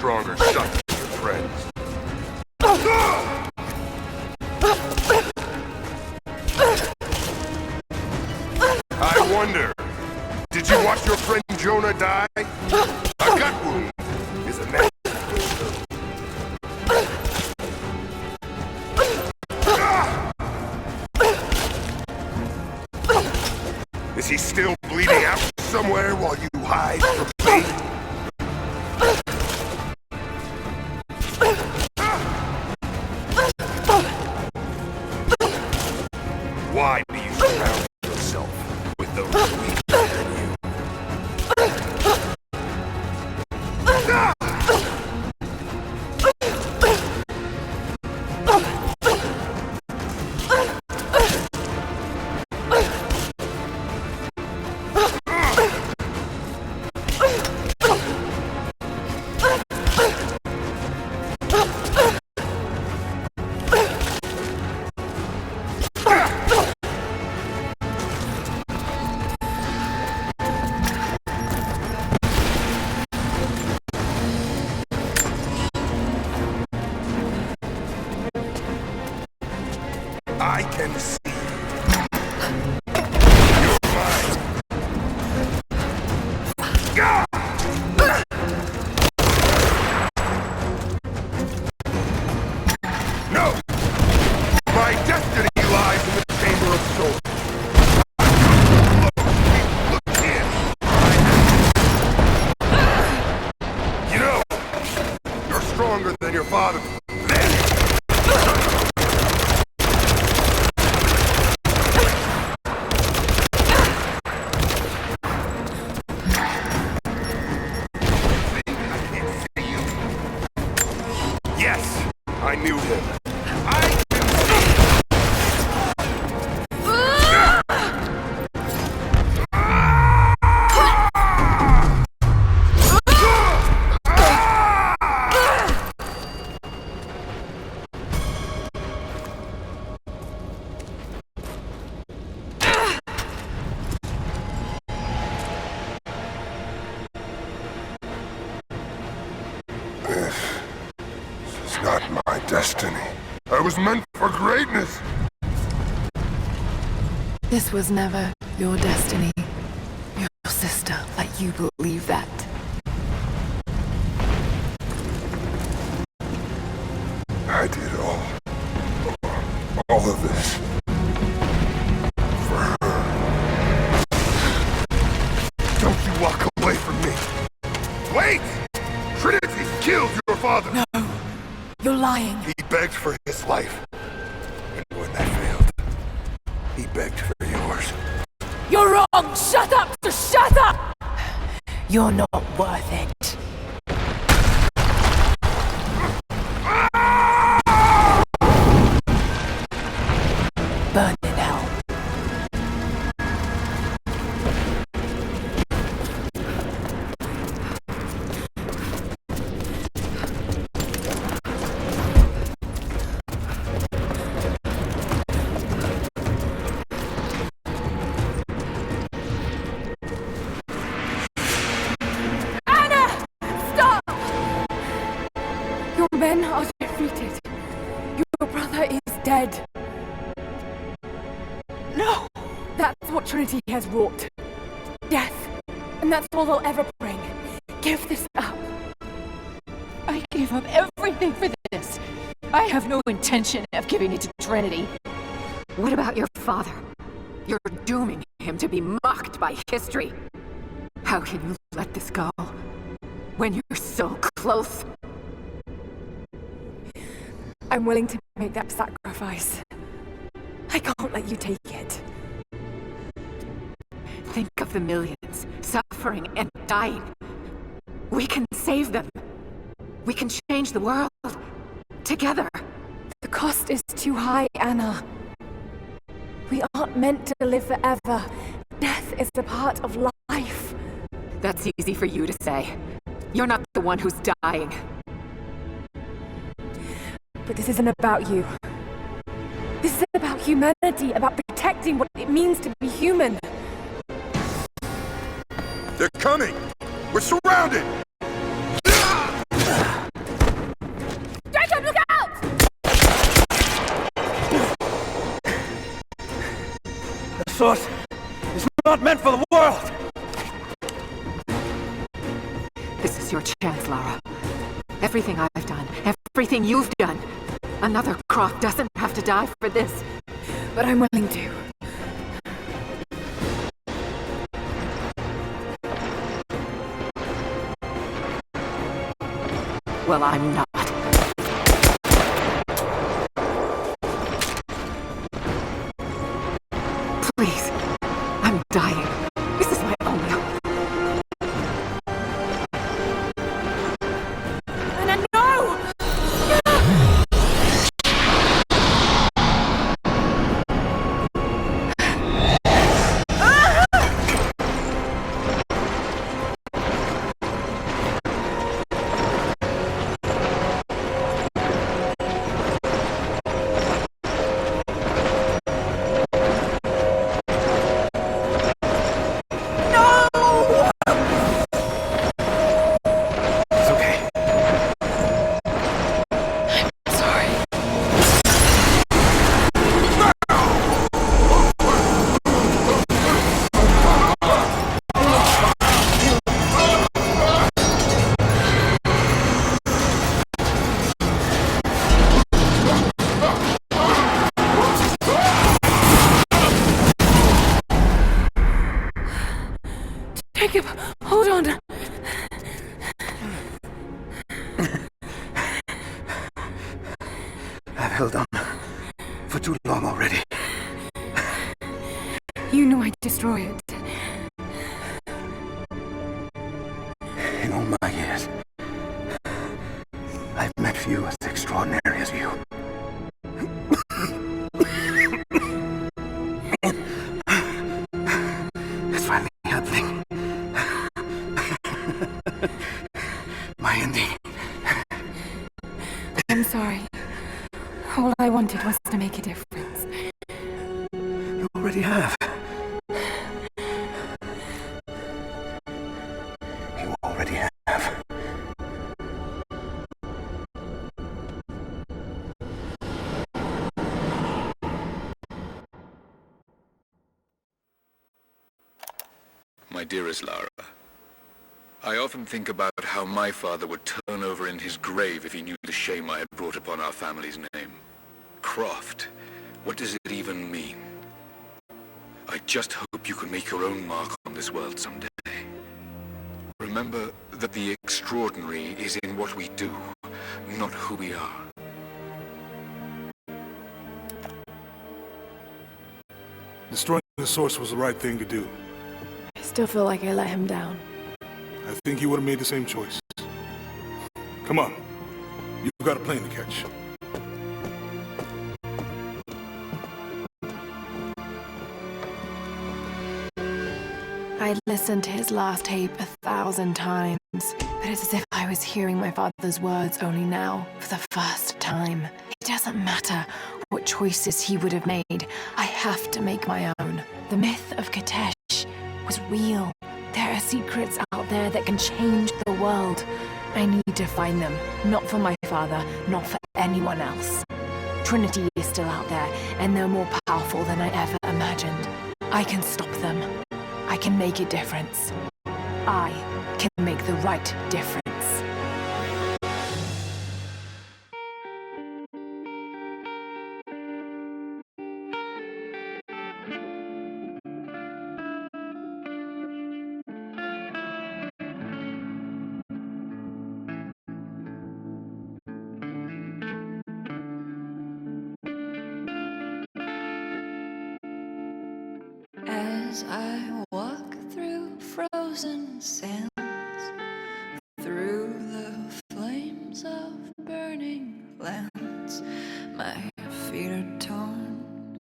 stronger shot than your friends. I wonder, did you watch your friend Jonah die? A gut wound is a man. Is he still bleeding out somewhere while you hide from me? Why do you surround yourself with those weaker than you? I can see. You're mine. No! My destiny lies in the Chamber of Souls. Look in. You know, you're stronger than your father. Yes, I knew him. I can This is not my destiny. I was meant for greatness. This was never your destiny. Your sister let you believe that. I did all of this for her. Don't you walk away from me. Wait! Trinity killed your father. No, you're lying. He begged for his life. And when that failed, he begged for yours. You're wrong! Shut up! Just shut up! You're not worth it. Burn in hell. Men are defeated. Your brother is dead. No! That's what Trinity has wrought. Death. And that's all they'll ever bring. Give this up. I gave up everything for this. I have no intention of giving it to Trinity. What about your father? You're dooming him to be mocked by history. How can you let this go? When you're so close? I'm willing to make that sacrifice. I can't let you take it. Think of the millions suffering and dying. We can save them. We can change the world. Together. The cost is too high, Anna. We aren't meant to live forever. Death is a part of life. That's easy for you to say. You're not the one who's dying. But this isn't about you. This is about humanity, about protecting what it means to be human. They're coming! We're surrounded! source is not meant for the world! This is your chance, Lara. Everything I've done, everything you've done. Another Croft doesn't have to die for this. But I'm willing to. Well, I'm not. Please. I'm dying. This is my only hope. And no! Jacob, hold on. I've held on for too long already. You know I'd destroy it. In all my years, I've met few as extraordinary as you. It's finally happening. My ending. I'm sorry. All I wanted was to make a difference. You already have. You already have. My dearest Lara, I often think about how my father would turn over in his grave if he knew the shame I had brought upon our family's name. Croft, what does it even mean? I just hope you can make your own mark on this world someday. Remember that the extraordinary is in what we do, not who we are. Destroying the source was the right thing to do. I still feel like I let him down. I think you would have made the same choice. Come on. You've got a plane to catch. I listened to his last tape 1,000 times, but it's as if I was hearing my father's words only now, for the first time. It doesn't matter what choices he would have made. I have to make my own. The myth of Katesh was real. There are secrets out there that can change the world. I need to find them, not for my father, not for anyone else. Trinity is still out there, and they're more powerful than I ever imagined. I can stop them. I can make a difference. I can make the right difference. As I walk through frozen sands, through the flames of burning lands, my feet are torn,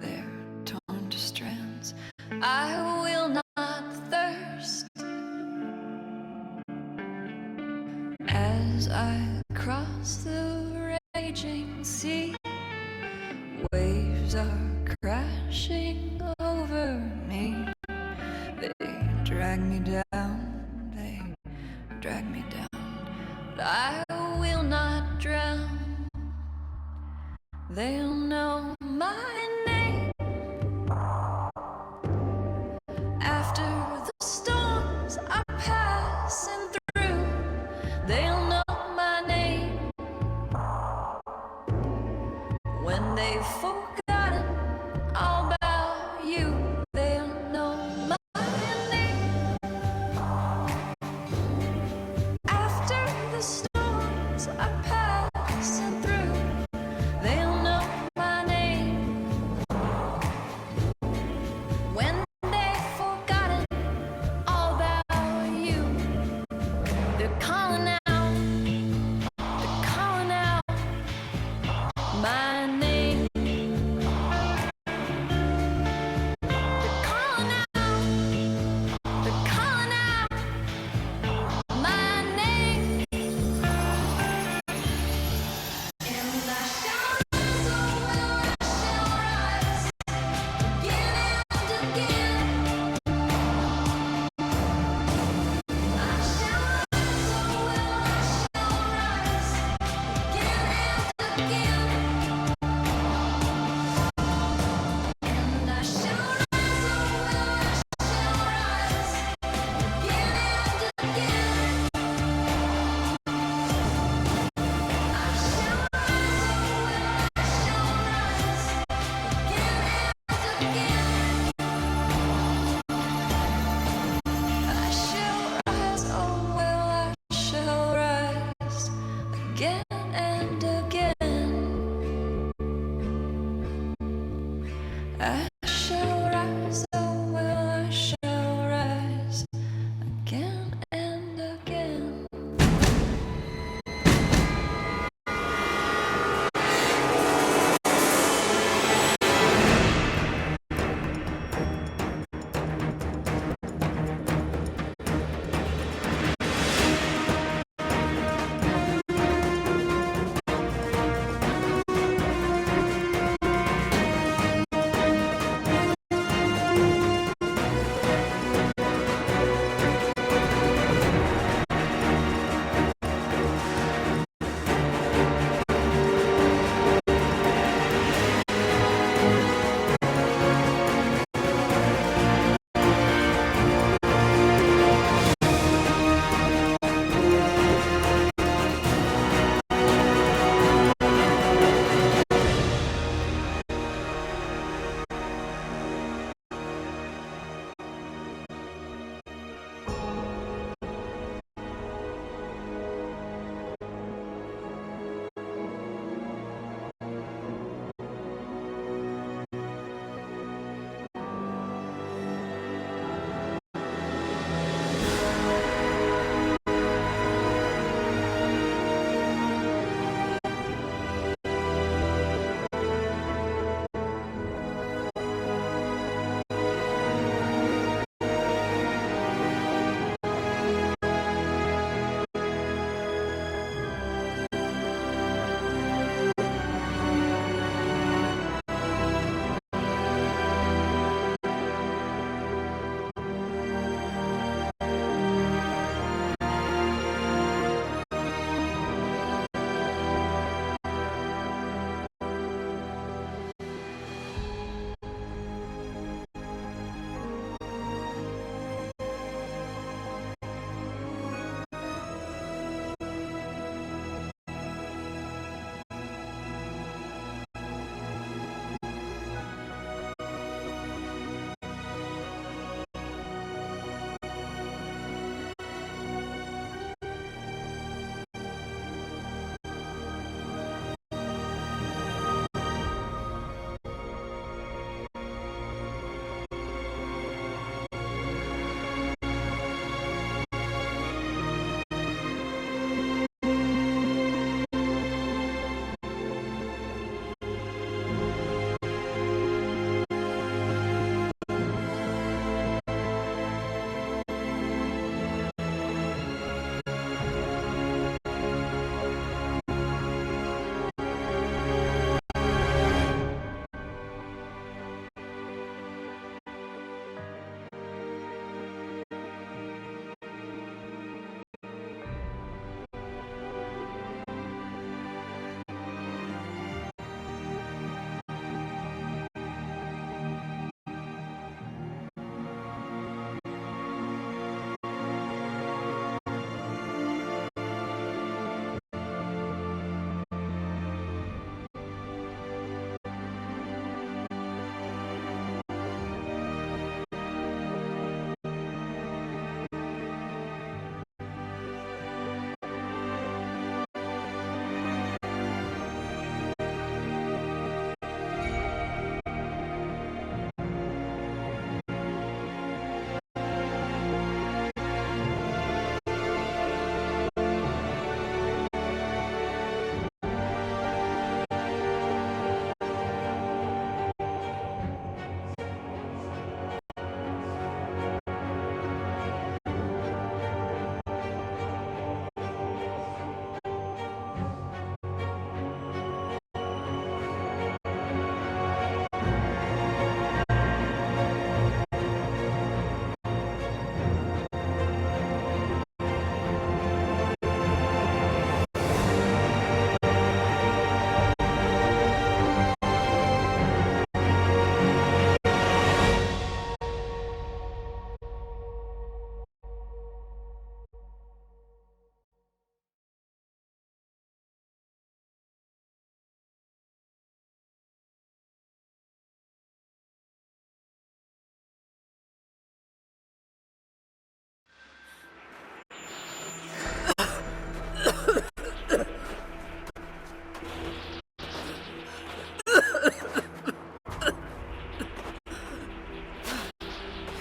they're torn to strands. I will not thirst. As I cross the raging sea, waves are crashing over me. They drag me down, they drag me down, but I will not drown. They'll know my name. they've forgotten all about you, they'll know my name. After the storms are passing through, they'll know my name. When they've forgotten all about you, they're calling out my name. They're calling out my name. And I shall rise, oh well, I shall rise again and again. I shall rise, oh well, I shall rise again and again. And I shall rise, oh well, I shall rise again and again. I shall rise, oh well, I shall rise again and again. I shall rise, oh well, I shall rise again and again. I shall rise, oh well, I shall rise again and again.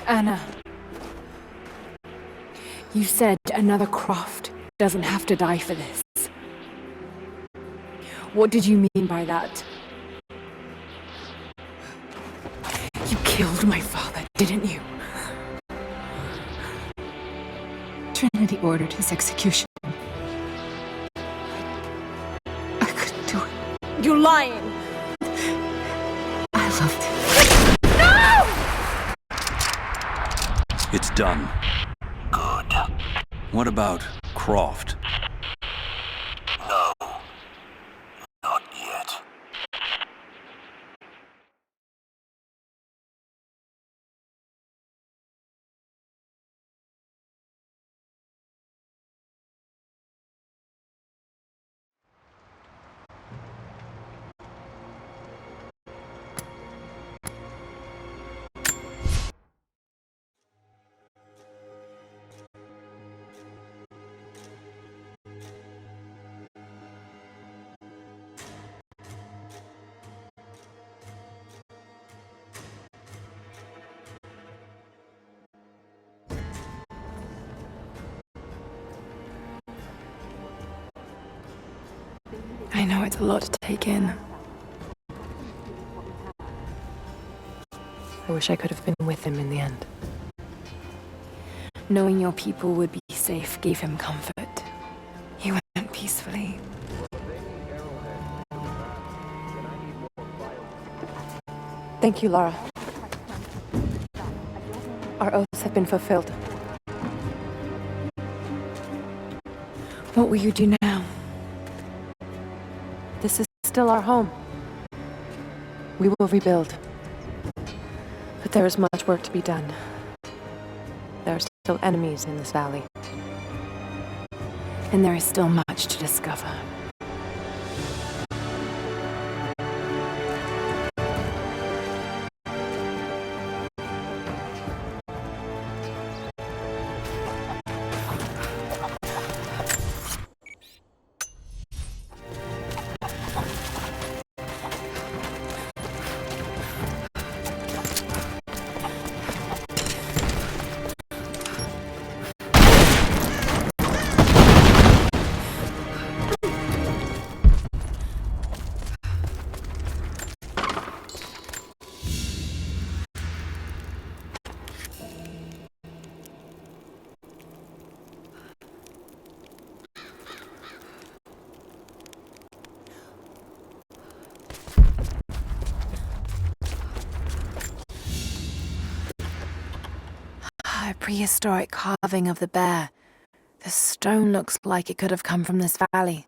Anna. You said another Croft doesn't have to die for this. What did you mean by that? You killed my father, didn't you? Trinity ordered his execution. You're lying! I loved him. No! It's done. Good. What about Croft? No. Not yet. I know it's a lot to take in. I wish I could have been with him in the end. Knowing your people would be safe gave him comfort. He went peacefully. Thank you, Lara. Our oaths have been fulfilled. What will you do now? This is still our home. We will rebuild. But there is much work to be done. There are still enemies in this valley. And there is still much to discover. A prehistoric carving of the bear. The stone looks like it could have come from this valley.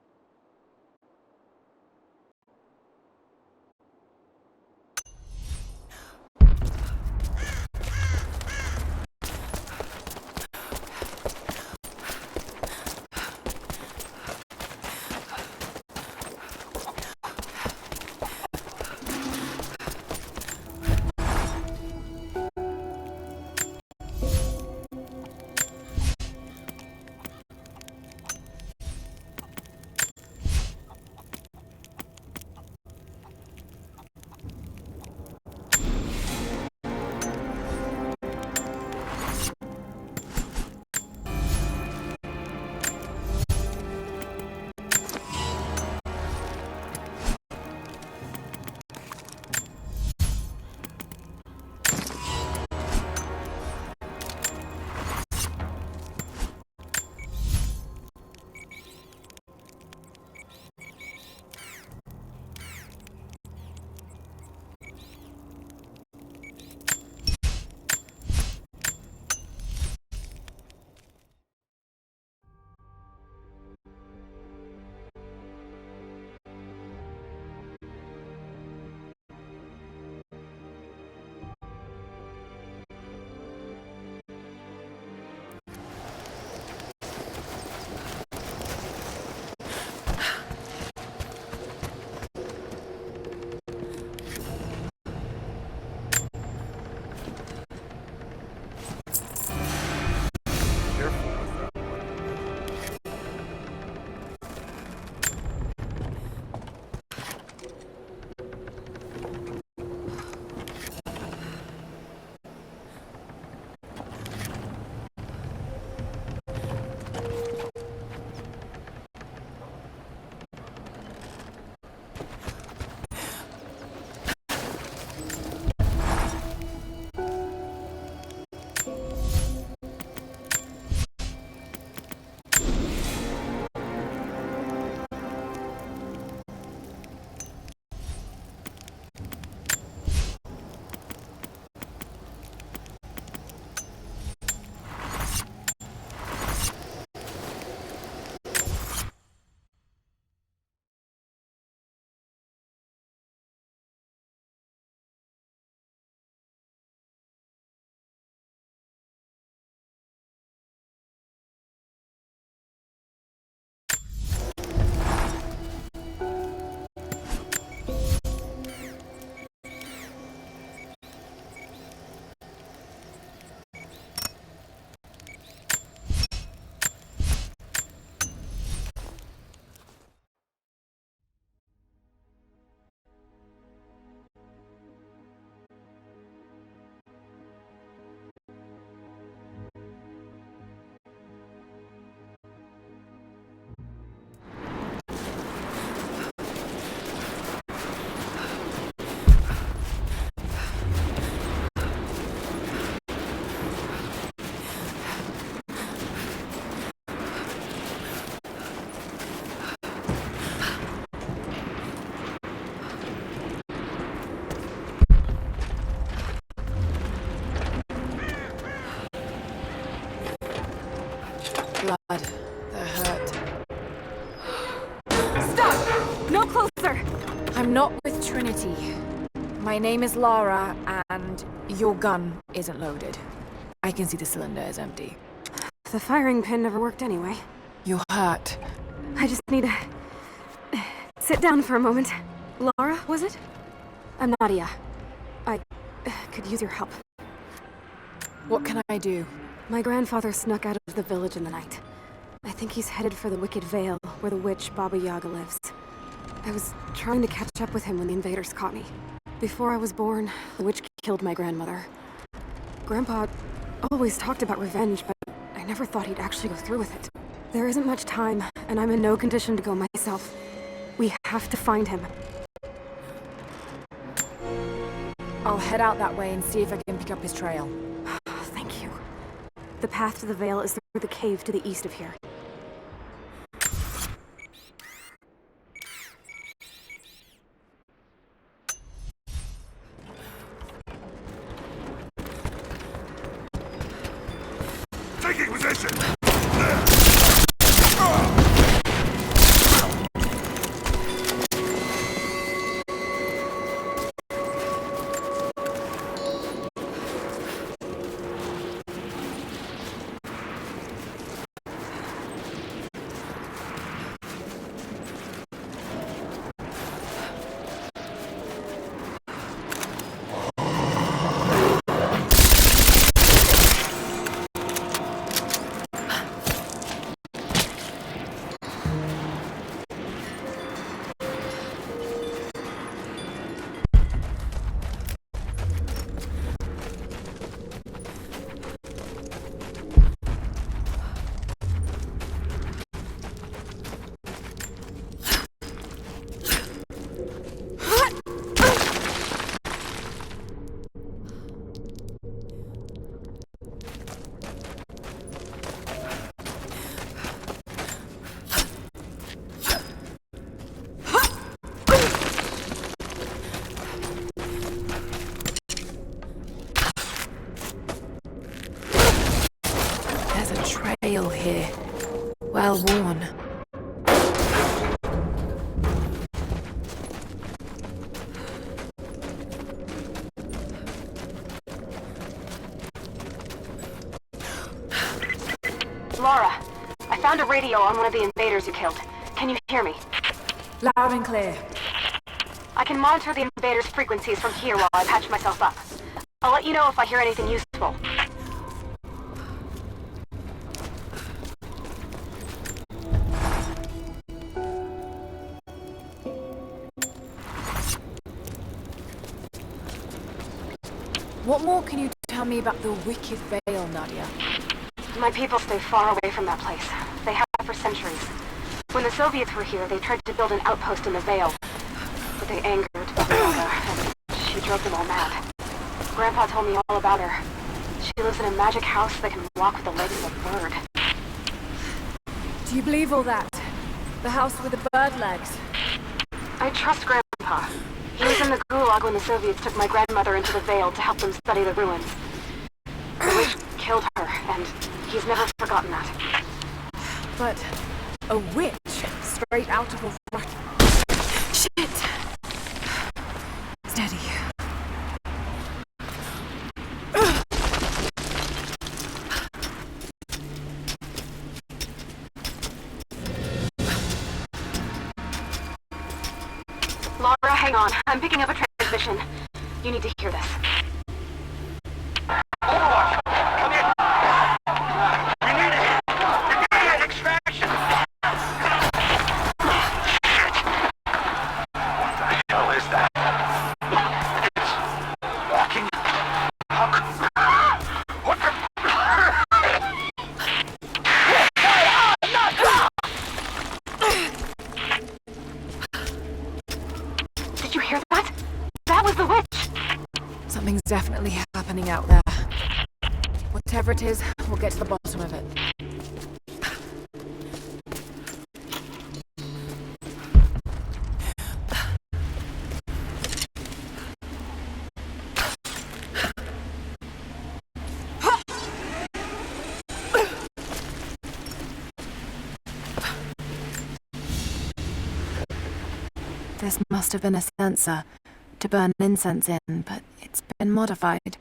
I'm not with Trinity. My name is Lara, and your gun isn't loaded. I can see the cylinder is empty. The firing pin never worked anyway. You're hurt. I just need to sit down for a moment. Lara, was it? I'm Nadia. I could use your help. What can I do? My grandfather snuck out of the village in the night. I think he's headed for the Wicked Vale, where the witch Baba Yaga lives. I was trying to catch up with him when the invaders caught me. Before I was born, the witch killed my grandmother. Grandpa always talked about revenge, but I never thought he'd actually go through with it. There isn't much time, and I'm in no condition to go myself. We have to find him. I'll head out that way and see if I can pick up his trail. Thank you. The path to the Vale is through the cave to the east of here. Taking position! Trail here. Well worn. Lara, I found a radio on one of the invaders you killed. Can you hear me? Loud and clear. I can monitor the invaders' frequencies from here while I patch myself up. I'll let you know if I hear anything useful. What more can you tell me about the Wicked Vale, Nadia? My people stay far away from that place. They have for centuries. When the Soviets were here, they tried to build an outpost in the Vale. But they angered Baba Yaga, and she drove them all mad. Grandpa told me all about her. She lives in a magic house that can walk with the legs of a bird. Do you believe all that? The house with the bird legs? I trust Grandpa. He was in the Gulag when the Soviets took my grandmother into the Vale to help them study the ruins. The witch killed her, and he's never forgotten that. But a witch straight out of a... Shit! Steady. Lara, hang on. I'm picking up a transmission. You need to hear this. Overwatch! Come in! We need it! Immediate extraction! What the hell is that? It's walking puck. What the... Did you hear that? That was the witch! Something's definitely happening out there. Whatever it is, we'll get to the bottom of it. This must have been a censer to burn incense in, but it's been modified.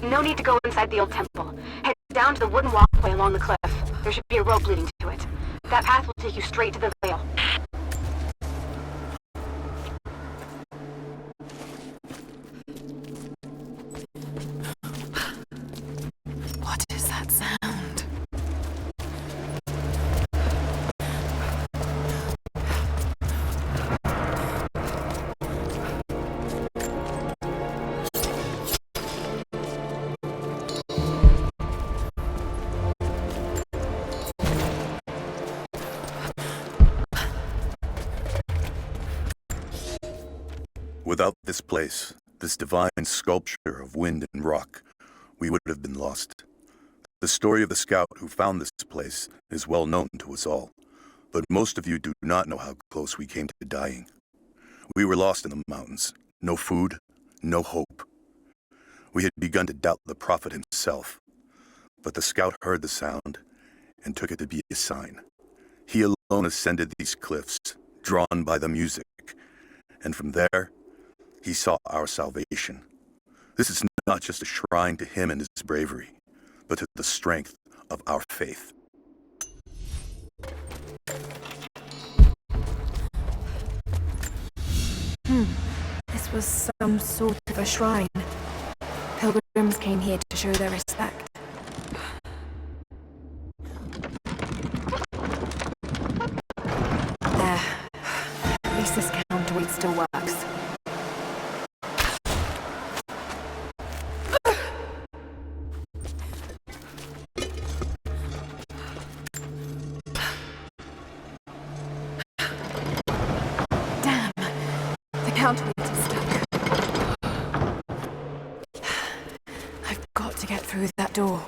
No need to go inside the old temple. Head down to the wooden walkway along the cliff. There should be a rope leading to it. That path will take you straight to the Veil. What is that sound? Without this place, this divine sculpture of wind and rock, we would have been lost. The story of the scout who found this place is well known to us all, but most of you do not know how close we came to dying. We were lost in the mountains, no food, no hope. We had begun to doubt the prophet himself, but the scout heard the sound and took it to be a sign. He alone ascended these cliffs, drawn by the music, and from there, he saw our salvation. This is not just a shrine to him and his bravery, but to the strength of our faith. This was some sort of a shrine. Pilgrims came here to show their respect. There. At least this counterweight still works. Counterweight is stuck. I've got to get through that door.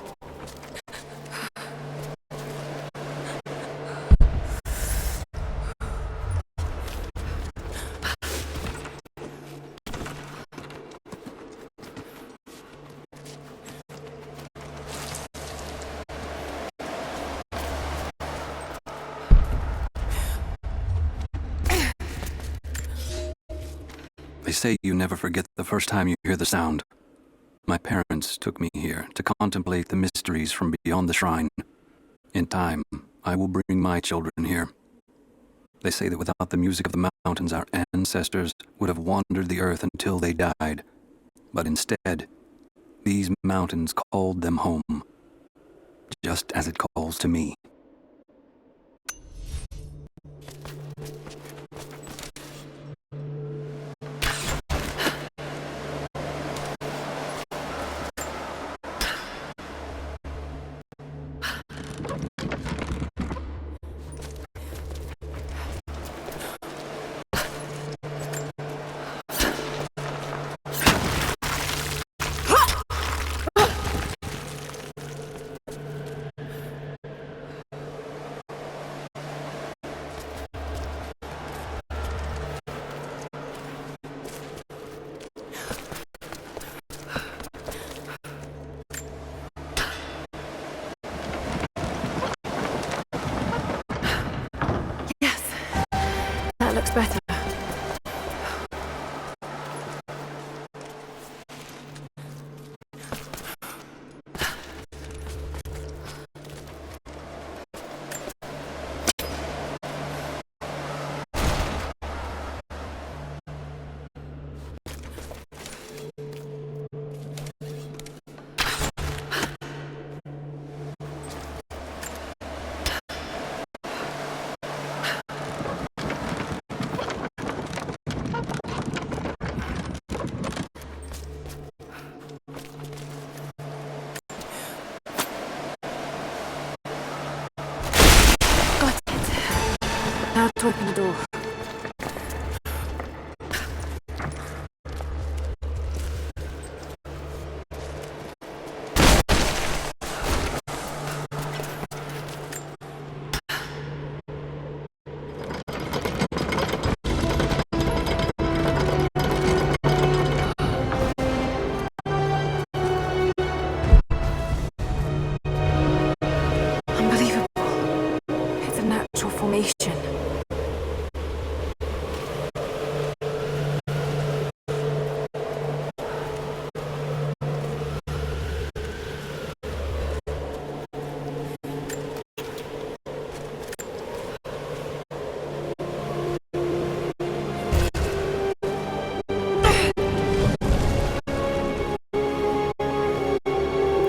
They say you never forget the first time you hear the sound. My parents took me here to contemplate the mysteries from beyond the shrine. In time, I will bring my children here. They say that without the music of the mountains, our ancestors would have wandered the earth until they died. But instead, these mountains called them home, just as it calls to me. That looks better. Now to open the door. Unbelievable. It's a natural formation.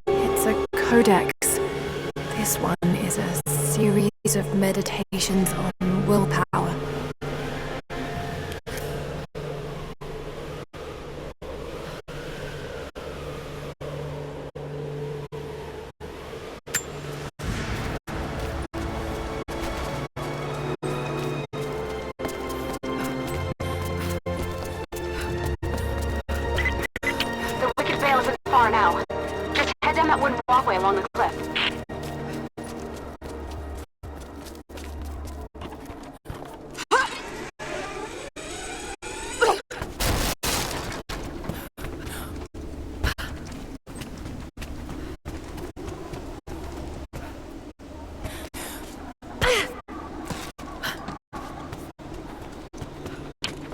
It's a codex. This one is a series of meditations on willpower. The Wicked Vale isn't far now. Just head down that wooden walkway along the cliff.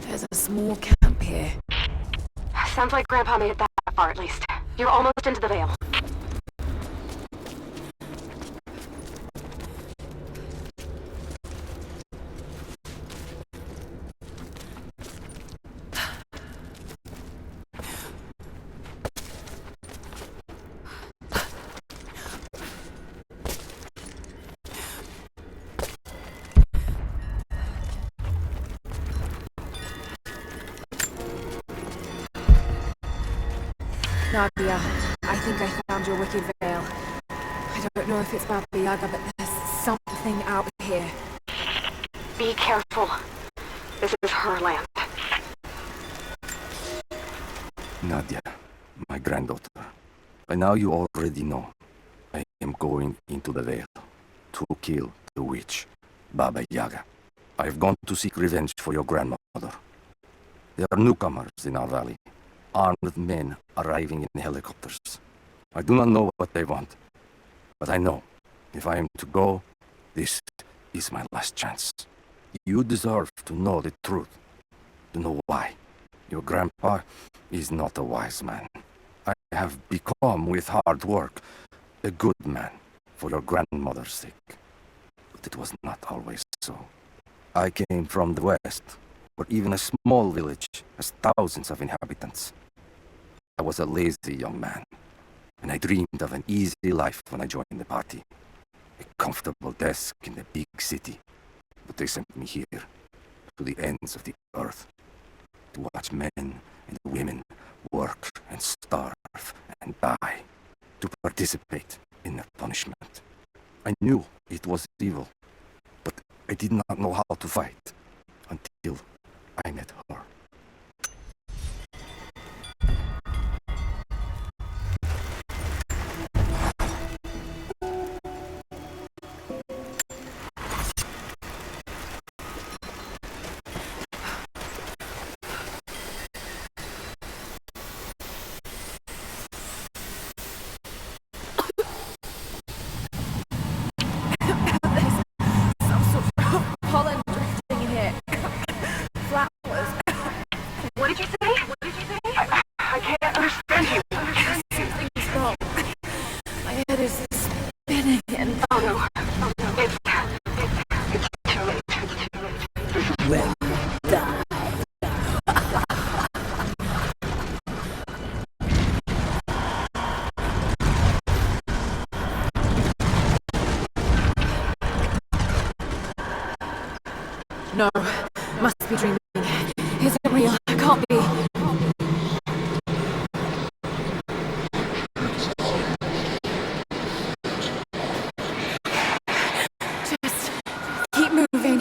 There's a small camp here. Sounds like Grandpa made it that far at least. You're almost into the Vale. Nadia, I think I found your Wicked Vale. I don't know if it's Baba Yaga, but there's something out here. Be careful. This is her land. Nadia, my granddaughter. By now you already know. I am going into the Vale to kill the witch, Baba Yaga. I have gone to seek revenge for your grandmother. There are newcomers in our valley, armed men arriving in helicopters. I do not know what they want, but I know if I am to go, this is my last chance. You deserve to know the truth, to know why. Your grandpa is not a wise man. I have become, with hard work, a good man for your grandmother's sake. But it was not always so. I came from the west, where even a small village has thousands of inhabitants. I was a lazy young man, and I dreamed of an easy life when I joined the party. A comfortable desk in the big city. But they sent me here, to the ends of the earth, to watch men and women work and starve and die, to participate in their punishment. I knew it was evil, but I did not know how to fight until I met her. Pollen drifting in here. Flowers. What did you say? What did you say? I can't understand you. Something's wrong. My head is spinning and... Oh no. Oh no. It's too late. Well, die. No, must be dreaming. Is it real? Can't be. Just keep moving.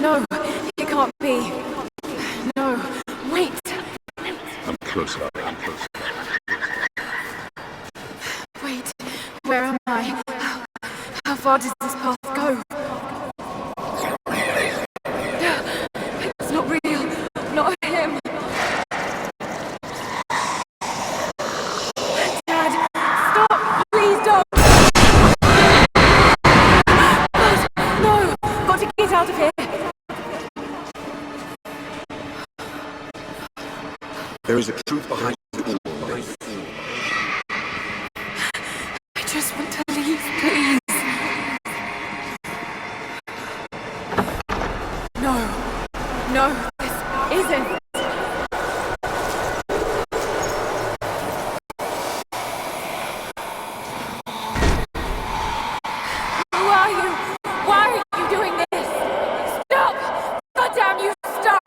No, it can't be. No, wait. I'm close, Lara. I'm close. Wait, where am I? How far does this path go? It's not real. Not him. Dad, stop! Please don't! No! Got to get out of here! There is a truth behind all. I just want to leave, please. No, this isn't. Who are you? Why are you doing this? Stop! God damn you, stop!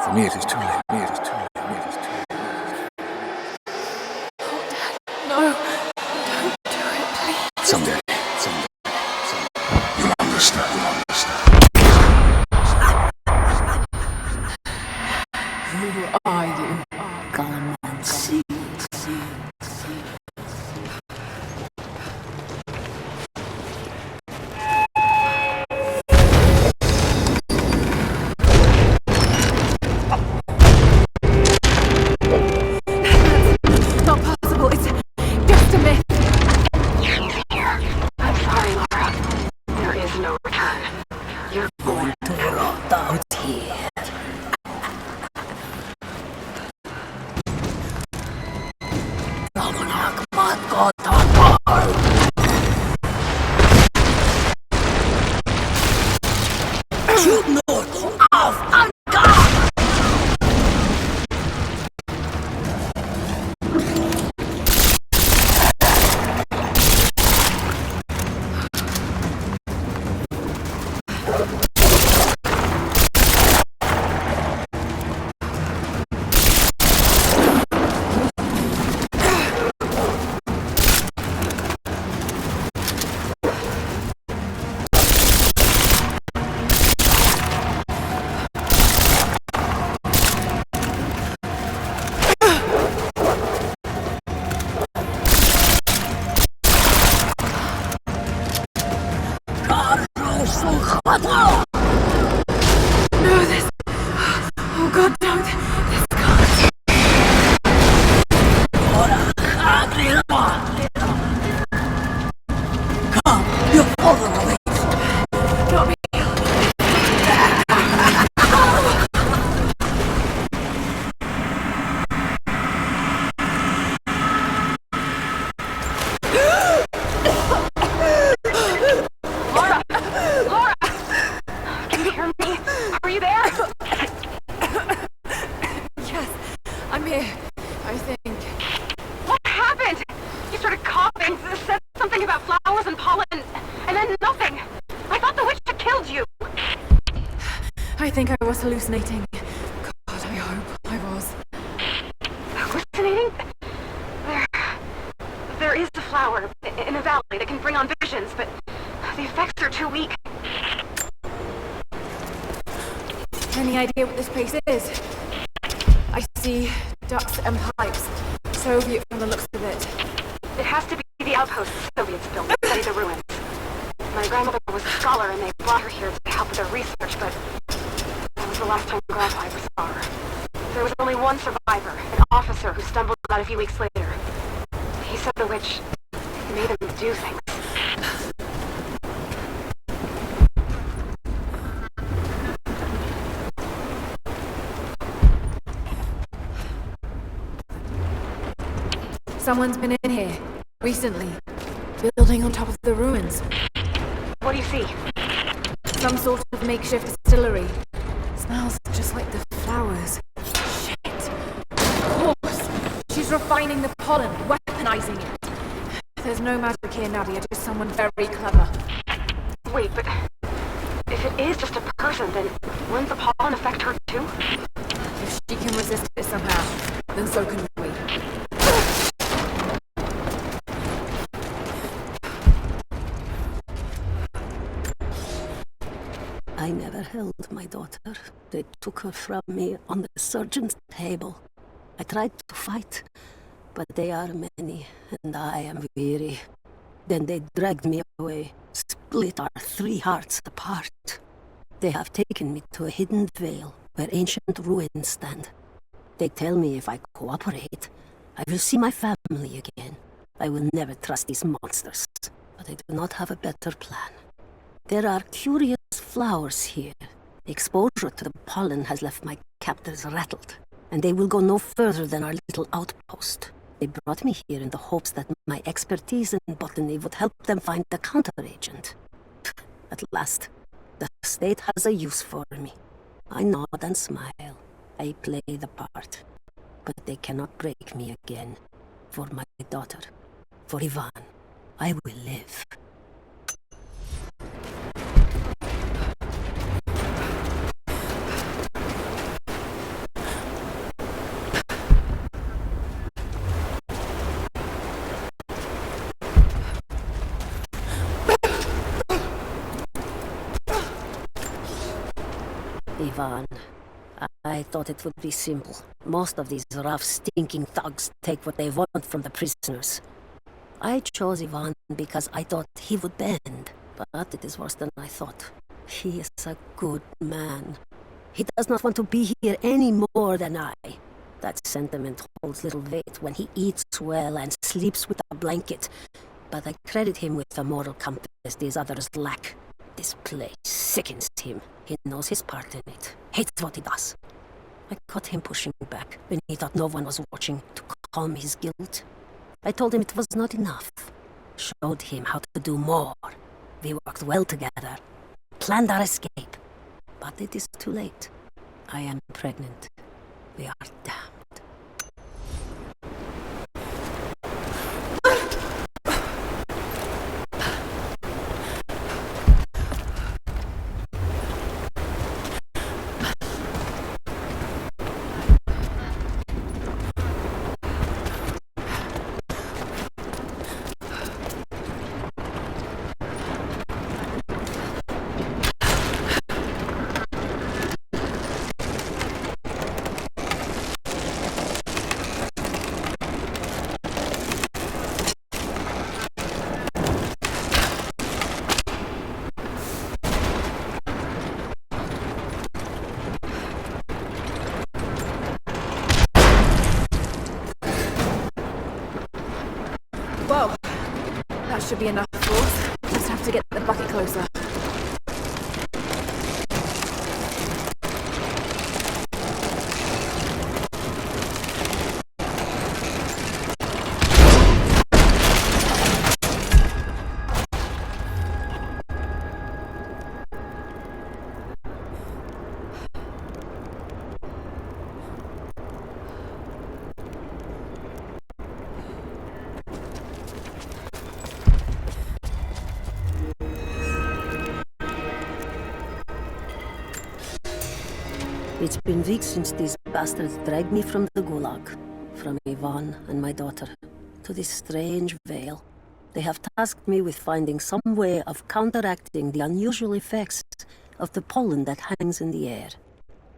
For me, it is too late. For me, it is too late. For me, it is too late. No, don't do it, please. Someday. You'll understand. Who are you? Come and see. Not possible, it's just a myth. I'm sorry, Lara. There is no return. You're Going to rot out here. No, this... Oh God, don't. This can't. Come, you follow the way. Not me. Laura! Can you hear me? Are you there? Yes, I'm here. I think. What happened? You started coughing, said something about flowers and pollen, and then nothing. I thought the witch had killed you. I think I was hallucinating. God, I hope I was. Hallucinating? There is a flower in a valley that can bring on visions, but the effects are too weak. Any idea what this place is? I see ducts and pipes. Soviet from the looks of it. It has to be the outpost the Soviets built to study the ruins. My grandmother was a scholar and they brought her here to help with their research, but that was the last time Grandpa ever saw her. There was only one survivor, an officer who stumbled out a few weeks later. He said the witch made him do things. Someone's been in here recently, building on top of the ruins. What do you see? Some sort of makeshift distillery. Smells just like the flowers. Shit. Of course. She's refining the pollen, weaponizing it. There's no magic here, Nadia, just someone very clever. Wait, but if it is just a person, then wouldn't the pollen affect her too? If she can resist it somehow, then so can we. I never never held my daughter. They took her from me on the surgeon's table. I tried to fight, but they are many, and I am weary. Then they dragged me away, split our 3 hearts apart. They have taken me to a hidden vale where ancient ruins stand. They tell me if I cooperate, I will see my family again. I will never trust these monsters, but I do not have a better plan. There are curious flowers here. The exposure to the pollen has left my captors rattled, and they will go no further than our little outpost. They brought me here in the hopes that my expertise in botany would help them find the counteragent. At last, the state has a use for me. I nod and smile. I play the part. But they cannot break me again. For my daughter, for Ivan, I will live. Ivan, I thought it would be simple. Most of these rough, stinking thugs take what they want from the prisoners. I chose Ivan because I thought he would bend, but it is worse than I thought. He is a good man. He does not want to be here any more than I. That sentiment holds little weight when he eats well and sleeps with a blanket, but I credit him with the moral compass these others lack. This place sickens him. He knows his part in it, hates what he does. I caught him pushing back when he thought no one was watching to calm his guilt. I told him it was not enough. Showed him how to do more. We worked well together. Planned our escape. But it is too late. I am pregnant. We are damned. Whoa! That should be enough force. Just have to get the bucket closer. It's been weeks since these bastards dragged me from the gulag, from Ivan and my daughter, to this strange vale. They have tasked me with finding some way of counteracting the unusual effects of the pollen that hangs in the air.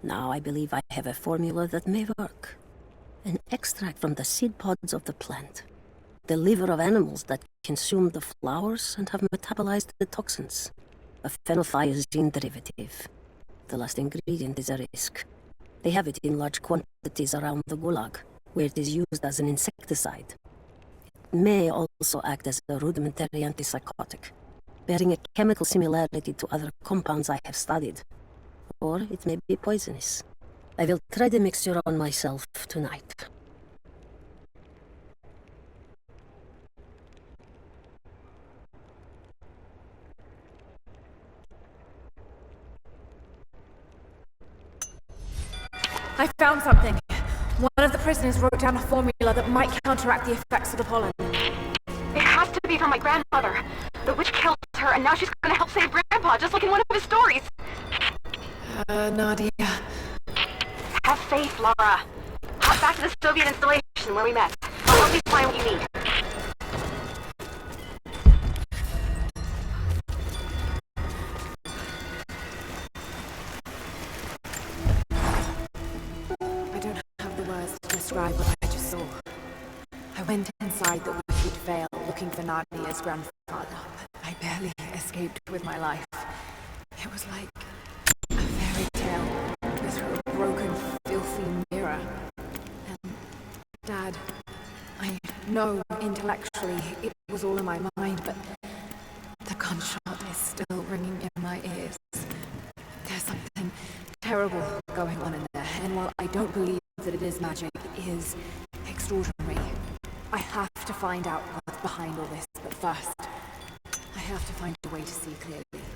Now I believe I have a formula that may work. An extract from the seed pods of the plant. The liver of animals that consume the flowers and have metabolized the toxins. A phenothiazine derivative. The last ingredient is a risk. They have it in large quantities around the gulag, where it is used as an insecticide. It may also act as a rudimentary antipsychotic, bearing a chemical similarity to other compounds I have studied. Or it may be poisonous. I will try the mixture on myself tonight. I found something. One of the prisoners wrote down a formula that might counteract the effects of the pollen. It has to be from my grandmother. The witch killed her, and now she's gonna help save Grandpa, just like in one of his stories. Nadia. Have faith, Lara. Hop back to the Soviet installation where we met. I'll help you find what you need. describe what I just saw. I went inside the wicked veil looking for Nadia's grandfather, but I barely escaped with my life. It was like a fairy tale through a broken, filthy mirror. And Dad, I know intellectually it was all in my mind, but the gunshot is still ringing in my ears. There's something terrible going on in there, and while I don't believe that it is magic, it is extraordinary. I have to find out what's behind all this, but first, I have to find a way to see clearly.